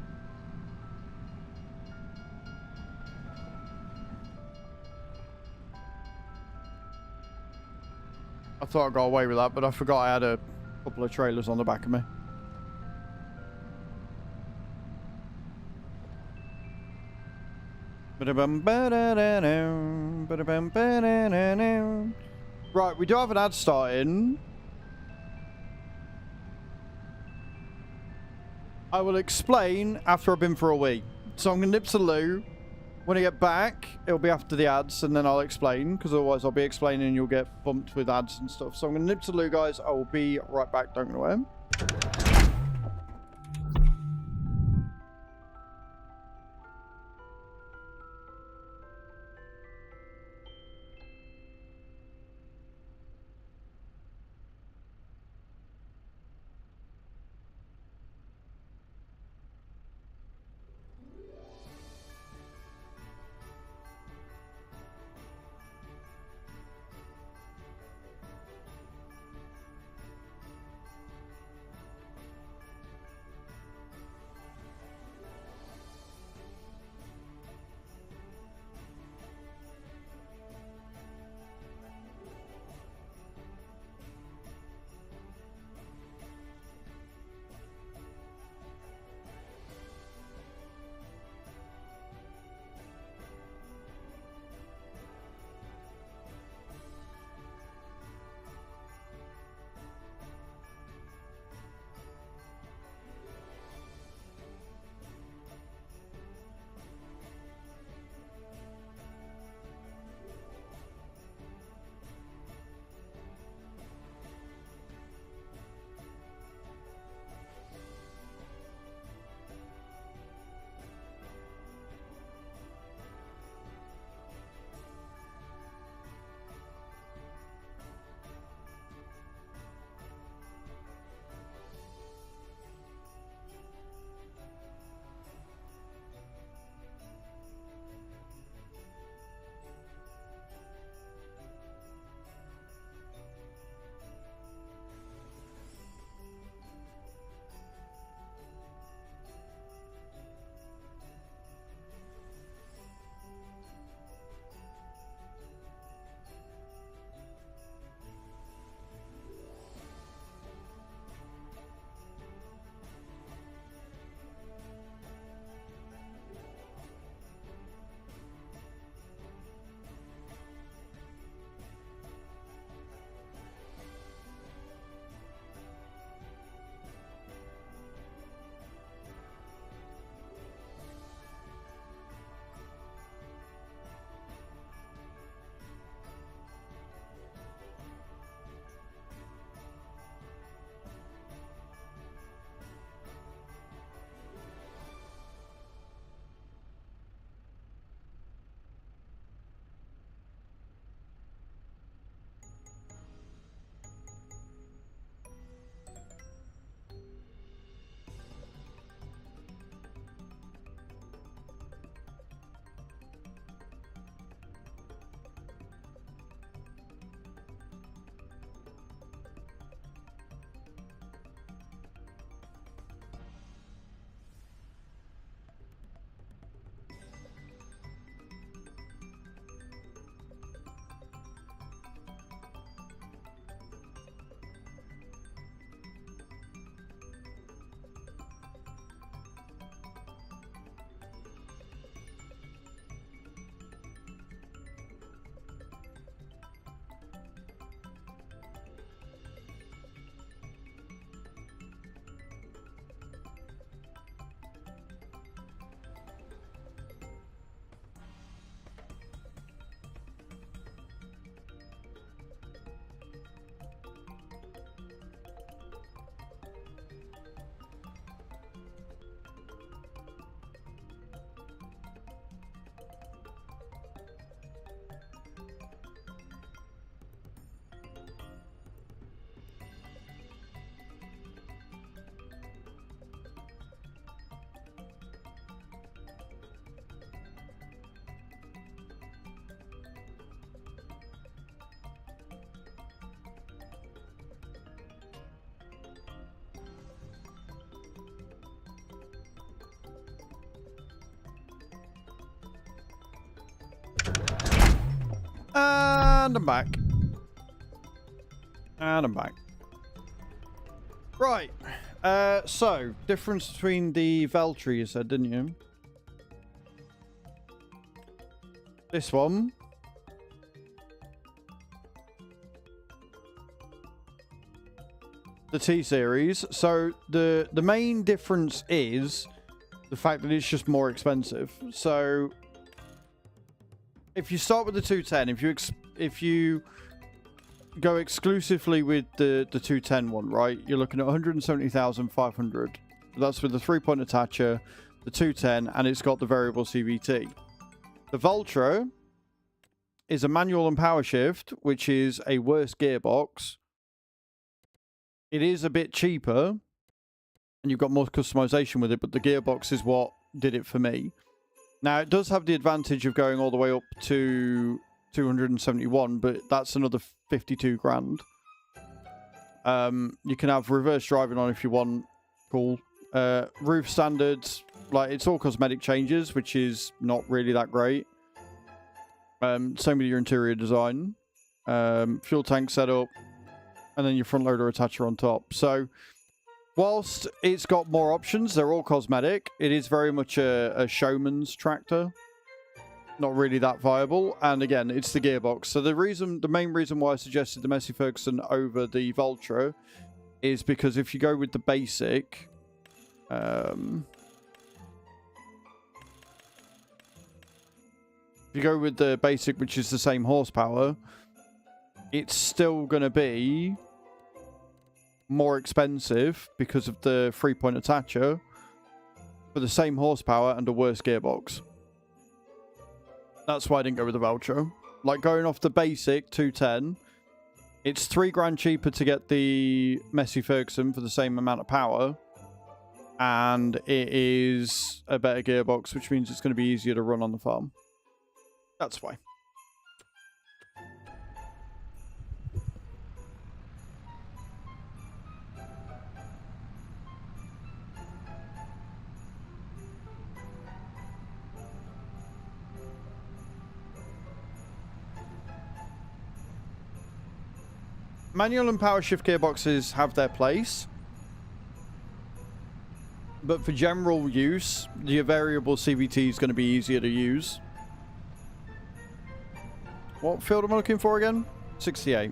I thought I got away with that, but I forgot I had a couple of trailers on the back of me. Right, we do have an ad starting. I will explain after I've been for a week. So I'm going to nip to the loo. When I get back, it'll be after the ads, and then I'll explain, because otherwise I'll be explaining and you'll get bumped with ads and stuff. So I'm going to nip to the loo, guys. I will be right back. Don't go away. And I'm back. And I'm back. Right. So, difference between the Veltri, you said, didn't you? This one. The T-Series. So, the main difference is the fact that it's just more expensive. So, if you start with the 210, if you go exclusively with the 210 one, right? You're looking at 170,500. That's with the 3-point attacher, the 210, and it's got the variable CVT. The Vultra is a manual and power shift, which is a worse gearbox. It is a bit cheaper, and you've got more customization with it, but the gearbox is what did it for me. Now, it does have the advantage of going all the way up to 271, but that's another 52 grand. You can have reverse driving on if you want. Cool. Roof standards, like, it's all cosmetic changes, which is not really that great. Same with your interior design. Fuel tank setup, and then your front loader attacher on top. So, whilst it's got more options, they're all cosmetic. It is very much a showman's tractor. Not really that viable. And again, it's the gearbox. So the main reason why I suggested the Massey Ferguson over the Vultra is because if you go with the basic, if you go with the basic, which is the same horsepower, it's still going to be more expensive because of the 3-point attacher for the same horsepower and a worse gearbox. That's why I didn't go with the Vultra. Like, going off the basic 210, it's 3 grand cheaper to get the Massey Ferguson for the same amount of power, and it is a better gearbox, which means it's going to be easier to run on the farm. That's why. Manual and power shift gearboxes have their place, but for general use, your variable CVT is going to be easier to use. What field am I looking for again? 68.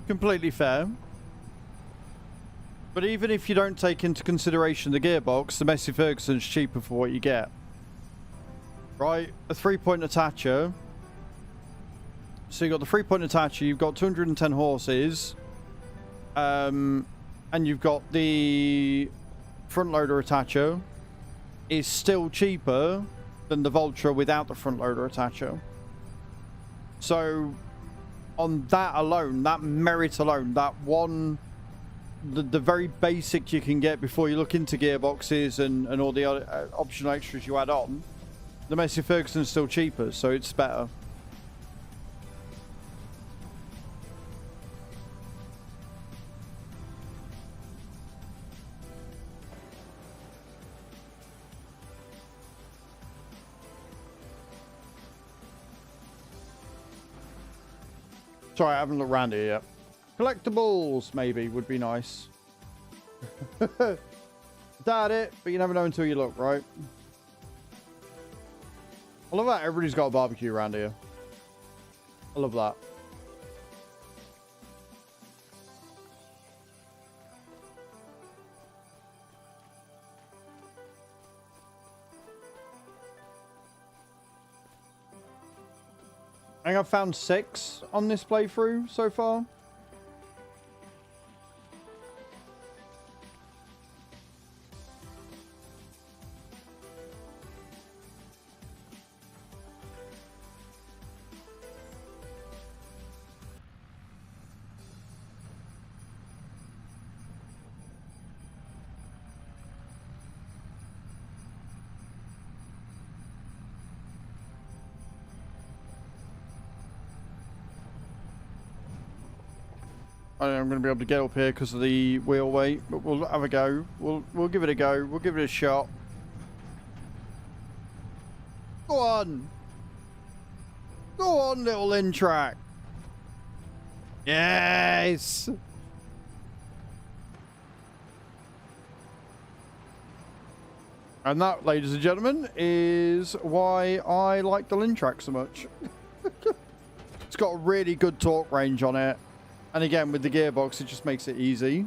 Completely fair. But even if you don't take into consideration the gearbox, the Massey Ferguson's cheaper for what you get. Right? A 3-point attacher. So you've got the 3-point attacher, you've got 210 horses. And you've got the front loader attacher. Is still cheaper than the Vultra without the front loader attacher. So on that alone, that merit alone, that one, the very basic you can get before you look into gearboxes and all the other optional extras you add on, the Massey Ferguson's still cheaper, so it's better. Sorry, I haven't looked around here yet. Collectibles, maybe, would be nice. Doubt it, but you never know until you look, right? I love that everybody's got a barbecue around here. I love that. I think I've found 6 on this playthrough so far. I don't know I'm going to be able to get up here because of the wheel weight, but we'll have a go. We'll give it a go. We'll give it a shot. Go on. Go on, little in-track. Yes. And that, ladies and gentlemen, is why I like the Lintrack so much. It's got a really good torque range on it. And again, with the gearbox, it just makes it easy.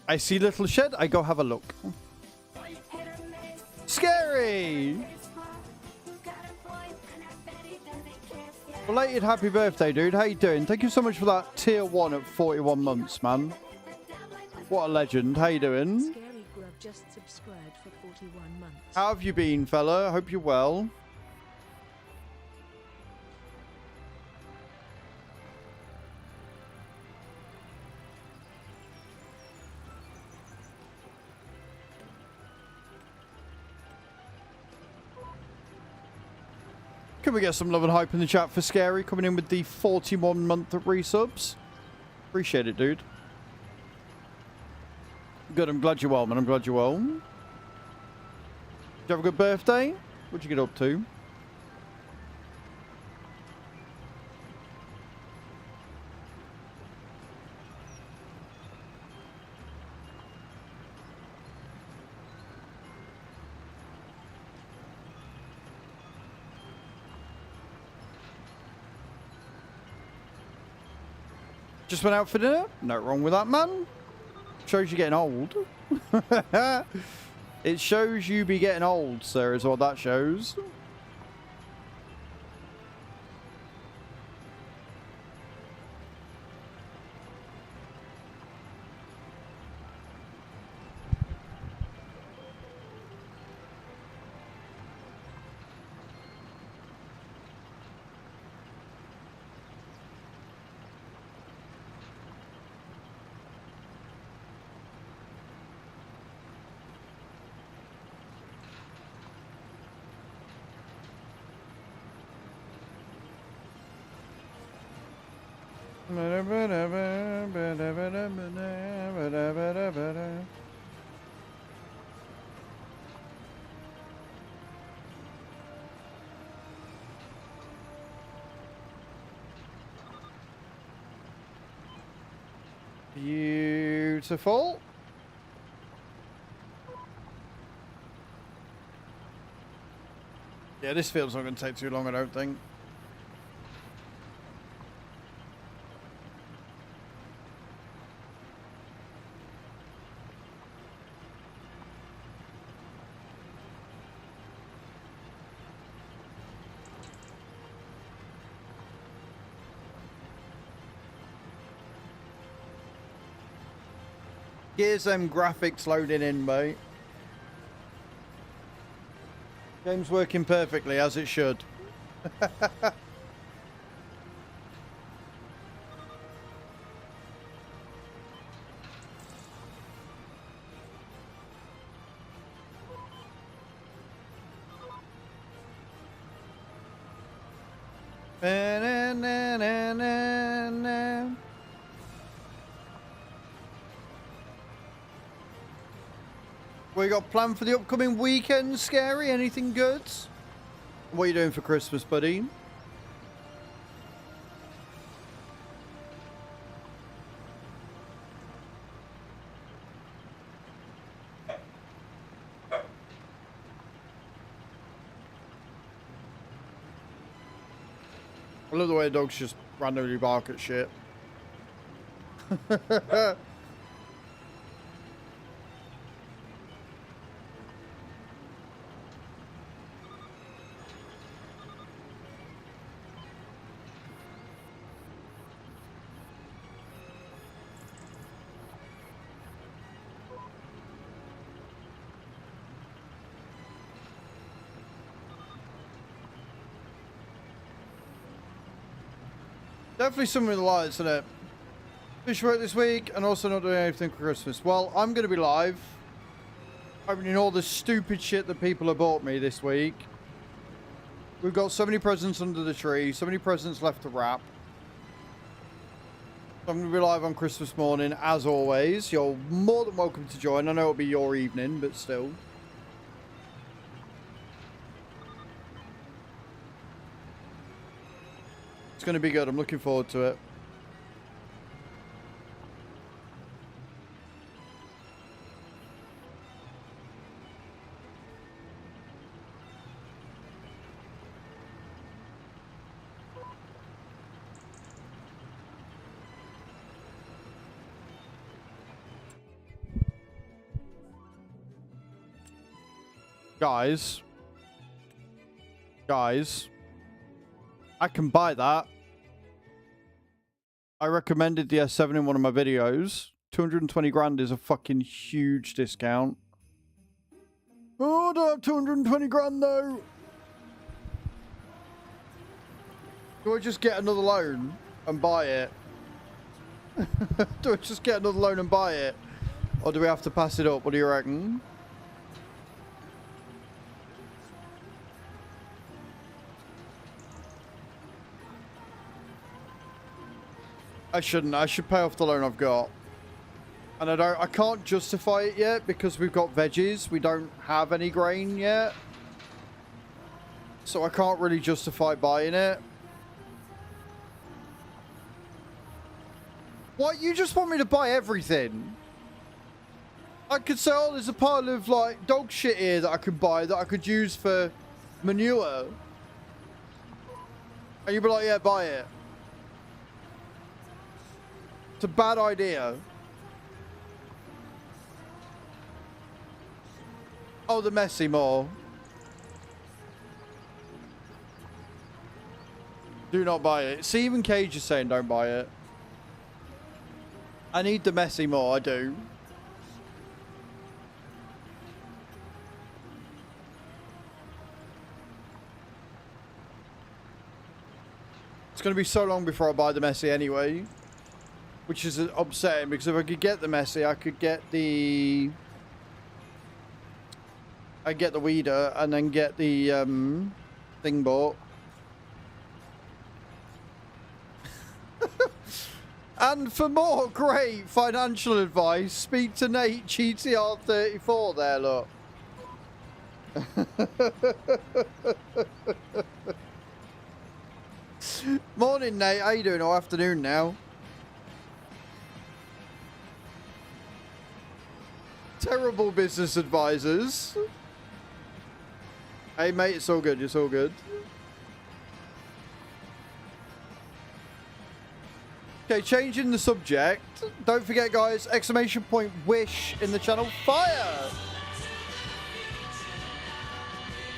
I see little shed. I go have a look. Scary! Belated happy birthday, dude. How you doing? Thank you so much for that tier 1 at 41 months, man. What a legend. How you doing?
Scary Grub just subscribed for 41 months.
How have you been, fella? Hope you're well. Can we get some love and hype in the chat for Scary coming in with the 41-month resubs? Appreciate it, dude. Good, I'm glad you're well, man. I'm glad you're well. Did you have a good birthday? What'd you get up to? Just went out for dinner? No wrong with that, man. Shows you getting old. It shows you be getting old, sir, is what that shows. Beautiful. Yeah, this field's not going to take too long, I don't think. Here's them graphics loading in, mate. Game's working perfectly, as it should. What you got planned for the upcoming weekend, Scary? Anything good? What are you doing for Christmas, buddy? I love the way dogs just randomly bark at shit. Definitely some of the lights, isn't it? Fish work this week and also not doing anything for Christmas. Well, I'm going to be live. Opening all the stupid shit that people have bought me this week. We've got so many presents under the tree. So many presents left to wrap. So I'm going to be live on Christmas morning as always. You're more than welcome to join. I know it'll be your evening, but still. It's going to be good. I'm looking forward to it. Guys, I can buy that. I recommended the S7 in one of my videos. 220 grand is a fucking huge discount. Oh, I don't have 220 grand though. Do I just get another loan and buy it? Do I just get another loan and buy it? Or do we have to pass it up? What do you reckon? I shouldn't. I should pay off the loan I've got. And I can't justify it yet because we've got veggies. We don't have any grain yet. So I can't really justify buying it. What? You just want me to buy everything? I could say, oh, there's a pile of like dog shit here that I could buy that I could use for manure. And you'd be like, yeah, buy it. It's a bad idea. Oh, the messy more. Do not buy it. See, even Cage is saying don't buy it. I need the messy more, I do. It's going to be so long before I buy the messy anyway. Which is upsetting because if I could get the messy, I could get the... I get the weeder and then get the thing bought. And for more great financial advice, speak to Nate GTR34 there, look. Morning, Nate. How you doing? Or afternoon now? Terrible business advisors. Hey, mate, it's all good. It's all good. Okay, changing the subject. Don't forget, guys, exclamation point wish in the channel. Fire!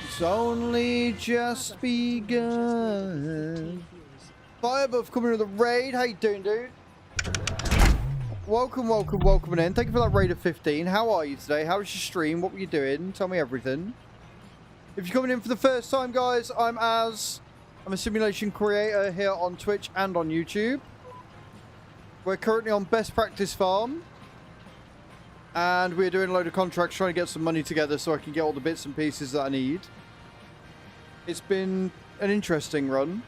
It's only just begun. Fire buff coming with the raid. How you doing, dude? Welcome in. Thank you for that raid of 15. How are you today? How was your stream? What were you doing? Tell me everything. If you're coming in for the first time, guys, I'm Az. I'm a simulation creator here on Twitch and on YouTube. We're currently on Best Practice Farm. And we're doing a load of contracts trying to get some money together so I can get all the bits and pieces that I need. It's been an interesting run.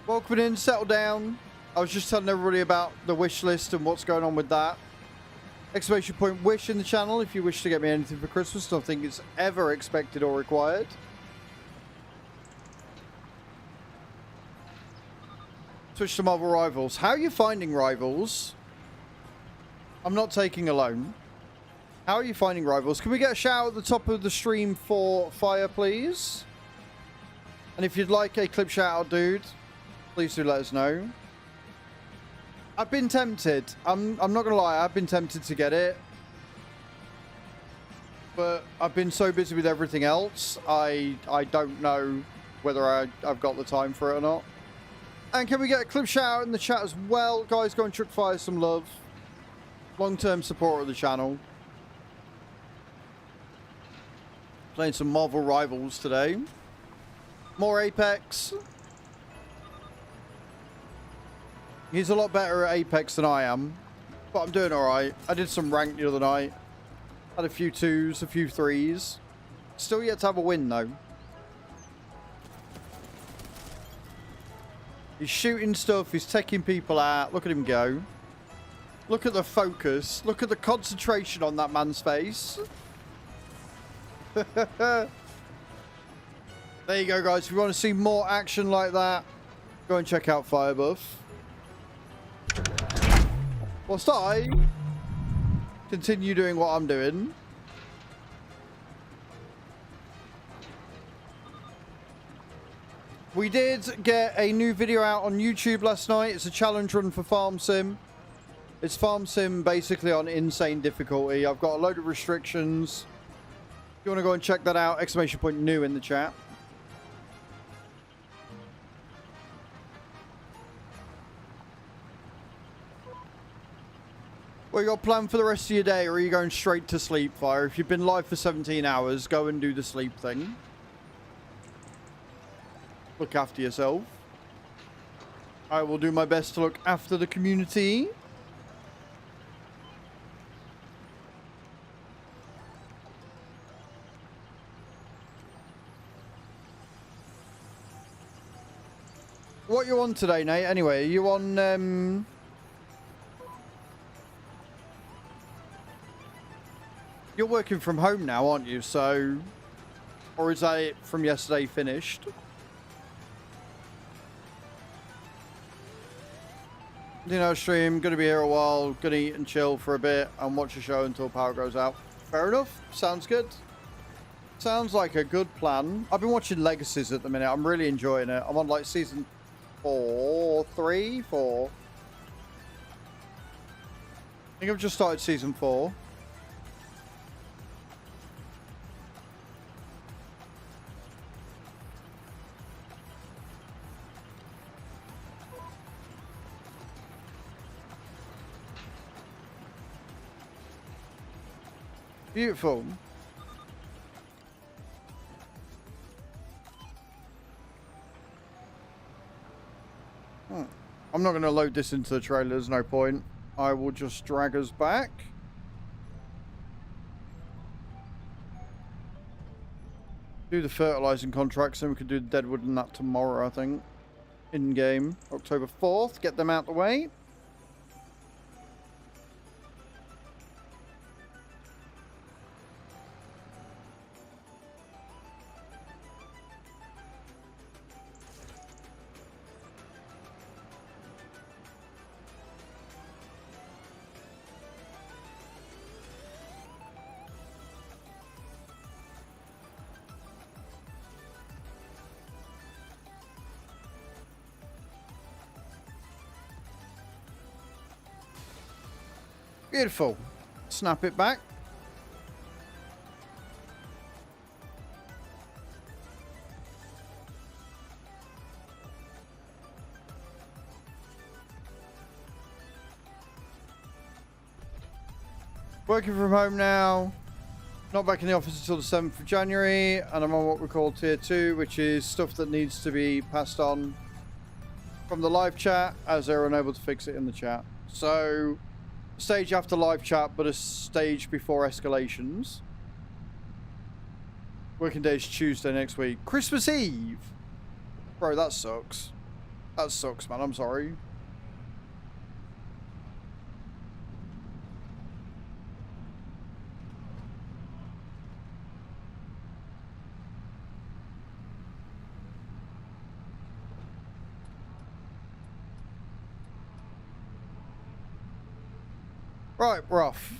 Welcome in, settle down. I was just telling everybody about the wish list and what's going on with that. Exclamation point wish in the channel if you wish to get me anything for Christmas. Don't think it's ever expected or required. Switch to Marvel Rivals. How are you finding Rivals? I'm not taking a loan. How are you finding Rivals? Can we get a shout at the top of the stream for Fire, please? And if you'd like a clip shout out, dude, please do let us know. I've been tempted. I'm not gonna lie, I've been tempted to get it. But I've been so busy with everything else, I don't know whether I've got the time for it or not. And can we get a clip shout out in the chat as well? Guys, go and chuck Fire some love. Long-term supporter of the channel. Playing some Marvel Rivals today. More Apex. He's a lot better at Apex than I am, but I'm doing alright. I did some rank the other night. Had a few 2s, a few 3s. Still yet to have a win, though. He's shooting stuff. He's taking people out. Look at him go. Look at the focus. Look at the concentration on that man's face. There you go, guys. If you want to see more action like that, go and check out Firebuff. Whilst I continue doing what I'm doing. We did get a new video out on YouTube last night. It's a challenge run for Farm Sim. It's Farm Sim basically on insane difficulty. I've got a load of restrictions. If you want to go and check that out, exclamation point new in the chat. What you got planned for the rest of your day, or are you going straight to sleep, Fire? If you've been live for 17 hours, go and do the sleep thing. Look after yourself. I will do my best to look after the community. What you on today, Nate? Anyway, are you on you're working from home now, aren't you? So, or is that it from yesterday finished? You know, stream, gonna be here a while, gonna eat and chill for a bit and watch a show until power goes out. Fair enough. Sounds good. Sounds like a good plan. I've been watching Legacies at the minute. I'm really enjoying it. I'm on like season 4. I think I've just started season 4. Beautiful. I'm not going to load this into the trailer. There's no point. I will just drag us back. Do the fertilizing contracts, then we can do the Deadwood and that tomorrow, I think. In game, October 4th. Get them out the way. Beautiful. Snap it back. Working from home now. Not back in the office until the 7th of January. And I'm on what we call tier 2, which is stuff that needs to be passed on from the live chat as they're unable to fix it in the chat. So, stage after live chat, but a stage before escalations. Working day is Tuesday next week. Christmas Eve! Bro, that sucks. That sucks, man. I'm sorry. Right, we're off.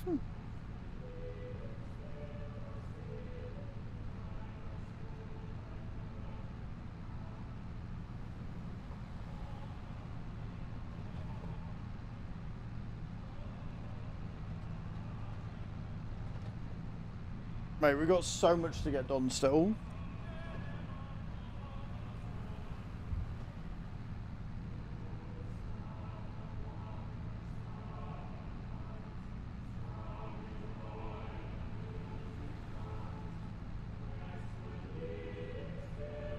Mate, we've got so much to get done still.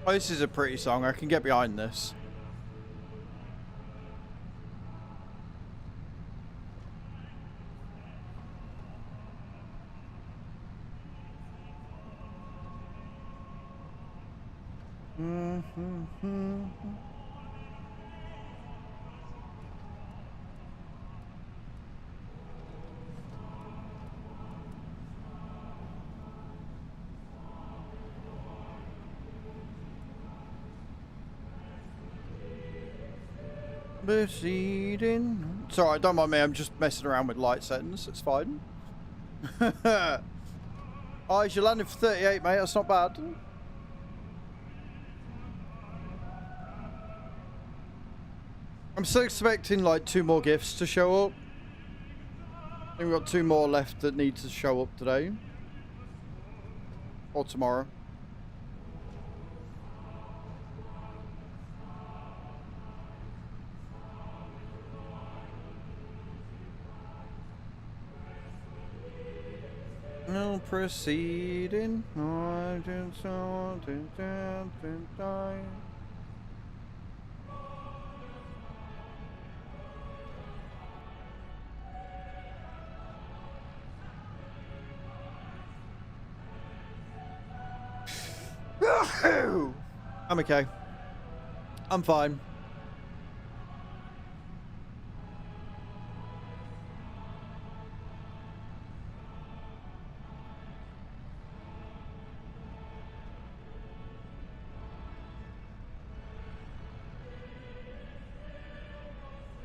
Oh, this is a pretty song. I can get behind this. Proceeding. Sorry, don't mind me. I'm just messing around with light settings. It's fine. Oh, you landed for 38, mate. That's not bad. I'm still expecting like 2 more gifts to show up. I think we've got 2 more left that need to show up today. Or tomorrow. No proceeding. I just want to die. I'm okay. I'm fine.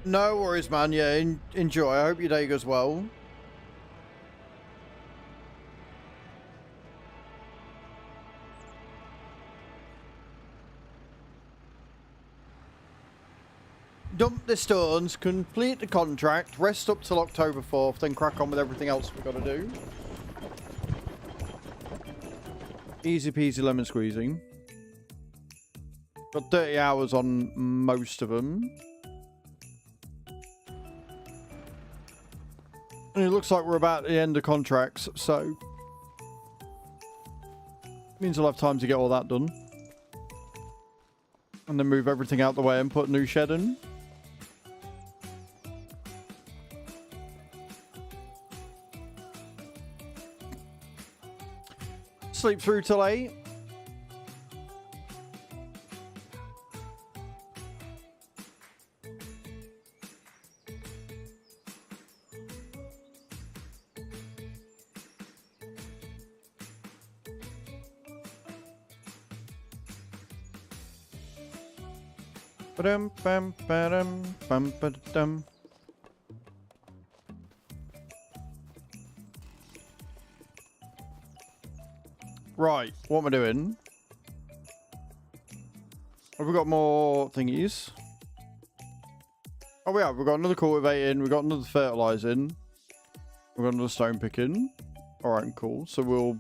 No worries, man. Yeah, enjoy. I hope your day goes well. Dump the stones, complete the contract, rest up till October 4th, then crack on with everything else we've got to do. Easy peasy lemon squeezing. Got 30 hours on most of them. And it looks like we're about at the end of contracts, so means I'll have time to get all that done. And then move everything out the way and put a new shed in. Sleep through till 8. Ba-dum, bam, ba-dum, bum, ba-dum. Right, what am I doing? Have we got more thingies? Oh, we have. We've got another cultivating. We've got another fertilizing. We've got another stone picking. Alright, cool. So we'll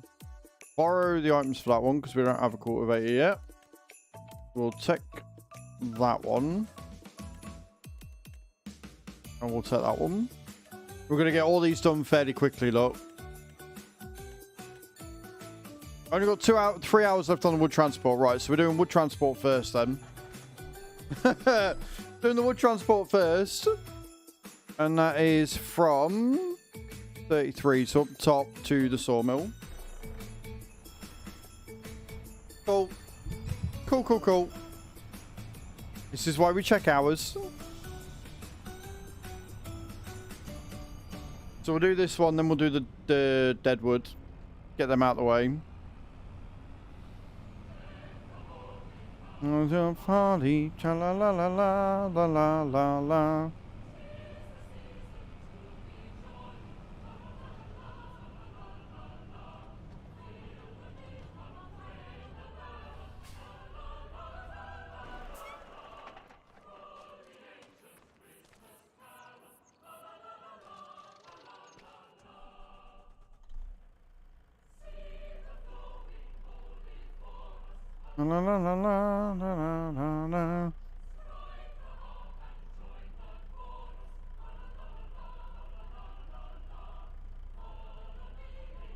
borrow the items for that one because we don't have a cultivator yet. We'll take that one. And we'll take that one. We're going to get all these done fairly quickly, look. Only got 3 hours left on the wood transport. Right, so we're doing wood transport first then. Doing the wood transport first. And that is from 33, so up top to the sawmill. Cool. Cool, cool, cool. This is why we check hours. So we'll do this one, then we'll do the deadwood. Get them out of the way. Party, cha la la la la la la la la. La la la la la la la la.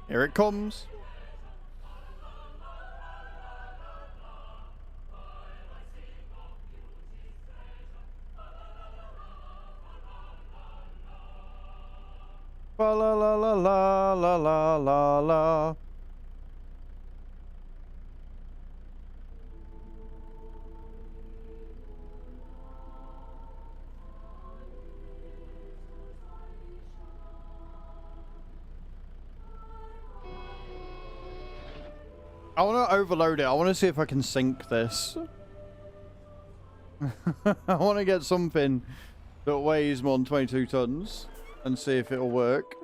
Here it comes. La la la la la la la la la. I want to overload it. I want to see if I can sink this. I want to get something that weighs more than 22 tons and see if it'll work.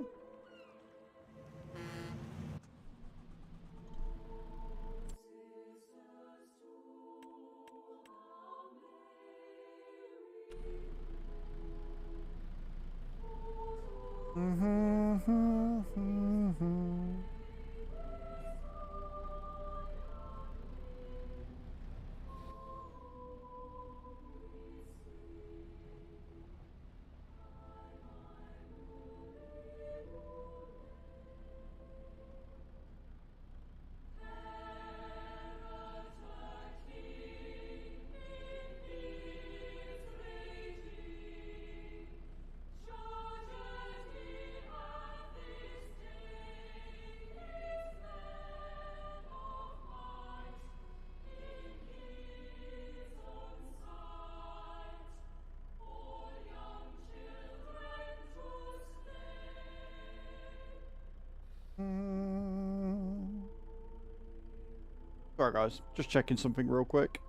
Sorry guys, just checking something real quick.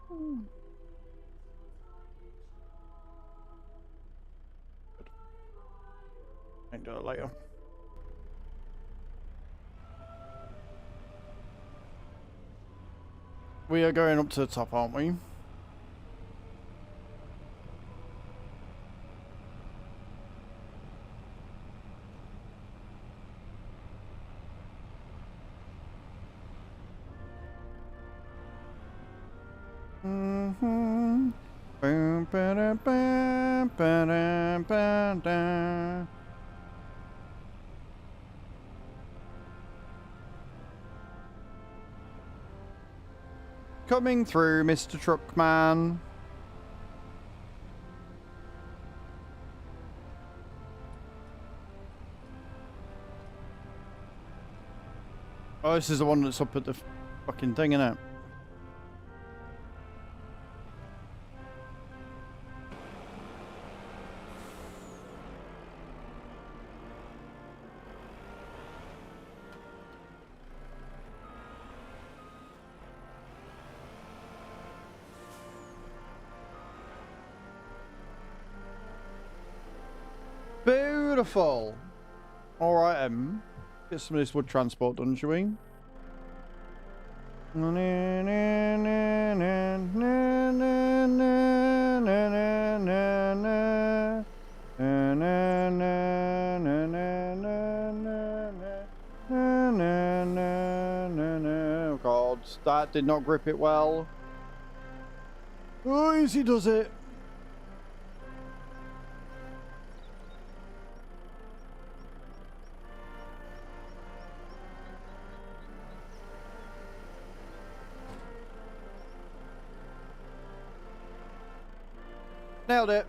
I can do it later. We are going up to the top, aren't we? Coming through, Mr. Truckman. Oh, this is the one that's up at the fucking thing, innit? Beautiful. All right, get some of this wood transport done, shall we? Oh God, that did not grip it well. Oh, easy does it. Nailed it.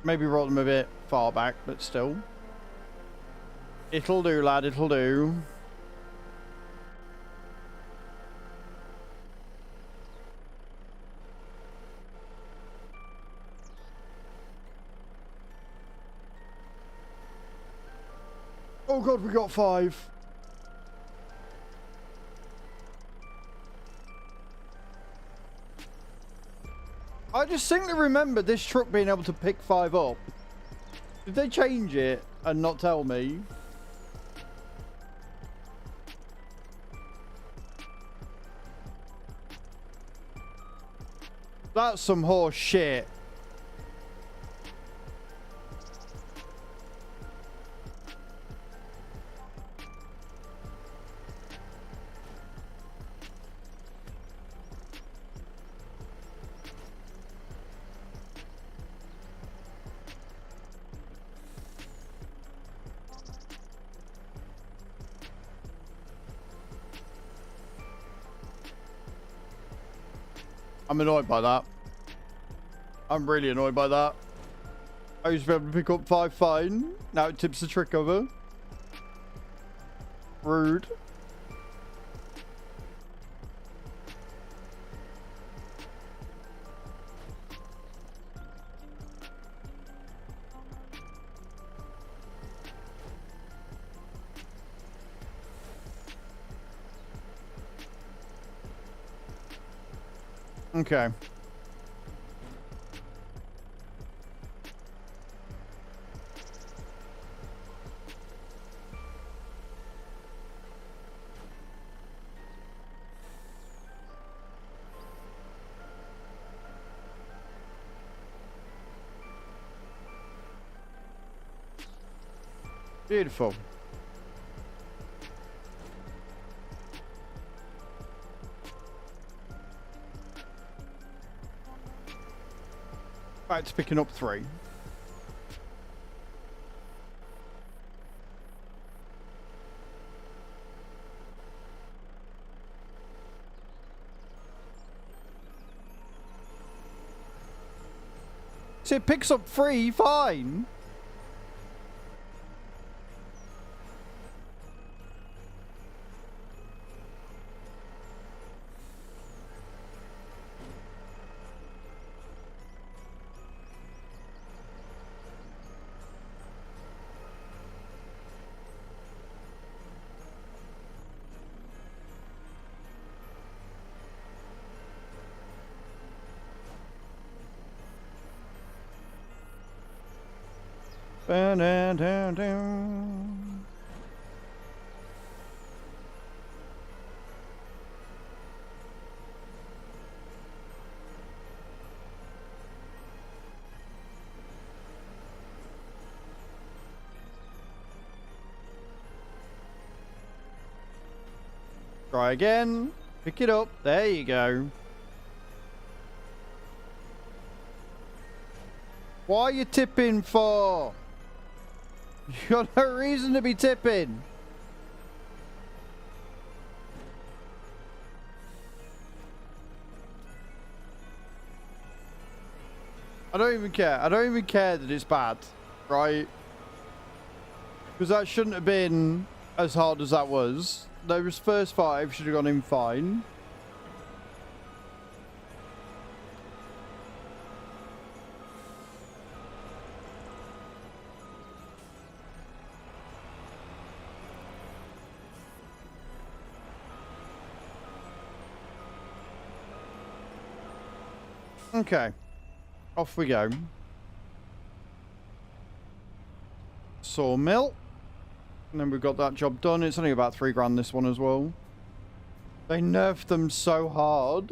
Maybe roll them a bit far back, but still. It'll do, lad, it'll do. Oh God, we got 5. I distinctly remember this truck being able to pick 5 up. Did they change it and not tell me? That's some horse shit. I'm annoyed by that. I'm really annoyed by that. I used to be able to pick up 5 fine. Now it tips the trick over. Rude. Okay. Beautiful. Back to picking up 3. So it picks up 3, fine. Ba-da-da-da. Try again. Pick it up. There you go. Why are you tipping for? You got no reason to be tipping. I don't even care. I don't even care that it's bad, right? Because that shouldn't have been as hard as that was. Those first 5 should have gone in fine. Okay, off we go. Sawmill. And then we've got that job done. It's only about 3 grand this one as well. They nerfed them so hard.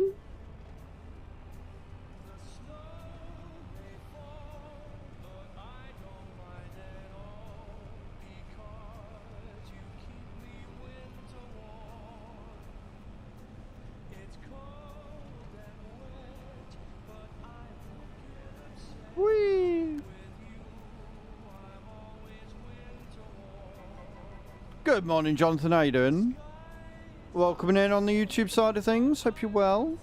Whee! Good morning, Jonathan. How you doing? Welcoming in on the YouTube side of things. Hope you're well.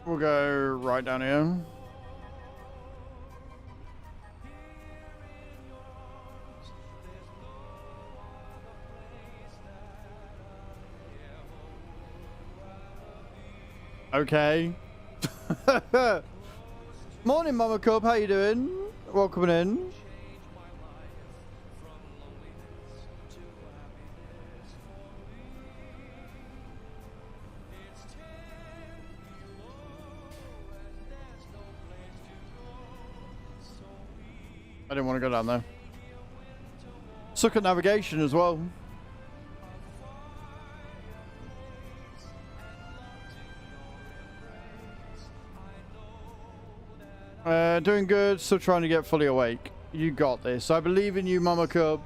We'll go right down here. Okay. Morning, Mama Cub. How you doing? Welcome in. I didn't want to go down there. Suck at navigation as well. Doing good, still trying to get fully awake. You got this. I believe in you, Mama Cub.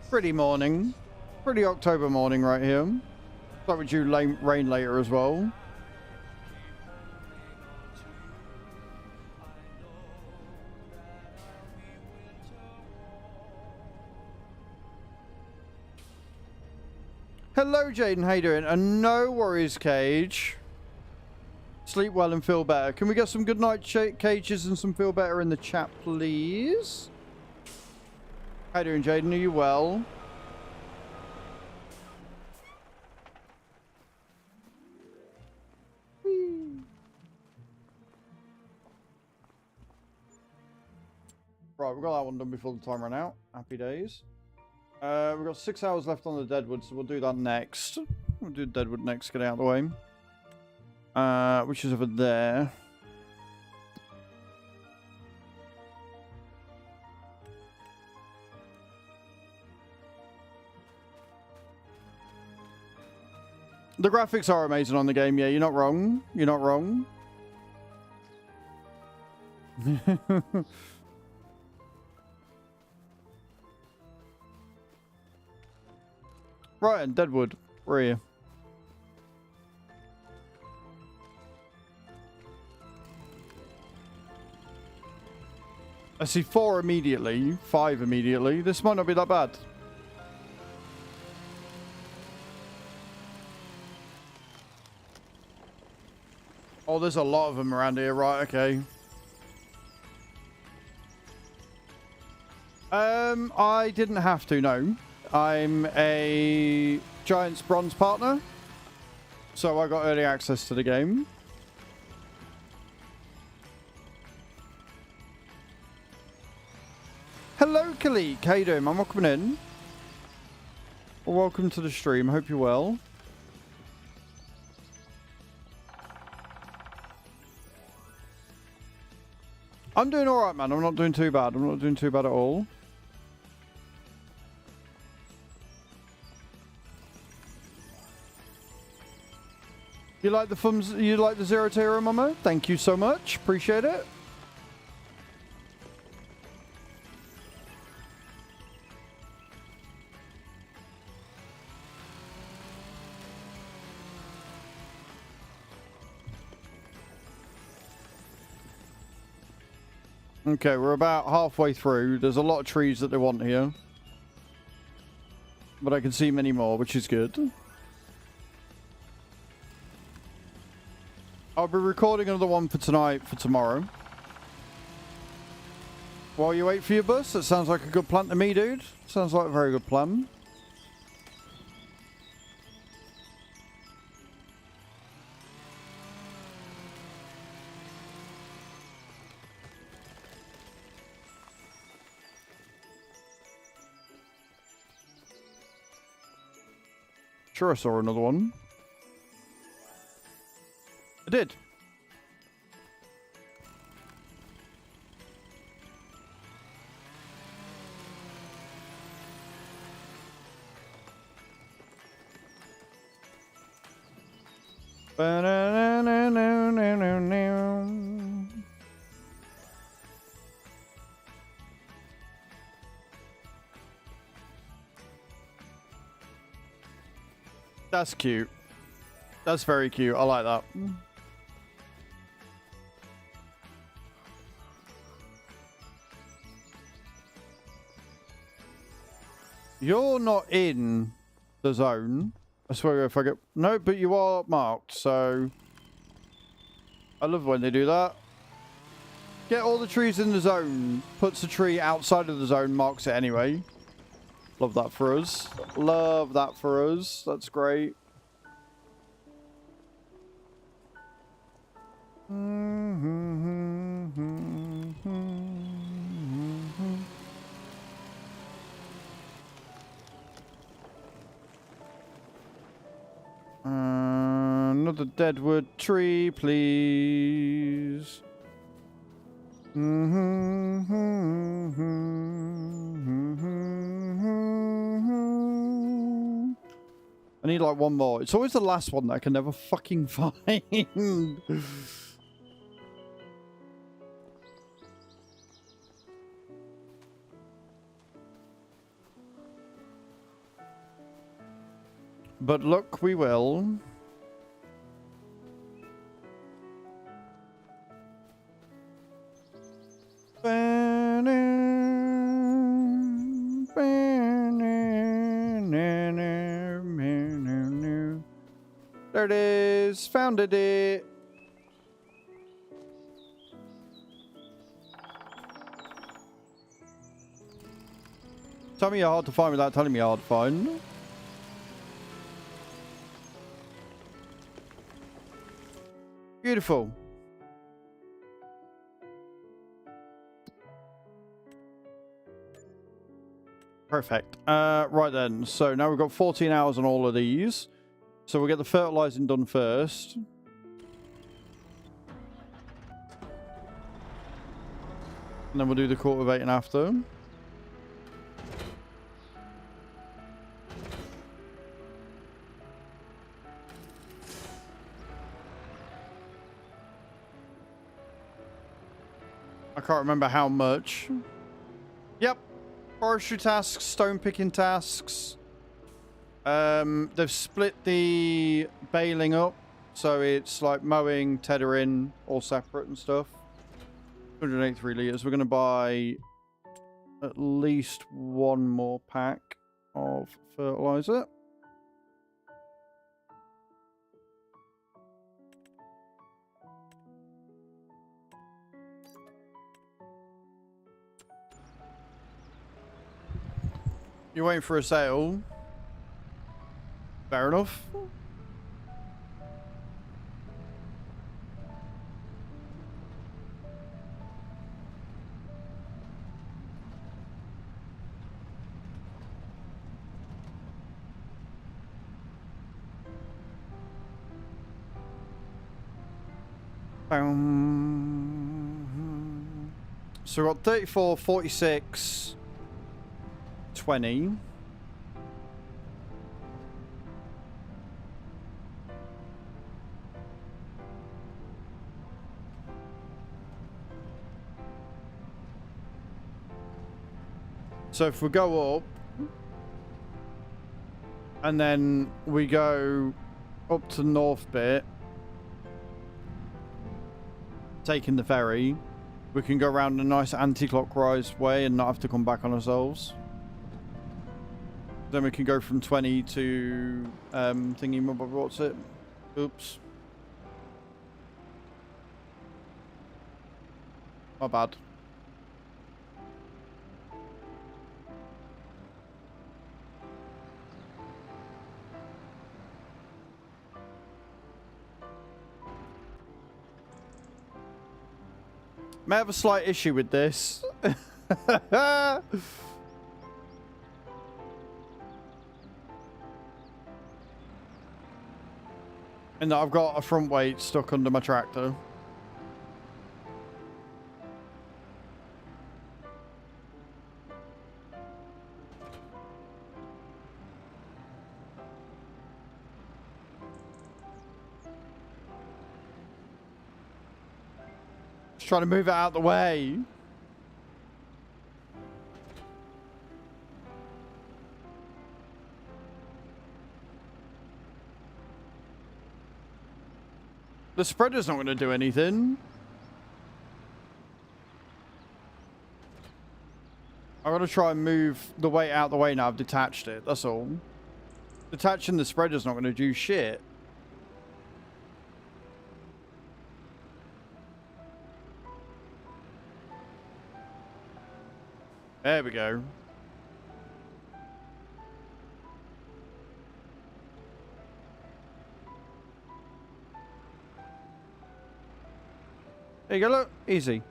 Pretty morning. Pretty October morning right here. Thought we'd do rain later as well. Hello, Jaden. How you doing? And no worries, Cage. Sleep well and feel better. Can we get some good night cages and some feel better in the chat, please? How you doing, Jaden? Are you well? Right, we've got that one done before the time ran out. Happy days. We've got 6 hours left on the Deadwood, so we'll do that next. We'll do Deadwood next, get it out of the way. Which is over there. The graphics are amazing on the game, yeah, you're not wrong. You're not wrong. Right, and Deadwood, where are you? I see 4 immediately, 5 immediately. This might not be that bad. Oh, there's a lot of them around here, right, okay. I didn't have to, no. I'm a Giants Bronze partner, so I got early access to the game. Hello, Kalik. How you doing, man? Welcome in. Well, welcome to the stream. Hope you're well. I'm doing alright, man. I'm not doing too bad. I'm not doing too bad at all. You like the thumbs? You like the 0 tier, Mama? Thank you so much. Appreciate it. Okay, we're about halfway through. There's a lot of trees that they want here. But I can see many more, which is good. I'll be recording another one for tonight, for tomorrow. While you wait for your bus, that sounds like a good plan to me, dude. Sounds like a very good plan. Sure, I saw another one. I did. That's cute. That's very cute. I like that. You're not in the zone. I swear if I get... No, but you are marked, so... I love when they do that. Get all the trees in the zone. Puts a tree outside of the zone, marks it anyway. Love that for us. Love that for us. That's great. Another deadwood tree, please. I need like one more. It's always the last one that I can never fucking find. But look, we will. There it is. Found it. Tell me you're hard to find without telling me you're hard to find. Beautiful. Perfect. Right then. So now we've got 14 hours on all of these. So we'll get the fertilizing done first. And then we'll do the cultivating after. I can't remember how much. Yep. Forestry tasks, stone picking tasks. They've split the baling up. So it's like mowing, tethering, all separate and stuff. 183 litres. We're going to buy at least one more pack of fertilizer. You're waiting for a sale? Fair enough. So we've got 34, 46, 20. So if we go up and then we go up to the north bit, taking the ferry, we can go around a nice anti-clockwise way and not have to come back on ourselves. Then we can go from 20 to thingy, what's it? Oops. My bad. May have a slight issue with this. And I've got a front weight stuck under my tractor. Just trying to move it out of the way. The spreader's not going to do anything. I'm going to try and move the weight out the way now. I've detached it. That's all. Detaching the spreader's not going to do shit. There we go. There you go, look. Easy.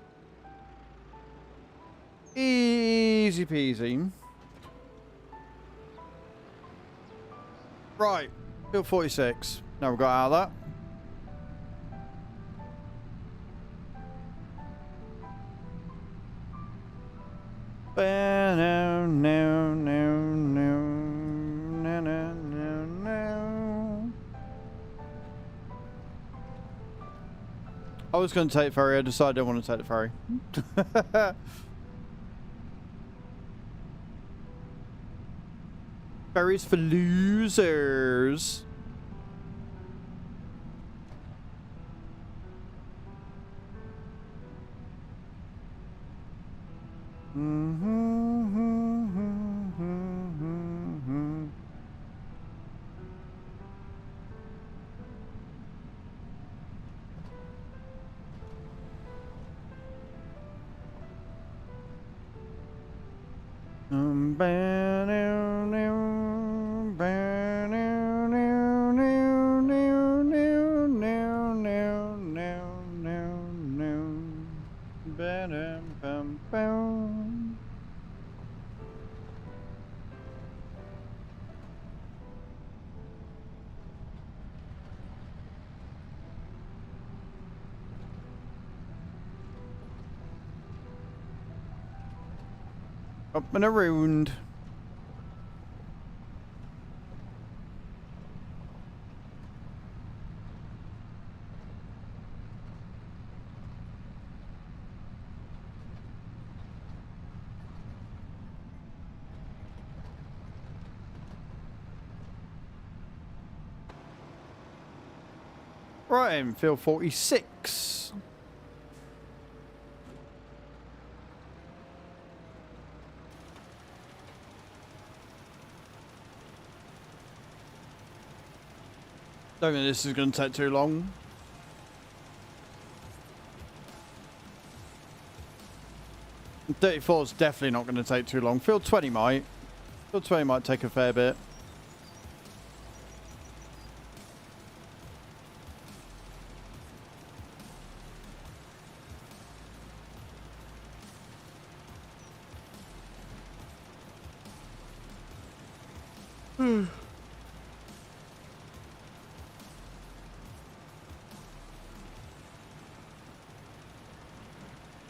Easy peasy. Right. Field 46. Now we've got out of that. No, no, no, no, no, no, no, no. I was going to take ferry. I decided I don't want to take the ferry. Ferries for losers. Up and around. Right, in field 46. Don't think this is going to take too long. And 34 is definitely not going to take too long. Field 20 might. Field 20 might take a fair bit.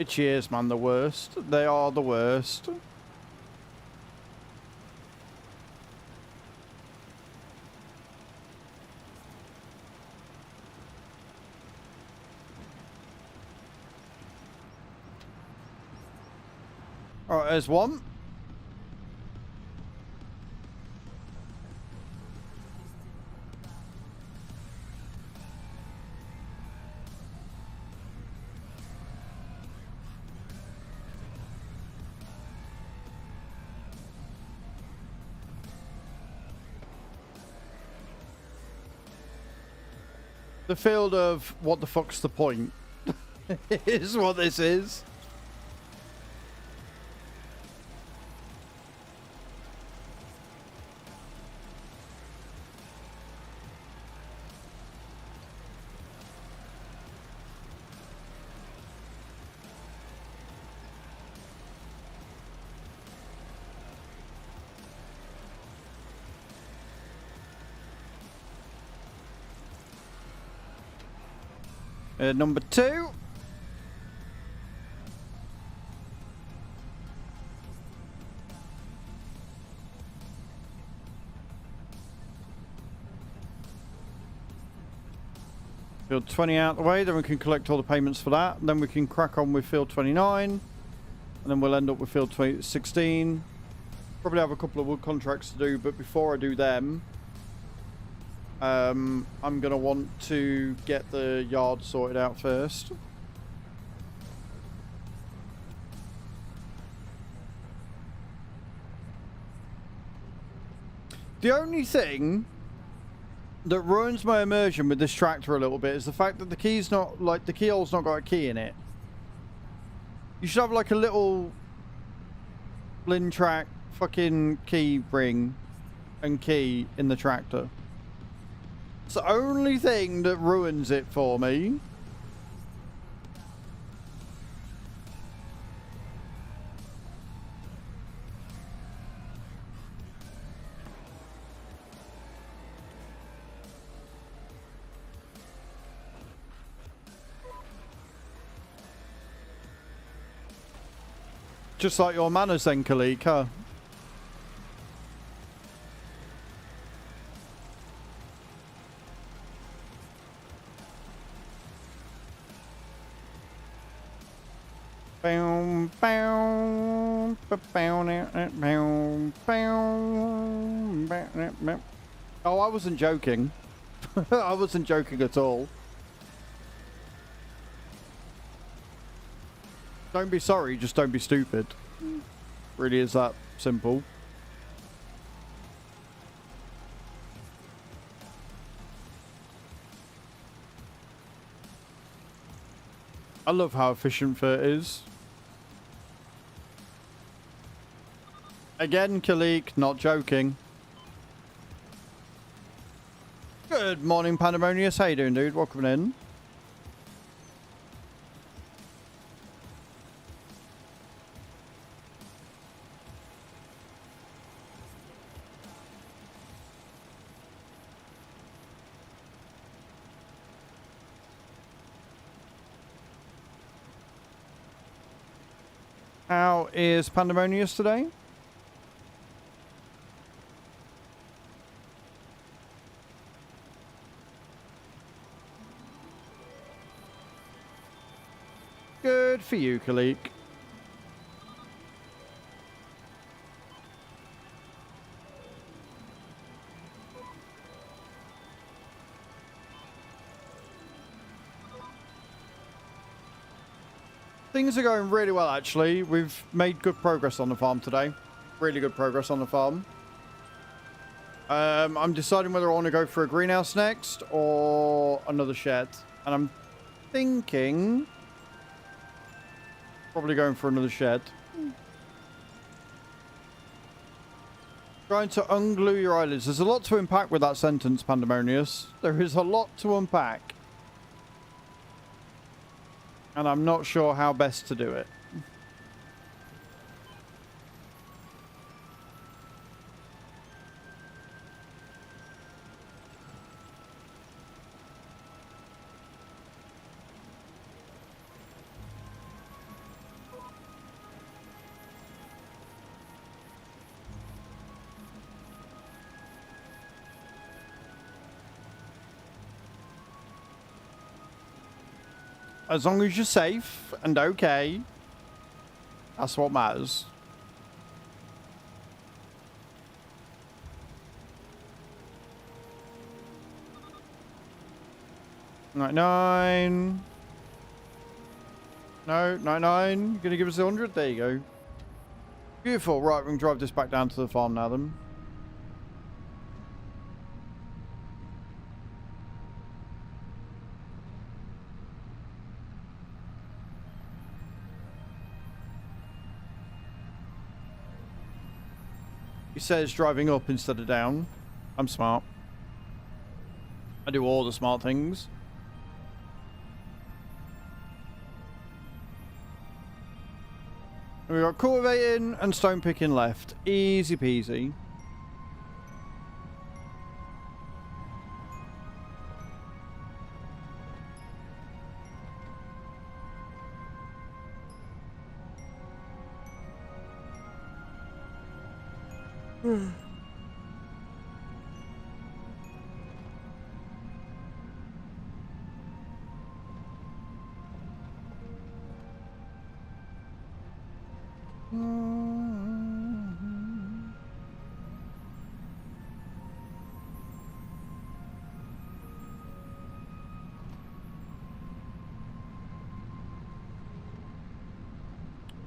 Cheers, man, the worst. They are the worst. Alright, there's one. The field of what the fuck's the point is what this is. Number 2. Field 20 out the way, then we can collect all the payments for that. Then we can crack on with field 29. And then we'll end up with field 16. Probably have a couple of wood contracts to do, but before I do them, I'm going to want to get the yard sorted out first. The only thing that ruins my immersion with this tractor a little bit is the fact that the key's not, like, the keyhole's not got a key in it. You should have, like, a little Lintrack fucking key ring and key in the tractor. It's the only thing that ruins it for me. Just like your manners then, Khalik, huh? Oh, I wasn't joking. I wasn't joking at all. Don't be sorry, just don't be stupid. Really is that simple. I love how efficient Fit is. Again, Khalik, not joking. Good morning, Pandemonious. How you doing, dude? Welcome in. How is Pandemonious today? Good for you, Khalik. Things are going really well, actually. We've made good progress on the farm today. Really good progress on the farm. I'm deciding whether I want to go for a greenhouse next or another shed. And I'm thinking... probably going for another shed. Trying to unglue your eyelids. There's a lot to unpack with that sentence, Pandemonious. There is a lot to unpack. And I'm not sure how best to do it. As long as you're safe and okay, that's what matters. $99. No, $99. You're gonna give us 100? There you go. Beautiful. Right, we can drive this back down to the farm now then. He says driving up instead of down. I'm smart. I do all the smart things. We got cultivating and stone picking left. Easy peasy.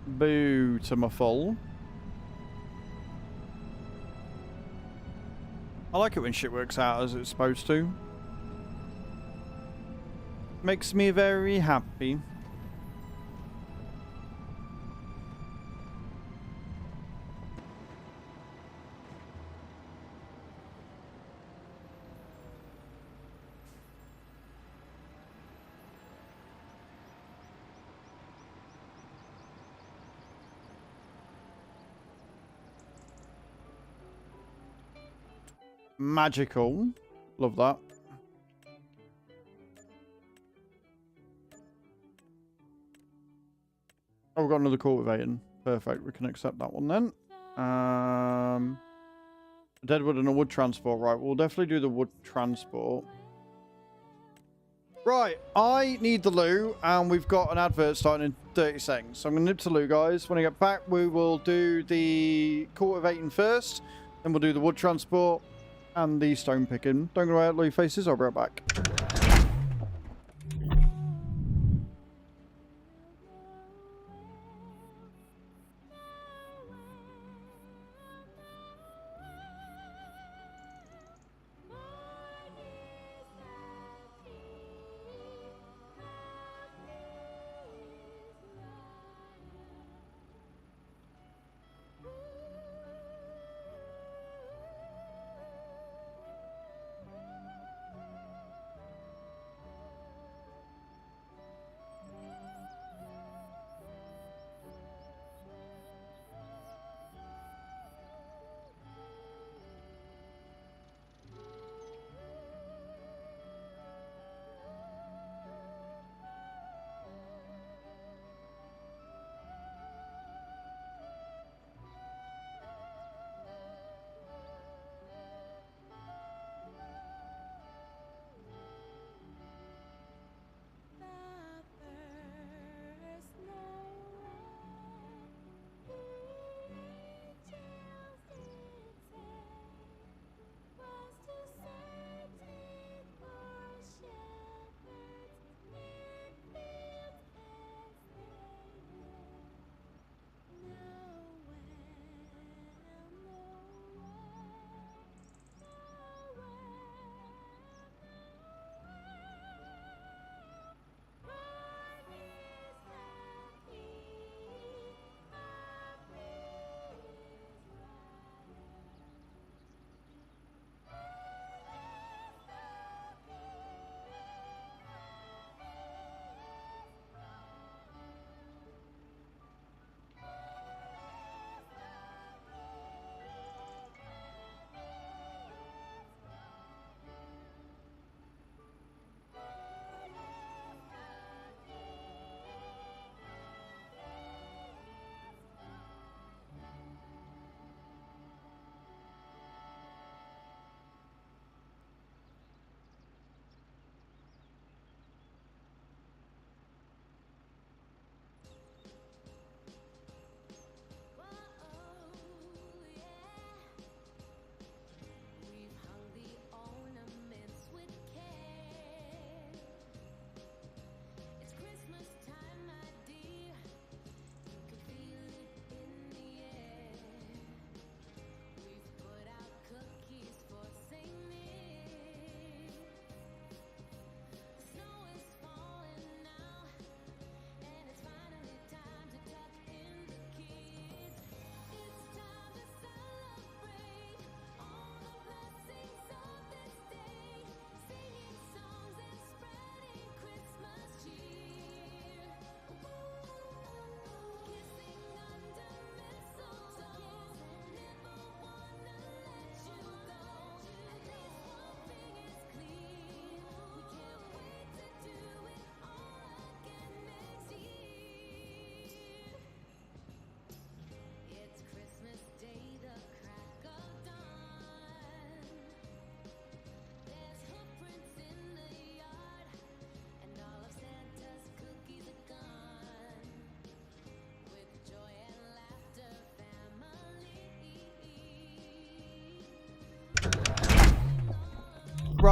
Boo to my full. I like it when shit works out as it's supposed to. Makes me very happy. Magical. Love that. Oh, we've got another cultivating. Perfect. We can accept that one then. Deadwood and a wood transport. Right, we'll definitely do the wood transport. Right, I need the loo, and we've got an advert starting in 30 seconds. So I'm going to nip to loo, guys. When I get back, we will do the cultivating first. Then we'll do the wood transport and the stone picking. Don't go away, low faces. I'll be right back.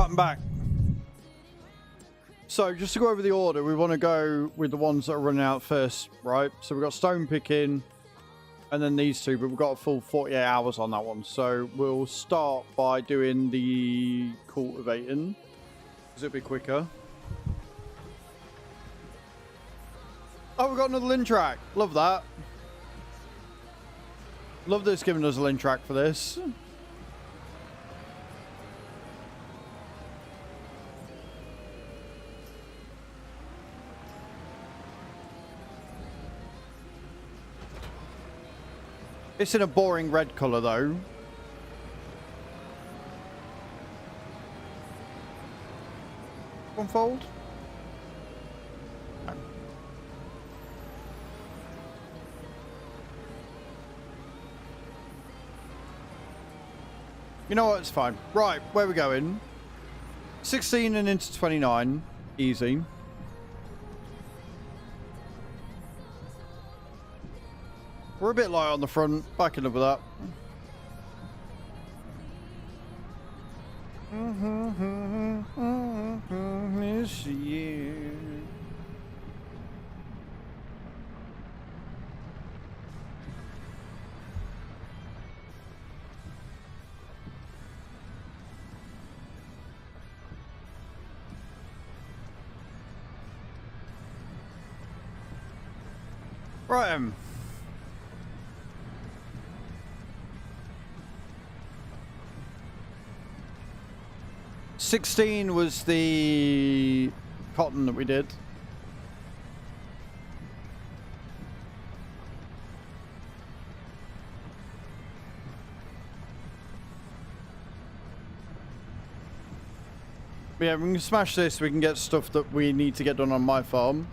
Right, I'm back. So, just to go over the order, we want to go with the ones that are running out first, right? So, we've got stone picking, and then these two, but we've got a full 48 hours on that one. So, we'll start by doing the cultivating, because it'll be quicker. Oh, we've got another lin track. Love that. Love this giving us a lin track for this. It's in a boring red colour, though. Unfold. You know what? It's fine. Right, where are we going? 16 and into 29. Easy. We're a bit light on the front. Backing up with that. This year. Right, 16 was the cotton that we did. Yeah, we can smash this. We can get stuff that we need to get done on my farm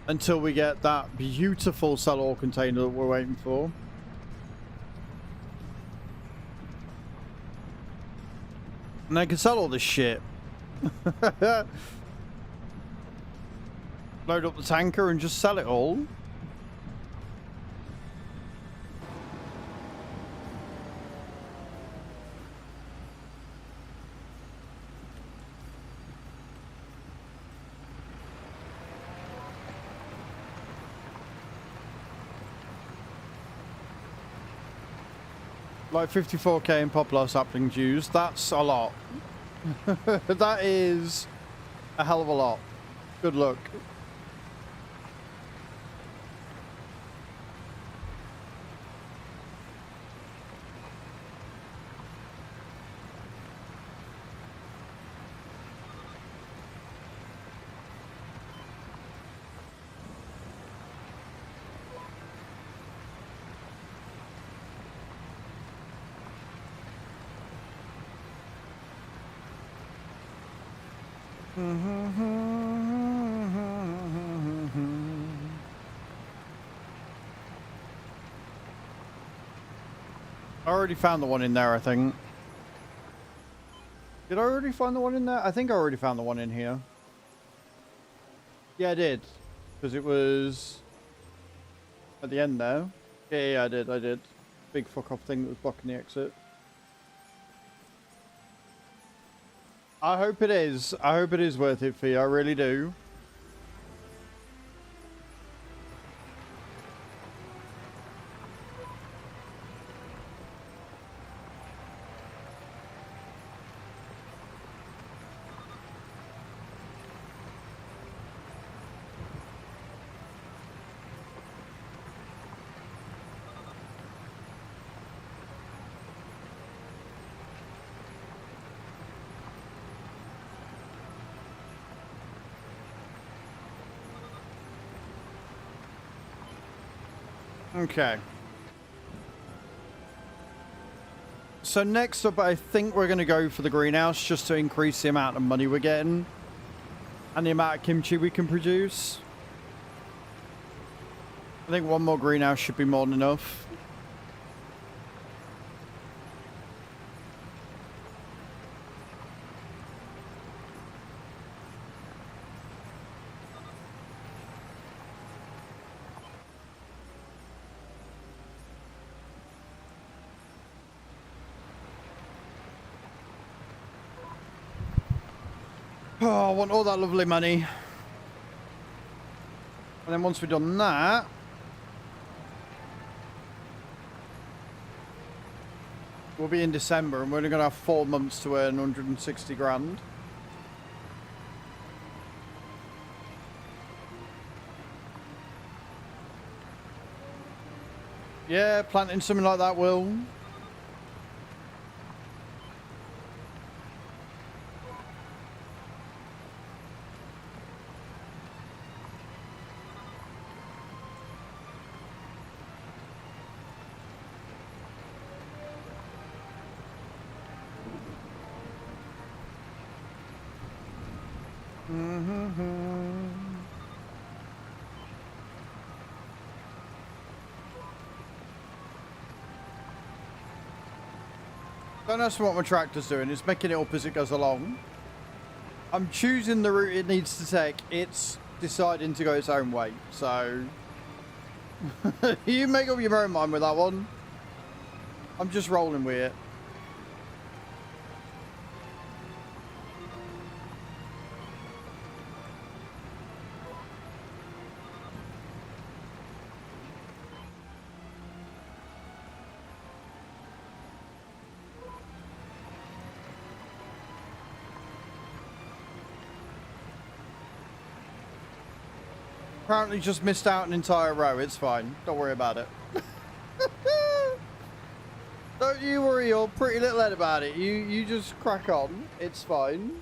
until we get that beautiful sell-all container that we're waiting for. And I can sell all this shit. Load up the tanker and just sell it all. Like 54k in poplar sapling juice, that's a lot. That is a hell of a lot. Good luck. I already found the one in there, I think. Did I already find the one in there? I think I already found the one in here. Yeah, I did. Because it was at the end there. Yeah, I did. Big fuck off thing that was blocking the exit. I hope it is. I hope it is worth it for you. I really do. Okay. So next up, I think we're going to go for the greenhouse just to increase the amount of money we're getting and the amount of kimchi we can produce. I think one more greenhouse should be more than enough. Oh, I want all that lovely money. And then once we've done that, we'll be in December and we're only going to have 4 months to earn 160 grand. Yeah, planting something like that will. Don't ask me what my tractor's doing. It's making it up as it goes along. I'm choosing the route it needs to take. It's deciding to go its own way. So you make up your own mind with that one. I'm just rolling with it. Apparently just missed out an entire row. It's fine. Don't worry about it. Don't you worry your pretty little head about it. You just crack on. It's fine.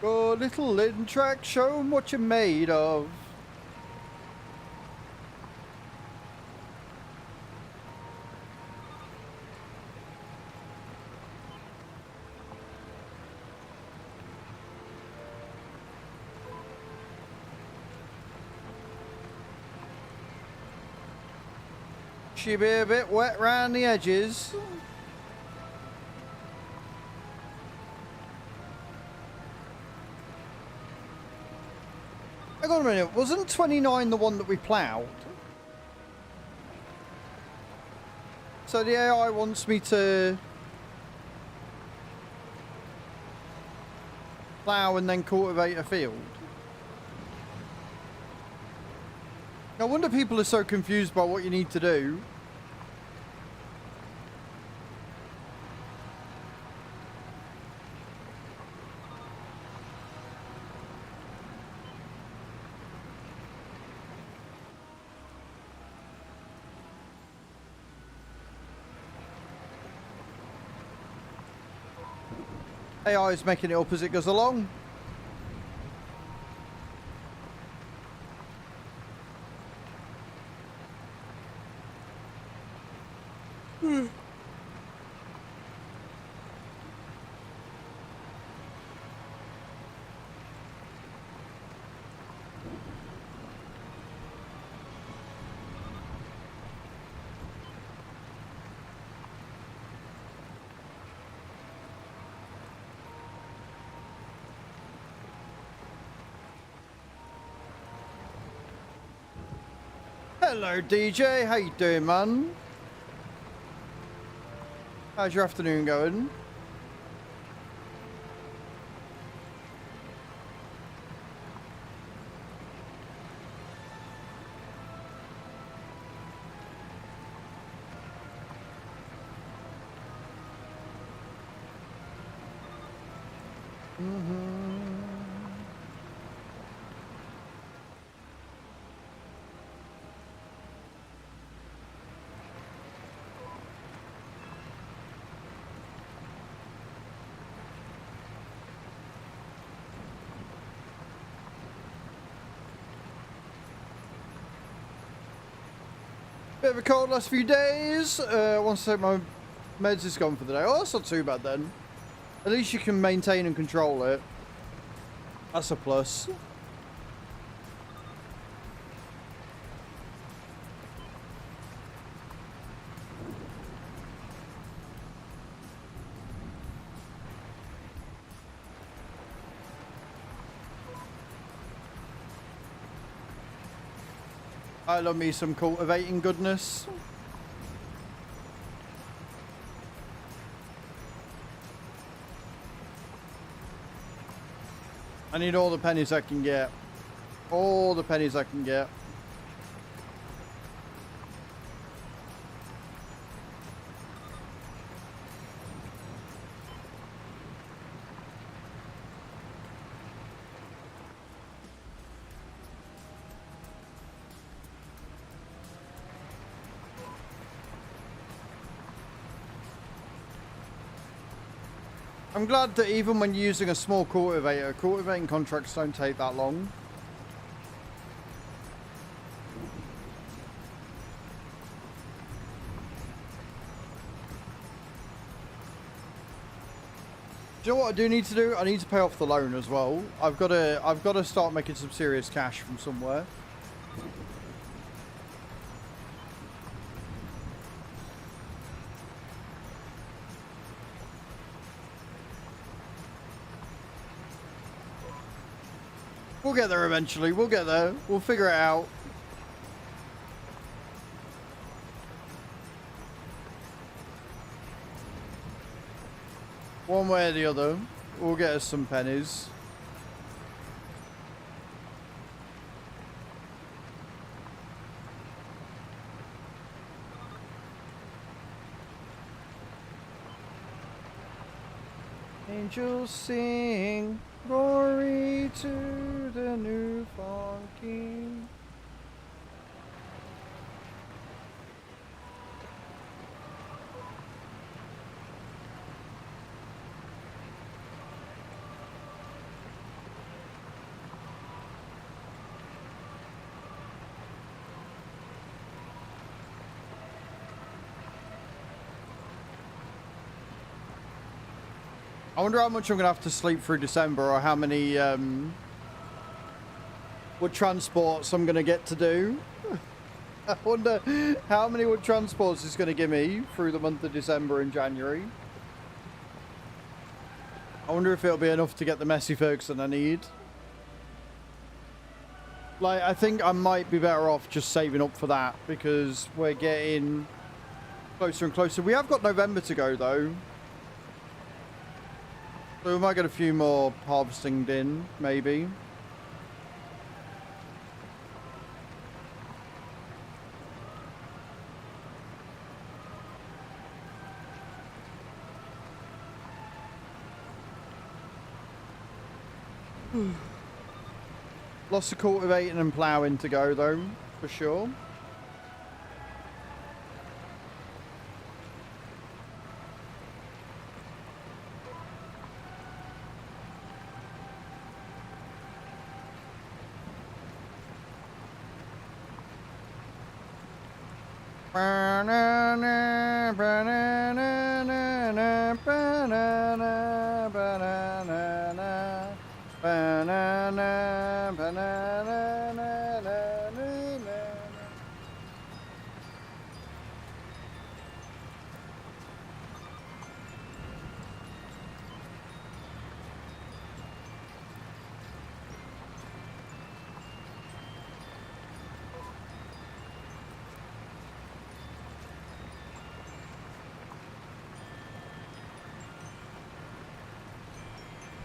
Go little Lynn track, show 'em what you're made of. She be a bit wet round the edges. Hang on a minute, wasn't 29 the one that we ploughed? So the AI wants me to plough and then cultivate a field. No wonder people are so confused by what you need to do. AI is making it up as it goes along. Hello DJ, how you doing, man? How's your afternoon going? Bit of a cold last few days. Once I take my meds is gone for the day. Oh, that's not too bad then. At least you can maintain and control it. That's a plus. I love me some cultivating goodness. I need all the pennies I can get. All the pennies I can get. I'm glad that even when using a small cultivator, cultivating contracts don't take that long. Do you know what I do need to do? I need to pay off the loan as well. I've got to start making some serious cash from somewhere. We'll get there eventually. We'll get there. We'll figure it out. One way or the other, we'll get us some pennies. Angels sing, glory to the newborn King. I wonder how much I'm going to have to sleep through December, or how many wood transports I'm going to get to do. I wonder how many wood transports it's going to give me through the month of December and January. I wonder if it'll be enough to get the Messy Ferguson I need. Like, I think I might be better off just saving up for that, because we're getting closer and closer. We have got November to go, though. So we might get a few more harvesting in, maybe. Lots of cultivating and ploughing to go, though, for sure.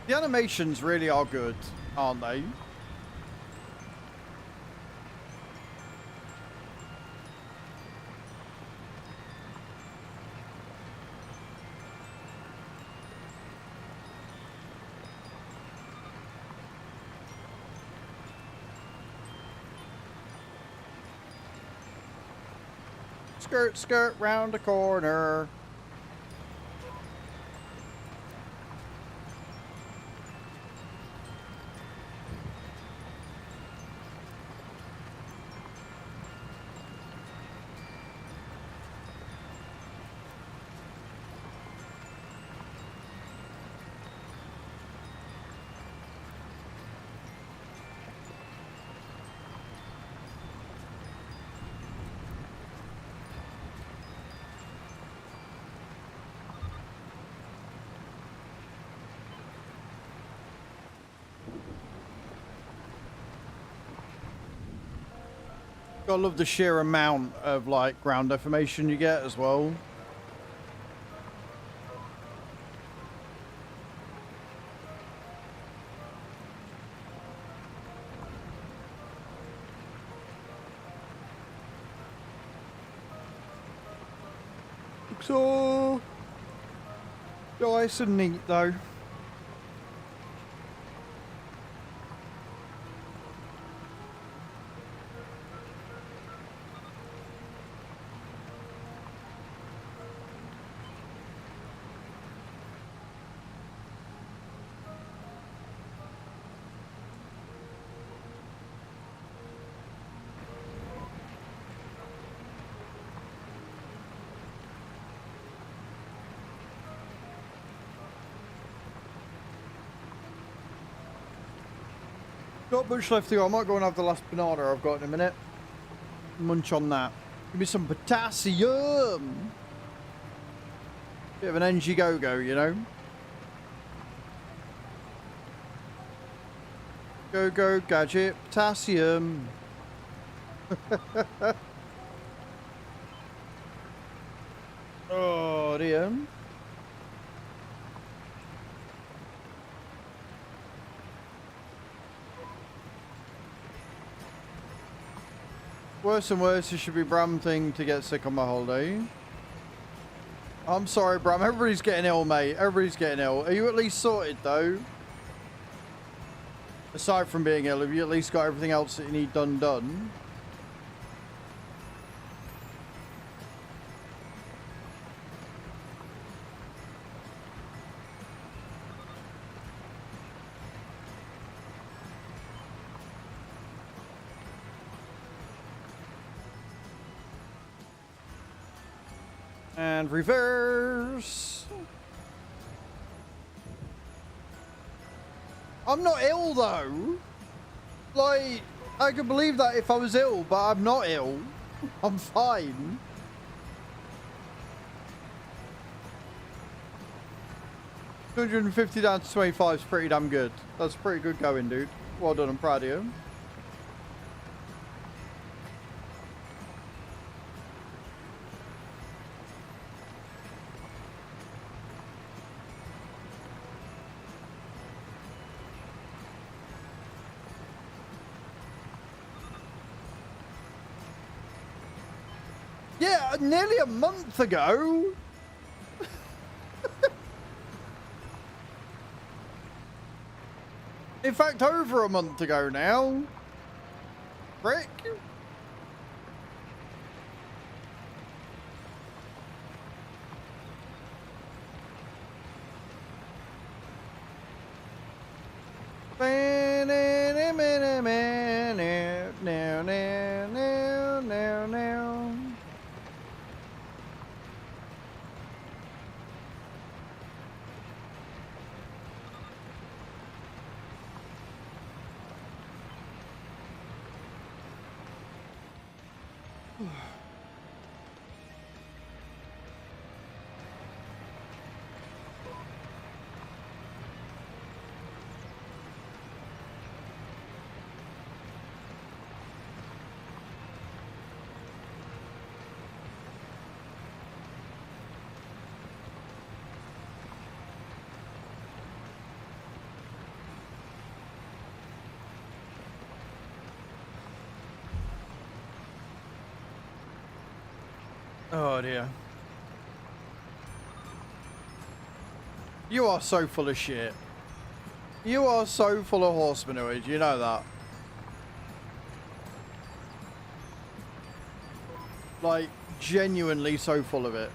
The animations really are good, aren't they? Skirt, skirt, round the corner. Gotta love the sheer amount of like ground deformation you get as well. So nice and neat though. Not much left to go. I might go and have the last banana I've got in a minute. Munch on that. Give me some potassium. Bit of an NG go-go, you know. Go-go gadget potassium. Oh dear. Worse and worse, it should be Bram thing to get sick on my holiday. I'm sorry, Bram. Everybody's getting ill, mate. Everybody's getting ill. Are you at least sorted, though? Aside from being ill, have you at least got everything else that you need done? And reverse. I'm not ill though. Like, I could believe that if I was ill, but I'm not ill. I'm fine. $250 down to 25 is pretty damn good. That's pretty good going, dude. Well done, I'm proud of you. Yeah, nearly a month ago. In fact, over a month ago now. Frick. Oh dear. You are so full of shit. You are so full of horse manure, you know that. Like, genuinely so full of it.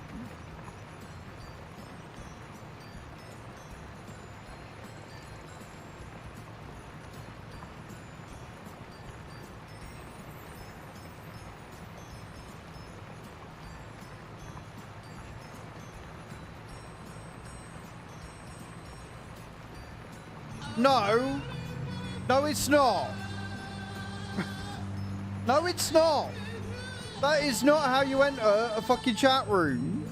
No. No, it's not. No, it's not. That is not how you enter a fucking chat room.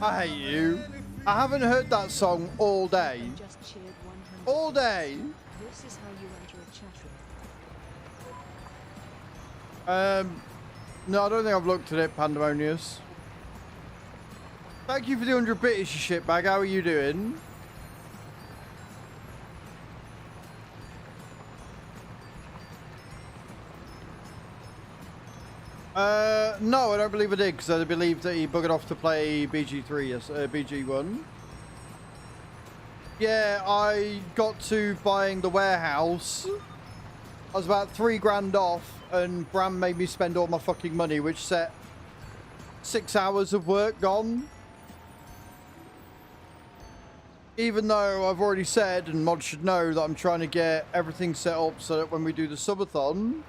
I hate you. I haven't heard that song all day.
Just cheered 100.
All day.
This is how you enter a chat room.
No, I don't think I've looked at it, Pandemonious. Thank you for the 100 bits, you shitbag. How are you doing? No, I don't believe I did, because I believe that he buggered off to play BG3, yes, BG1. Yeah, I got to buying the warehouse. I was about 3 grand off, and Bram made me spend all my fucking money, which set 6 hours of work gone. Even though I've already said, and mods should know, that I'm trying to get everything set up so that when we do the subathon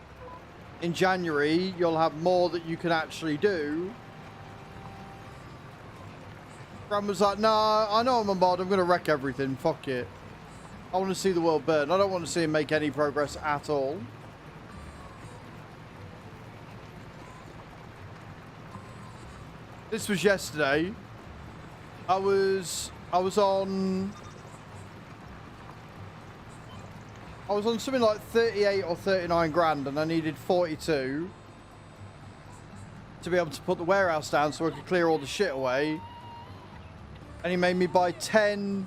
in January, you'll have more that you can actually do. Bram was like, nah, I know I'm a mod, I'm going to wreck everything, fuck it. I want to see the world burn. I don't want to see him make any progress at all. This was yesterday. I was on something like 38 or 39 grand, and I needed 42 to be able to put the warehouse down so I could clear all the shit away. And he made me buy 10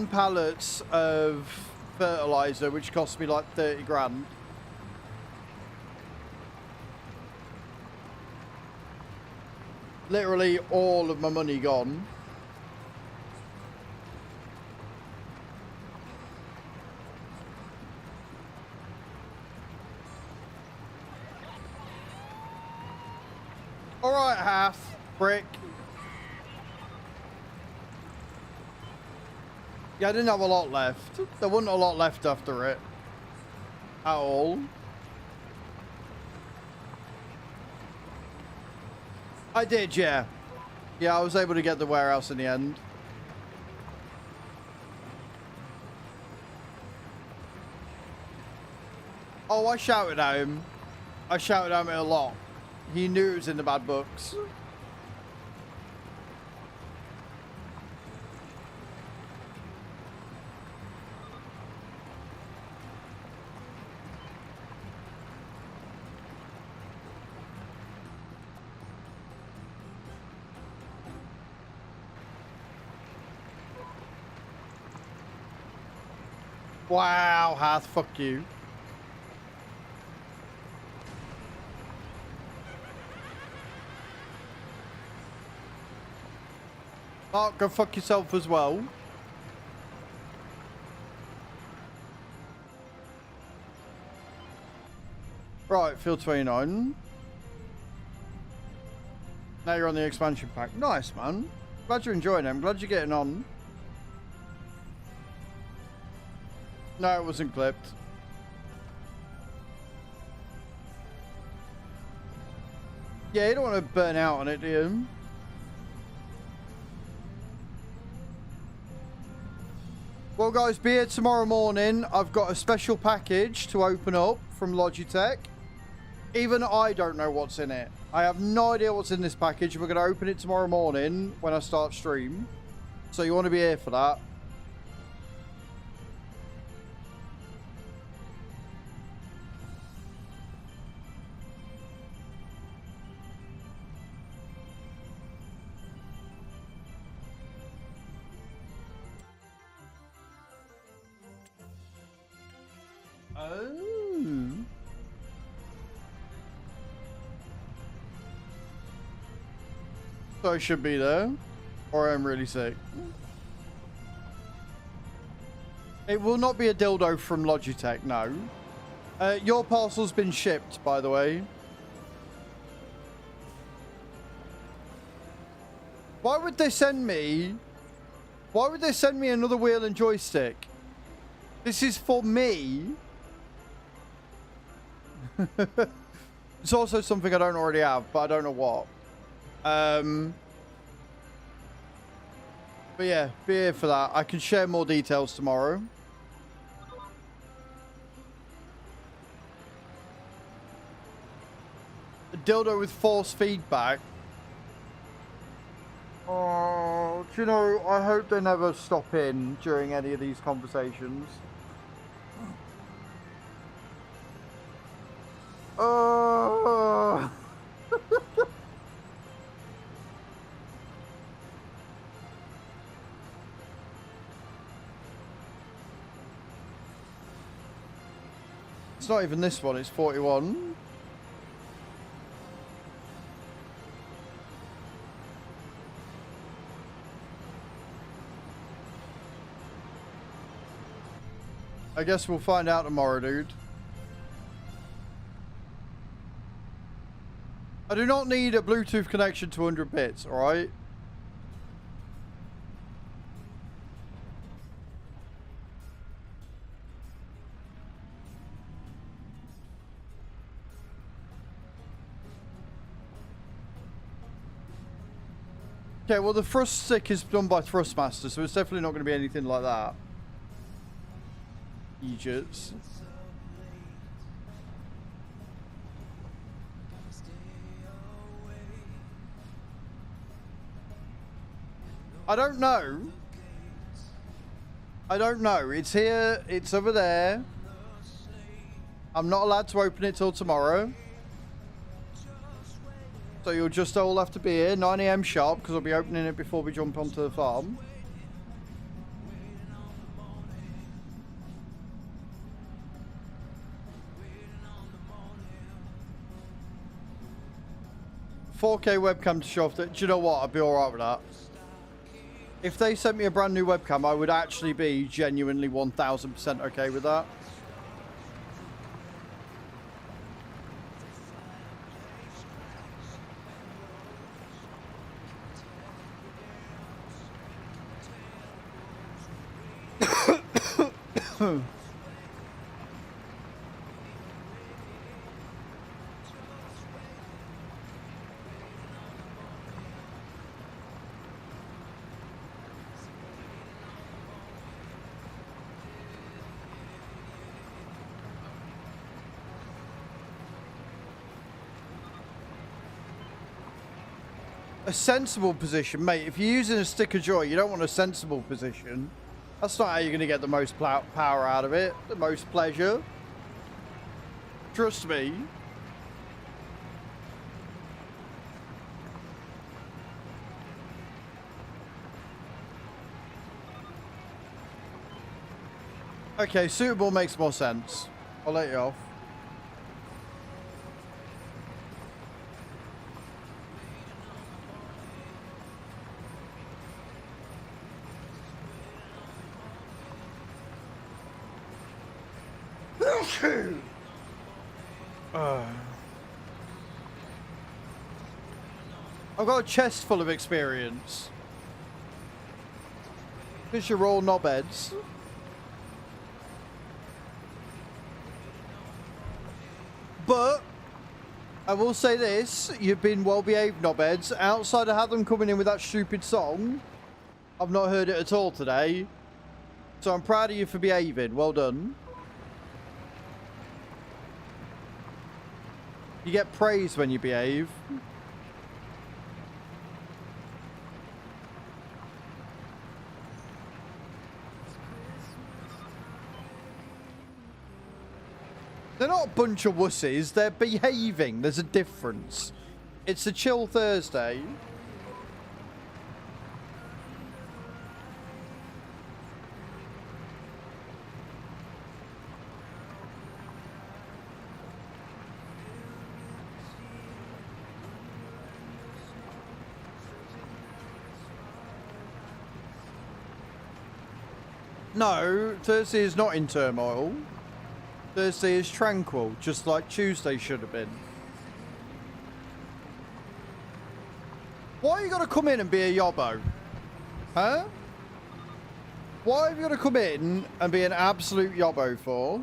pallets of fertilizer, which cost me like 30 grand. Literally all of my money gone. All right, half brick. Yeah, I didn't have a lot left. There wasn't a lot left after it. At all. I did, yeah. Yeah, I was able to get the warehouse in the end. Oh, I shouted at him. I shouted at him a lot. He knew it was in the bad books. Wow, Hath, fuck you. Mark, go fuck yourself as well. Right, field 29. Now you're on the expansion pack. Nice, man. Glad you're enjoying it. I'm glad you're getting on. No, it wasn't clipped. Yeah, you don't want to burn out on it, do you? Well, guys, be here tomorrow morning. I've got a special package to open up from Logitech. Even I don't know what's in it. I have no idea what's in this package. We're going to open it tomorrow morning when I start stream. So you want to be here for that. Oh. So I should be there, or I'm really sick. It will not be a dildo from Logitech, no. Your parcel's been shipped, by the way. Why would they send me? Why would they send me another wheel and joystick? This is for me. It's also something I don't already have, but I don't know what. But yeah, be here for that. I can share more details tomorrow. A dildo with force feedback. Oh, do you know, I hope they never stop in during any of these conversations. Oh. It's not even this one, it's 41. I guess we'll find out tomorrow, dude. I do not need a Bluetooth connection to 100 bits, alright? Okay, well the thrust stick is done by Thrustmaster, so it's definitely not going to be anything like that. Idiots. I don't know. I don't know. It's here. It's over there. I'm not allowed to open it till tomorrow. So you'll just all have to be here, 9 AM sharp, because I'll be opening it before we jump onto the farm. $4K webcam to show off that. Do you know what? I'd be alright with that. If they sent me a brand new webcam, I would actually be genuinely 1000% okay with that. A sensible position, mate. If you're using a stick of joy, you don't want a sensible position. That's not how you're going to get the most power out of it, the most pleasure. Trust me. Okay, suitable makes more sense. I'll let you off. I've got a chest full of experience. Because you're all knobheads. But I will say this, you've been well-behaved knobheads. Outside of them coming in with that stupid song, I've not heard it at all today. So I'm proud of you for behaving. Well done. You get praise when you behave. They're not a bunch of wussies, they're behaving. There's a difference. It's a chill Thursday. No, Thursday is not in turmoil. Thursday is tranquil, just like Tuesday should have been. Why are you gonna come in and be a yobbo? Huh? Why have you gotta come in and be an absolute yobbo for?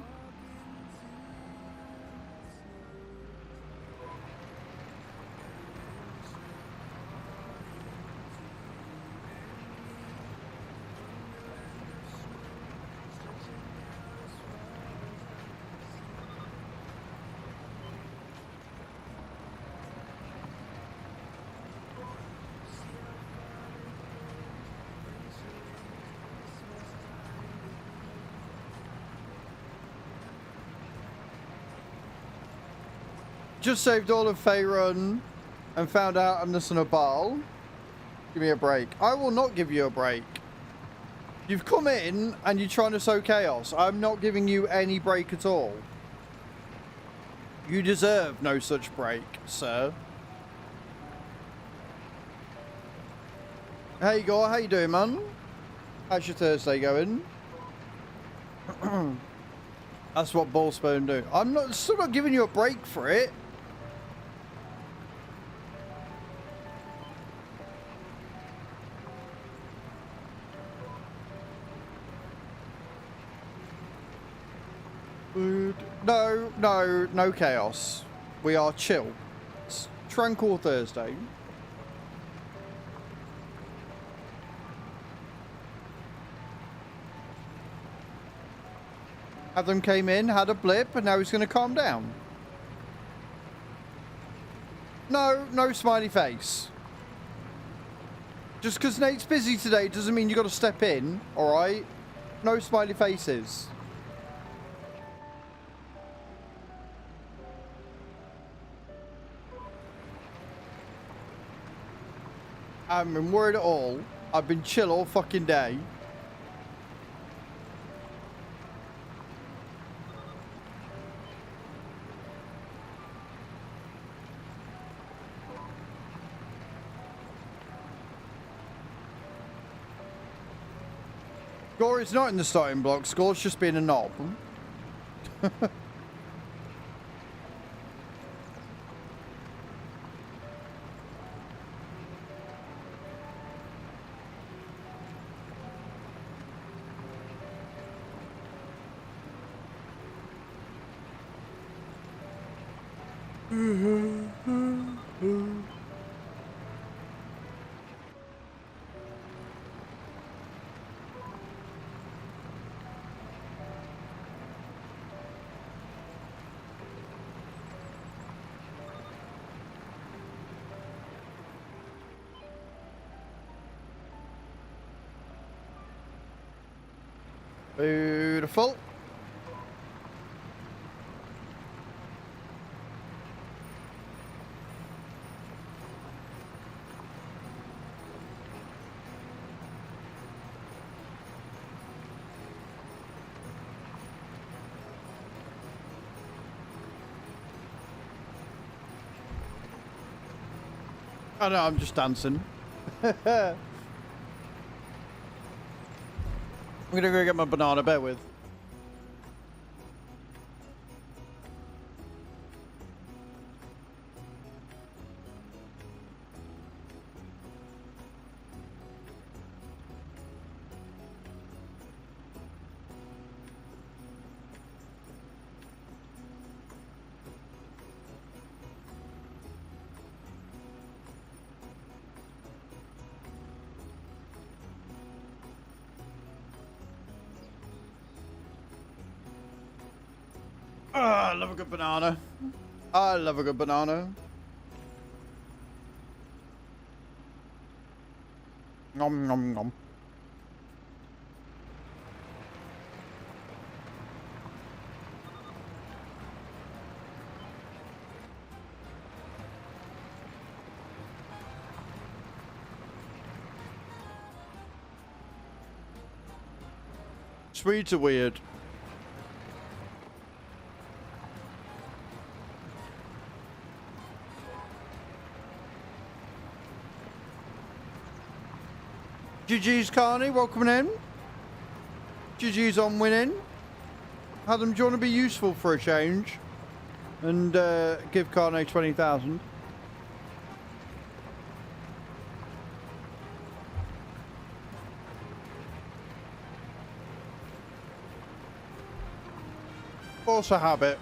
just saved all of Faerun and found out I'm the son of Baal. Give me a break. I will not give you a break. You've come in and you're trying to sow chaos. I'm not giving you any break at all. You deserve no such break, sir. Hey, Igor, how you doing, man? How's your Thursday going? That's what Ballspoon do. I'm not still not giving you a break for it. No chaos. We are chill. It's tranquil Thursday. Adam came in, had a blip, and now he's going to calm down. No smiley face. Just because Nate's busy today doesn't mean you got to step in, alright? No smiley faces. I haven't been worried at all. I've been chill all fucking day. Score is not in the starting block. Score's just being a knob. Beautiful. I know, I'm just dancing. I'm gonna go get my banana, bear with. Oh, I love a good banana. I love a good banana. Nom nom nom. Sweets are weird. GG's Carney, welcome in. GG's on winning. Adam, do you want to be useful for a change? And give Carney 20,000. Force a habit.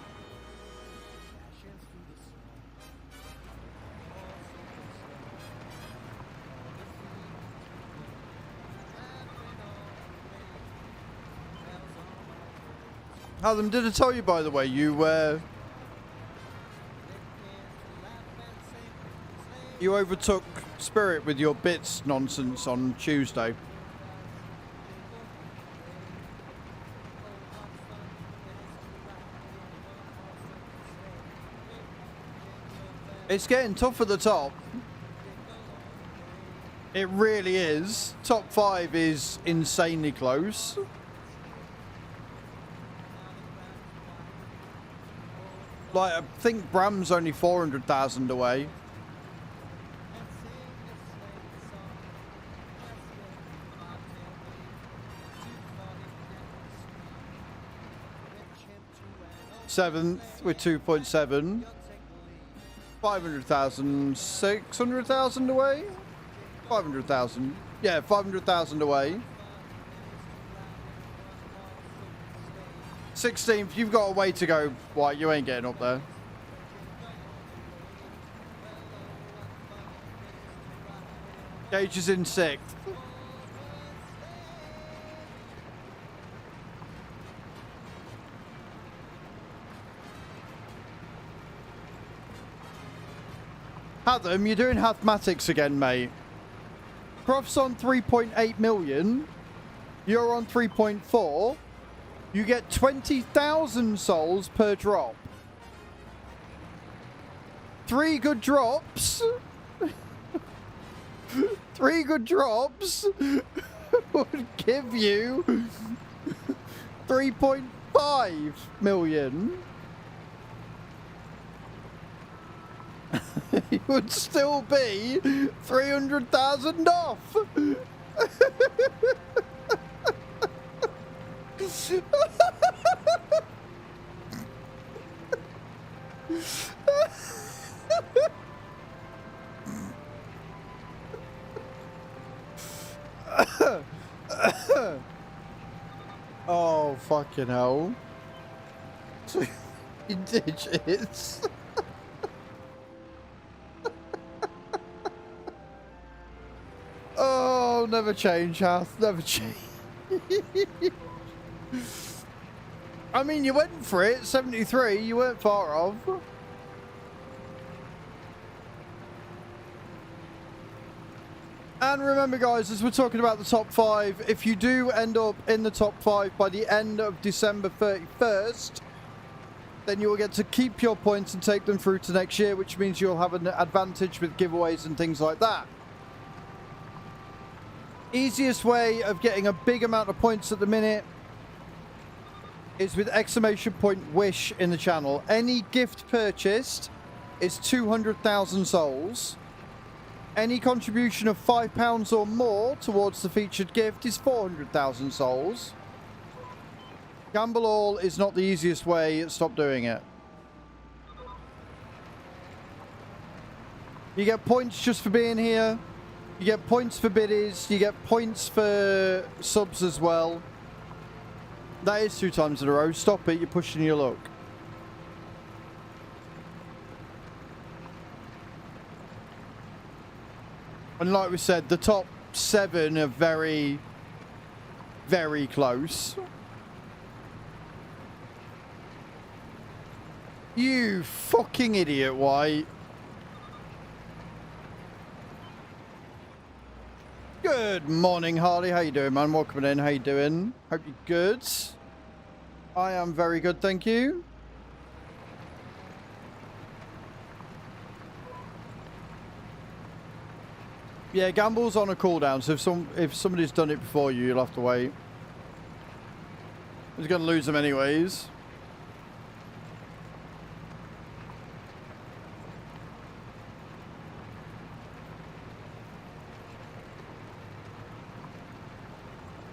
Adam, did I tell you, by the way, you overtook Spirit with your bits nonsense on Tuesday. It's getting tough at the top. It really is. Top 5 is insanely close. Like, I think Bram's only 400,000 away. Seventh with 2.7. 500,000, 600,000 away? 500,000. Yeah, 500,000 away. 16th, you've got a way to go. Why, you ain't getting up there. Gage is in 6th. Hatham, you're doing mathematics again, mate. Prof's on 3.8 million. You're on 3.4. You get 20,000 souls per drop. 3 good drops. 3 good drops would give you 3.5 million. You would still be 300,000 off. Oh, fucking hell. 2 digits. Oh, never change, Hath. Never change. I mean, you went for it. 73. You weren't far off. And remember, guys, as we're talking about the top 5, if you do end up in the top 5 by the end of December 31st, then you will get to keep your points and take them through to next year, which means you'll have an advantage with giveaways and things like that. Easiest way of getting a big amount of points at the minute is with !wish in the channel. Any gift purchased is 200,000 souls. Any contribution of £5 or more towards the featured gift is 400,000 souls. Gamble all is not the easiest way. Stop doing it. You get points just for being here. You get points for biddies. You get points for subs as well. That is 2 times in a row. Stop it. You're pushing your luck. And like we said, the top 7 are very, very close. You fucking idiot, White. Good morning, Harley. How you doing, man? Welcome in. How you doing? Hope you're good. I am very good, thank you. Yeah, gamble's on a cooldown, so if somebody's done it before you, you'll have to wait. He's going to lose them anyways.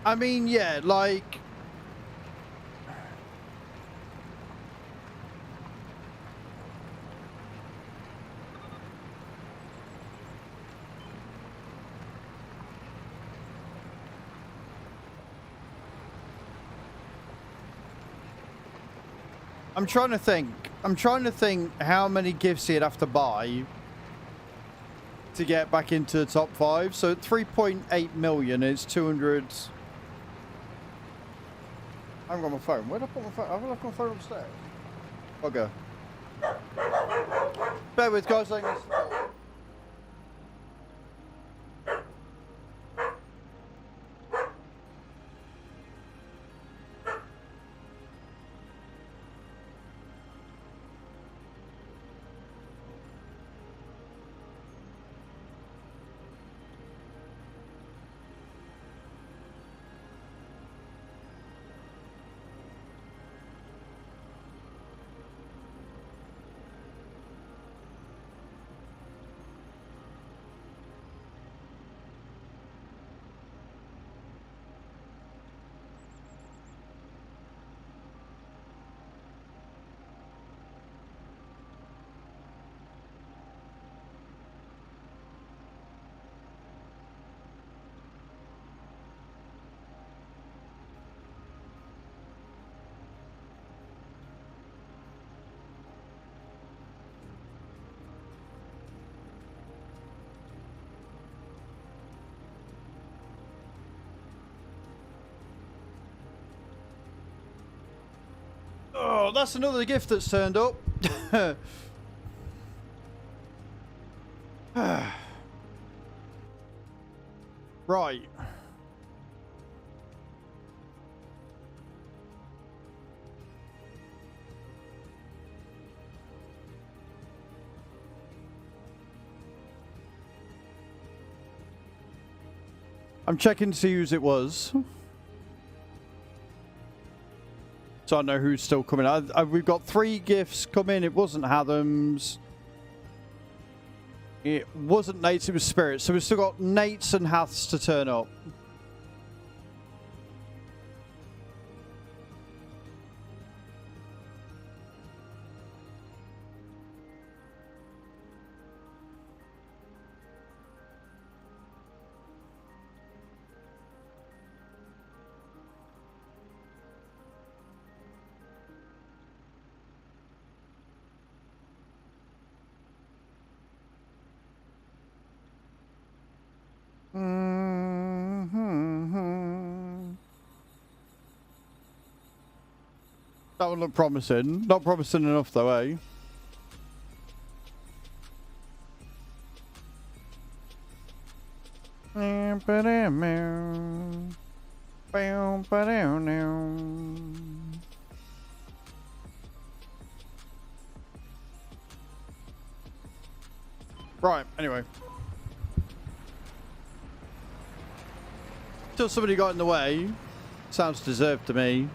I mean, yeah, like... I'm trying to think how many gifts he'd have to buy to get back into the top 5. So 3.8 million is 200... I haven't got my phone. Where'd I put my phone? I've left my phone upstairs. Okay. Bear with, guys. Oh, that's another gift that's turned up. Right. I'm checking to see whose it was. So I know who's still coming. We've got 3 gifts coming. It wasn't Hadham's. It wasn't Nate's, it was Spirits. So we've still got Nate's and Hath's to turn up. That would look promising. Not promising enough though, eh? Right, anyway. Till somebody got in the way. Sounds deserved to me.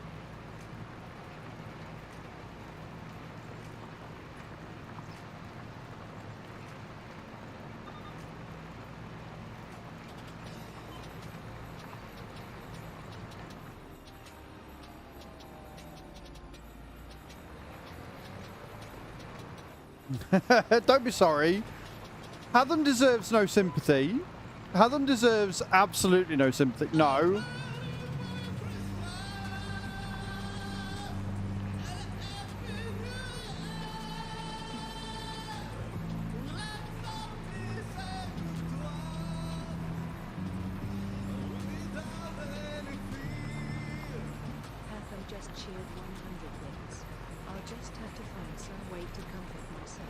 Don't be sorry. Hatham deserves no sympathy. Hatham deserves absolutely no sympathy. No.
Hatham just cheered 100 wins. I'll just have to find some way to comfort myself.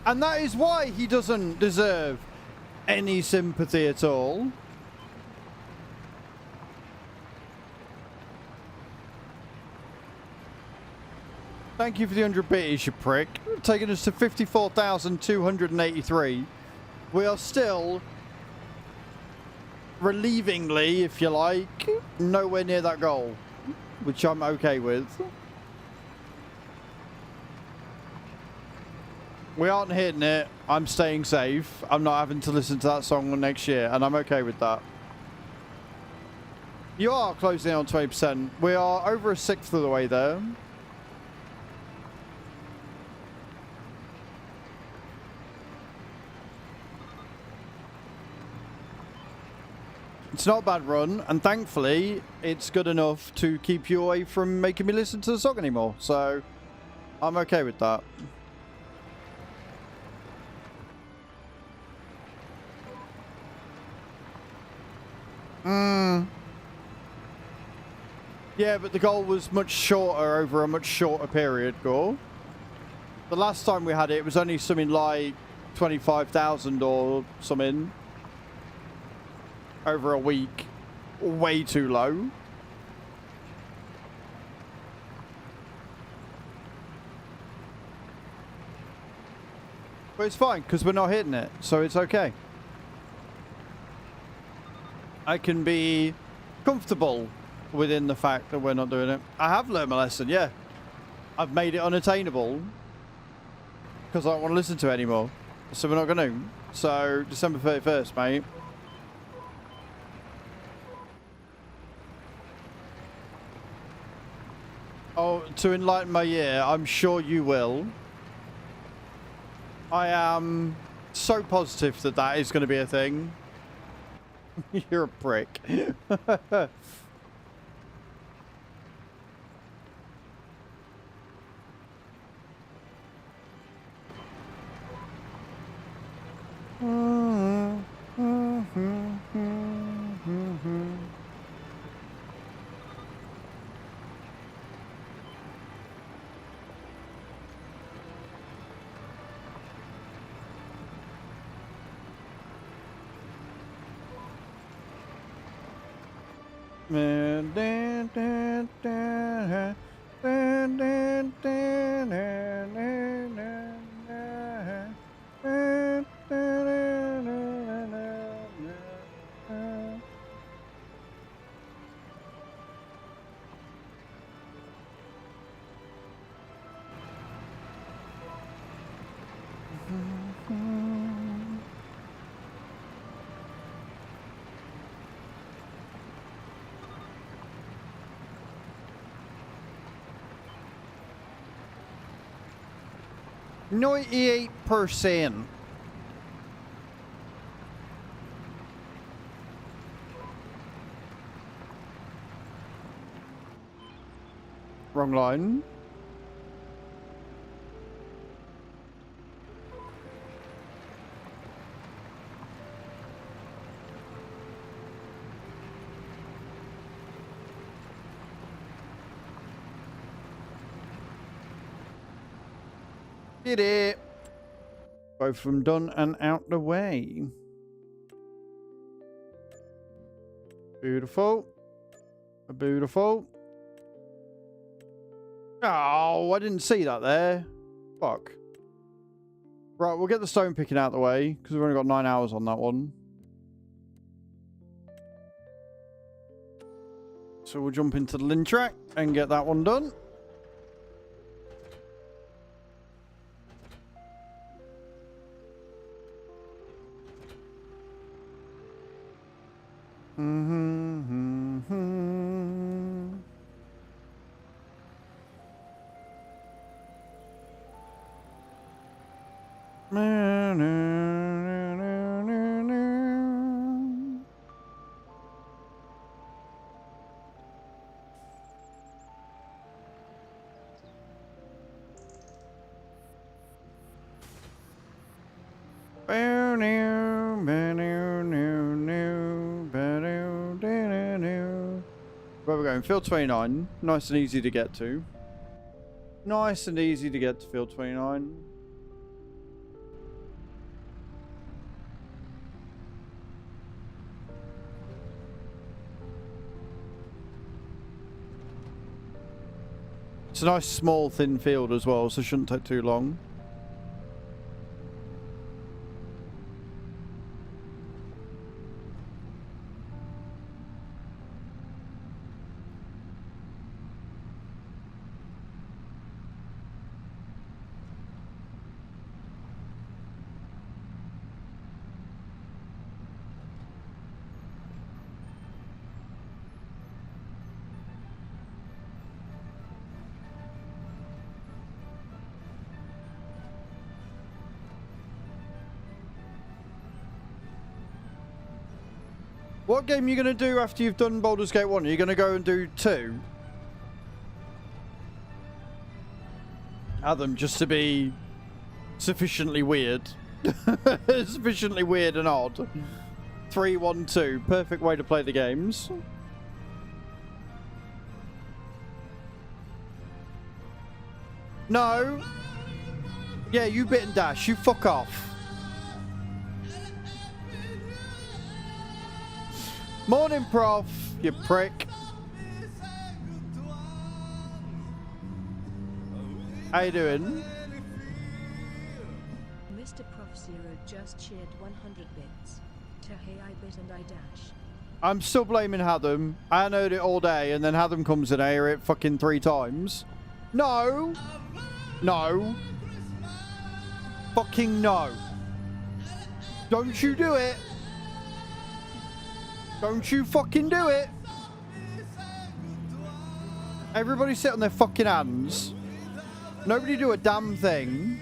And that is why he doesn't deserve any sympathy at all. Thank you for the 100 bits, you prick. Taking us to 54,283. We are still, relievingly, if you like, nowhere near that goal, which I'm okay with. We aren't hitting it. I'm staying safe. I'm not having to listen to that song next year, and I'm okay with that. You are closing in on 20%. We are over a sixth of the way there. It's not a bad run, and thankfully, it's good enough to keep you away from making me listen to the song anymore. So, I'm okay with that. Yeah, but the goal was much shorter over a much shorter period, Gore. The last time we had it, it was only something like 25,000 or something. Over a week. Way too low. But it's fine, because we're not hitting it, so it's okay. I can be comfortable within the fact that we're not doing it. I have learned my lesson, yeah. I've made it unattainable because I don't want to listen to it anymore. So we're not going to. So December 31st, mate. Oh, to enlighten my ear, I'm sure you will. I am so positive that that is going to be a thing. You're a prick. %98%. Wrong line. Did it. Both of them done and out the way. Beautiful. Beautiful. Oh, I didn't see that there. Fuck. Right, we'll get the stone picking out the way, because we've only got 9 hours on that one. So we'll jump into the lin track and get that one done. Where we're going? Field 29. Nice and easy to get to. Nice and easy to get to Field 29. It's a nice small thin field as well, so it shouldn't take too long. What game are you going to do after you've done Baldur's Gate 1? Are you going to go and do 2? Adam, just to be sufficiently weird. Sufficiently weird and odd. 3, 1, 2. Perfect way to play the games. No. Yeah, you bit and dash. You fuck off. Morning, Prof, you prick. How you doing?
Mr. Prof Zero just shared 100 bits. To hey I bit and I dash.
I'm still blaming Hadam. I heard it all day, and then Hadam comes in, I hear it fucking 3 times. No! No! Fucking no! Don't you do it! Don't you fucking do it! Everybody sit on their fucking hands. Nobody do a damn thing.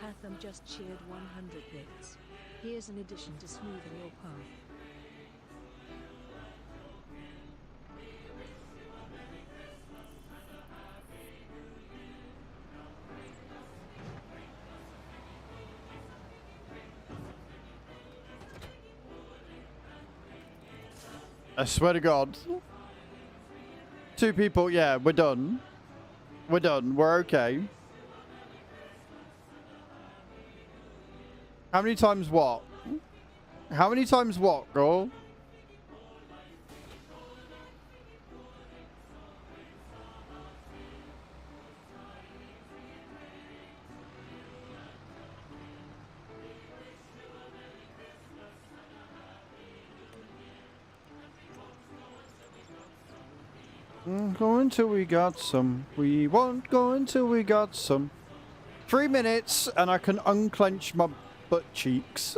Hatham just shared 100 bits. Here's an addition to smoothing your path.
I swear to God. 2 people, yeah, we're done. We're done, we're okay. How many times what? How many times what, girl? Go until we got some. We won't go until we got some. 3 minutes and I can unclench my butt cheeks.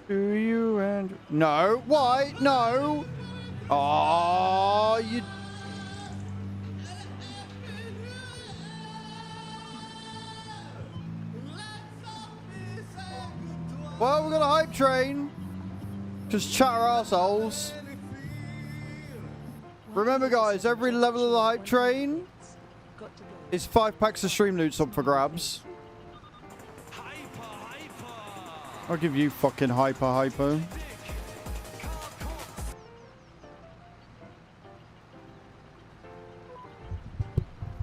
Do you and no? Why? No. Oh, you. Well, we've got a hype train. Just chatter arseholes. Remember, guys, every level of the hype train
Got to go.
is 5 packs of Streamloots up for grabs. I'll give you fucking hyper.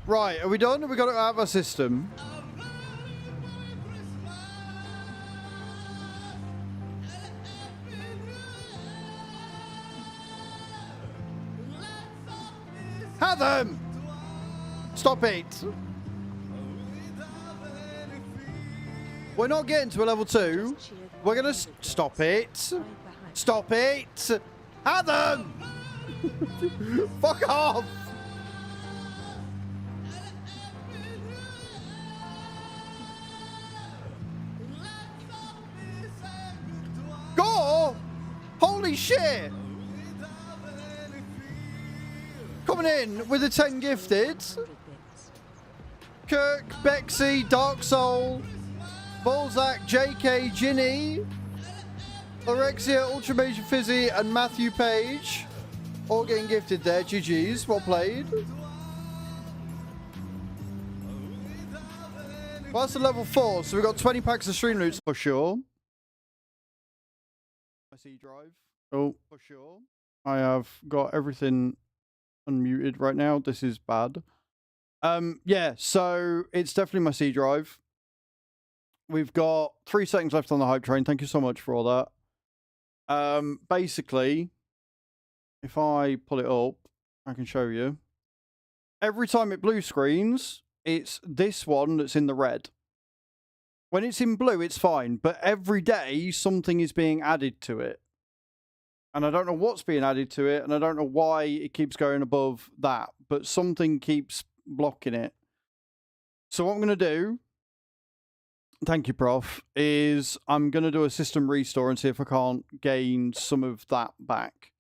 Right, are we done? Have we got it out of our system? Have them! Stop it! We're not getting to a level 2. We're gonna stop it. Stop it! Have them! Fuck off! Go! Holy shit! Coming in with the 10 gifted.
100 bits.
Kirk, Bexy, Dark Soul, Balzac, JK, Ginny, Orexia, Ultra Major Fizzy, and Matthew Page. All getting gifted there. GG's. Well played. Well, that's a level 4, so we've got 20 packs of Streamloots for sure. I see drive. Oh, for sure. I have got everything unmuted right now. This is bad. Yeah, so it's definitely my C drive. We've got 3 seconds left on the hype train. Thank you so much for all that. Basically, if I pull it up, I can show you. Every time it blue screens, it's this one that's in the red. When it's in blue, it's fine, but every day something is being added to it. And I don't know what's being added to it, and I don't know why it keeps going above that, but something keeps blocking it. So what I'm going to do, thank you, Prof, is I'm going to do a system restore and see if I can't gain some of that back.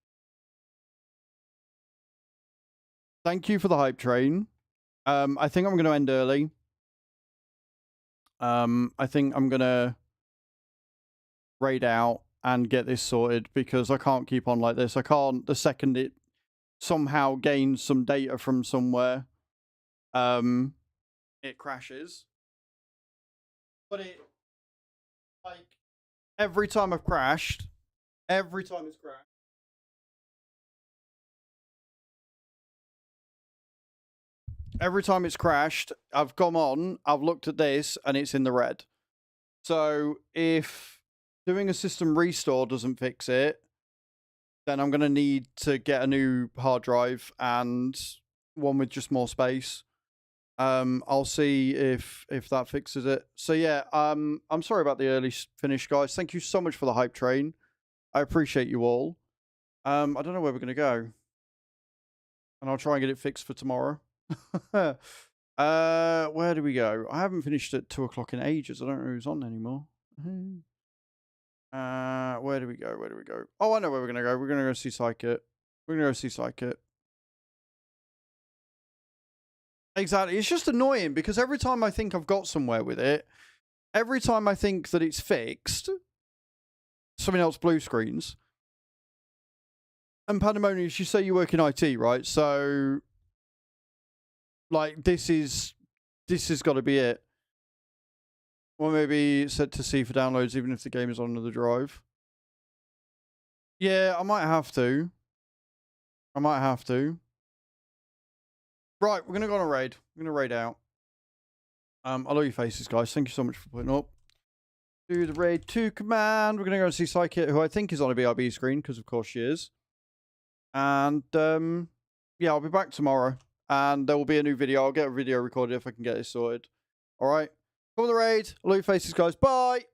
Thank you for the hype train. I think I'm going to end early. I think I'm going to raid out and get this sorted because I can't keep on like this. I can't, the second it somehow gains some data from somewhere, it crashes. But it, like, every time I've crashed, every time it's crashed, every time it's crashed, I've gone on, I've looked at this, and it's in the red. So if doing a system restore doesn't fix it, then I'm going to need to get a new hard drive and one with just more space. I'll see if that fixes it. So yeah, I'm sorry about the early finish, guys. Thank you so much for the hype train. I appreciate you all. I don't know where we're going to go. And I'll try and get it fixed for tomorrow. Where do we go? I haven't finished at 2 o'clock in ages. I don't know who's on anymore. Where do we go? Where do we go? Oh, I know where we're gonna go. We're gonna go see Psychic. We're gonna go see Psychic. Exactly. It's just annoying because every time I think I've got somewhere with it, every time I think that it's fixed, something else blue screens. And Pandemonius, you say you work in IT, right? So, like, this has got to be it. Or maybe set to C for downloads, even if the game is on another drive. Yeah, I might have to. Right, we're going to go on a raid. We're going to raid out. I love your faces, guys. Thank you so much for putting up. do the raid 2 command. We're going to go and see Psychic, who I think is on a BRB screen, because of course she is. And, yeah, I'll be back tomorrow. And there will be a new video. I'll get a video recorded if I can get it sorted. Alright. Come on the raid. Loot faces, guys. Bye!